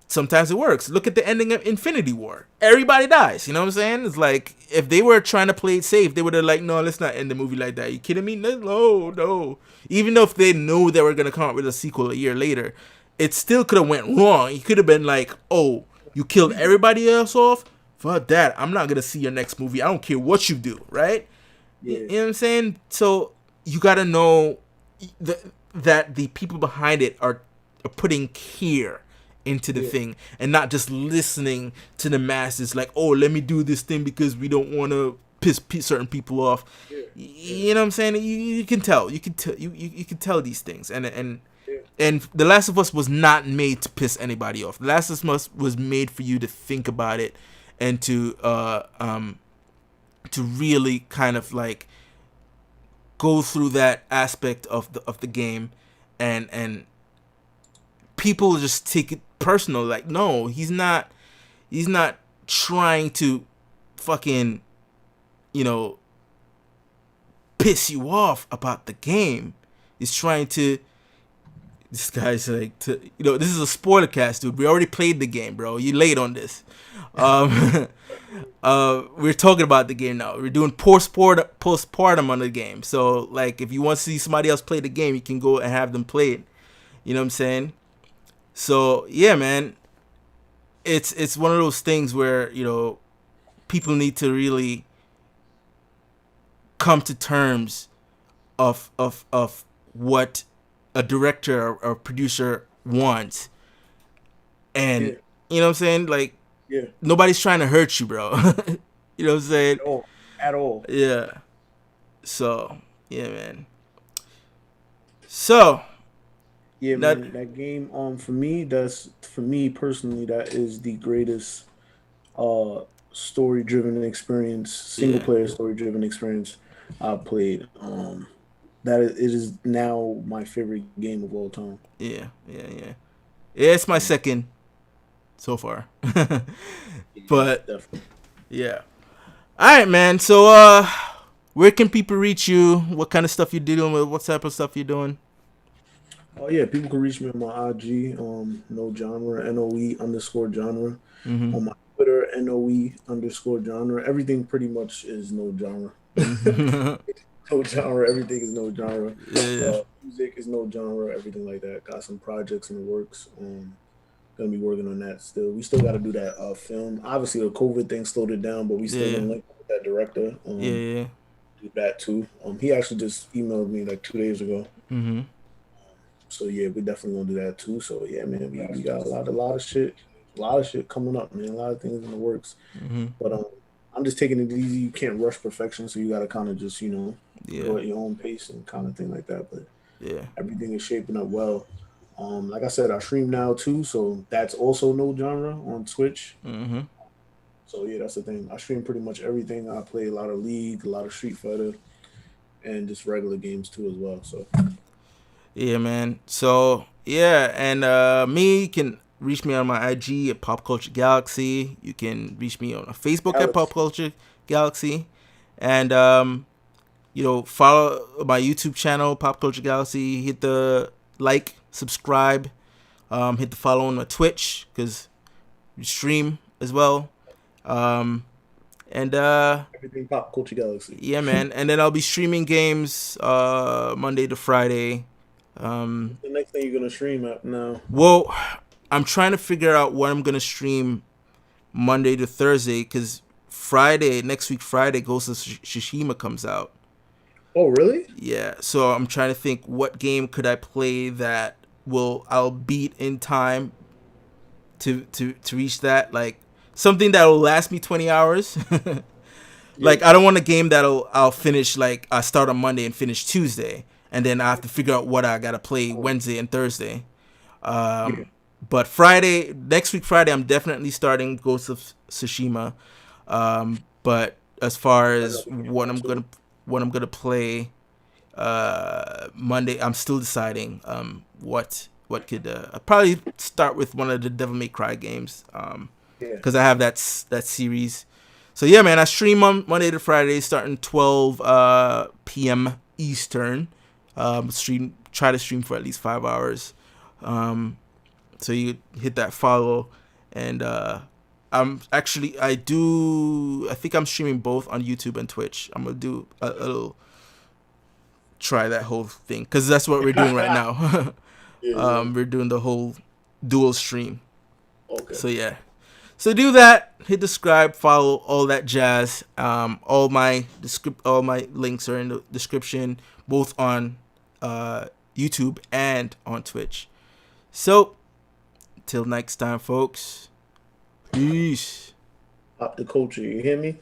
sometimes it works. Look at the ending of Infinity War. Everybody dies. You know what I'm saying? It's like, if they were trying to play it safe, they would have like, no, let's not end the movie like that. You kidding me? No. Even though if they knew they were going to come up with a sequel a year later, it still could have went wrong. It could have been like, oh, you killed everybody else off? Fuck that. I'm not going to see your next movie. I don't care what you do, right? You know what I'm saying? So you got to know that the people behind it are putting care into the thing and not just listening to the masses like, oh, let me do this thing because we don't want to piss certain people off. You know what I'm saying? You can tell. You can tell these things. And The Last of Us was not made to piss anybody off. The Last of Us was made for you to think about it and to really kind of like go through that aspect of the game, and people just take it personal. Like, no, he's not trying to fucking piss you off about the game. He's trying to. This guy's like, this is a spoilercast, dude. We already played the game, bro. You late on this. We're talking about the game now. We're doing postpartum on the game. So, like, if you want to see somebody else play the game, you can go and have them play it. You know what I'm saying? So, yeah, man. It's one of those things where, people need to really come to terms of what a director or producer wants, and you know what I'm saying, like, nobody's trying to hurt you, bro. You know what I'm saying? At all. Yeah. So yeah, man. So yeah, man, that game, for me personally, that is the greatest story driven experience, single player story driven experience I've played. It is now my favorite game of all time. Yeah. It's my second so far. But definitely. Yeah. All right, man. So where can people reach you? What kind of stuff you dealing with? What type of stuff you doing? Oh yeah, people can reach me on my IG, no genre, NOE_genre. On my Twitter, NOE_genre. Everything pretty much is no genre. No genre. Everything is no genre. Music is no genre. Everything like that. Got some projects in the works. Gonna be working on that still. We still got to do that film. Obviously, the COVID thing slowed it down, but we still gonna link with that director. Do that too. He actually just emailed me like 2 days ago. So yeah, we definitely gonna do that too. So yeah, man, we got a lot of shit coming up, man. A lot of things in the works. But I'm just taking it easy. You can't rush perfection, so you got to kind of just Yeah. go at your own pace and kind of thing like that. But Yeah. everything is shaping up well. Like I said, I stream now too, so that's also no genre on Twitch. Mm-hmm. So yeah, that's the thing. I stream pretty much everything. I play a lot of League, a lot of Street Fighter, and just regular games too as well. So Yeah, man. So yeah, and me, you can reach me on my IG at Pop Culture Galaxy. You can reach me on Facebook at Pop Alex, Culture Galaxy, and follow my YouTube channel, Pop Culture Galaxy. Hit the like, subscribe, hit the follow on my Twitch because we stream as well. And everything Pop Culture Galaxy. yeah, man. And then I'll be streaming games Monday to Friday. The next thing you're gonna stream at now? Well, I'm trying to figure out what I'm gonna stream Monday to Thursday because next week Friday, Ghost of Tsushima comes out. Oh, really? Yeah, so I'm trying to think what game could I play that I'll beat in time to reach that, like something that will last me 20 hours. Like I don't want a game I'll finish, like I start on Monday and finish Tuesday, and then I have to figure out what I gotta play Wednesday and Thursday. But next week Friday, I'm definitely starting Ghost of Tsushima. But as far as what I'm gonna play Monday, I'm still deciding what could I'll probably start with one of the Devil May Cry games because I have that series. So yeah, man, I stream on Monday to Friday starting 12 p.m. Eastern. Try to stream for at least 5 hours. So you hit that follow, and I think I'm streaming both on YouTube and Twitch. I'm gonna do a little try that whole thing because that's what we're doing right now. We're doing the whole dual stream. Okay. So yeah, so do that. Hit subscribe, follow, all that jazz. All my links are in the description, both on YouTube and on Twitch. So till next time, folks. Peace. Pop the culture. You hear me?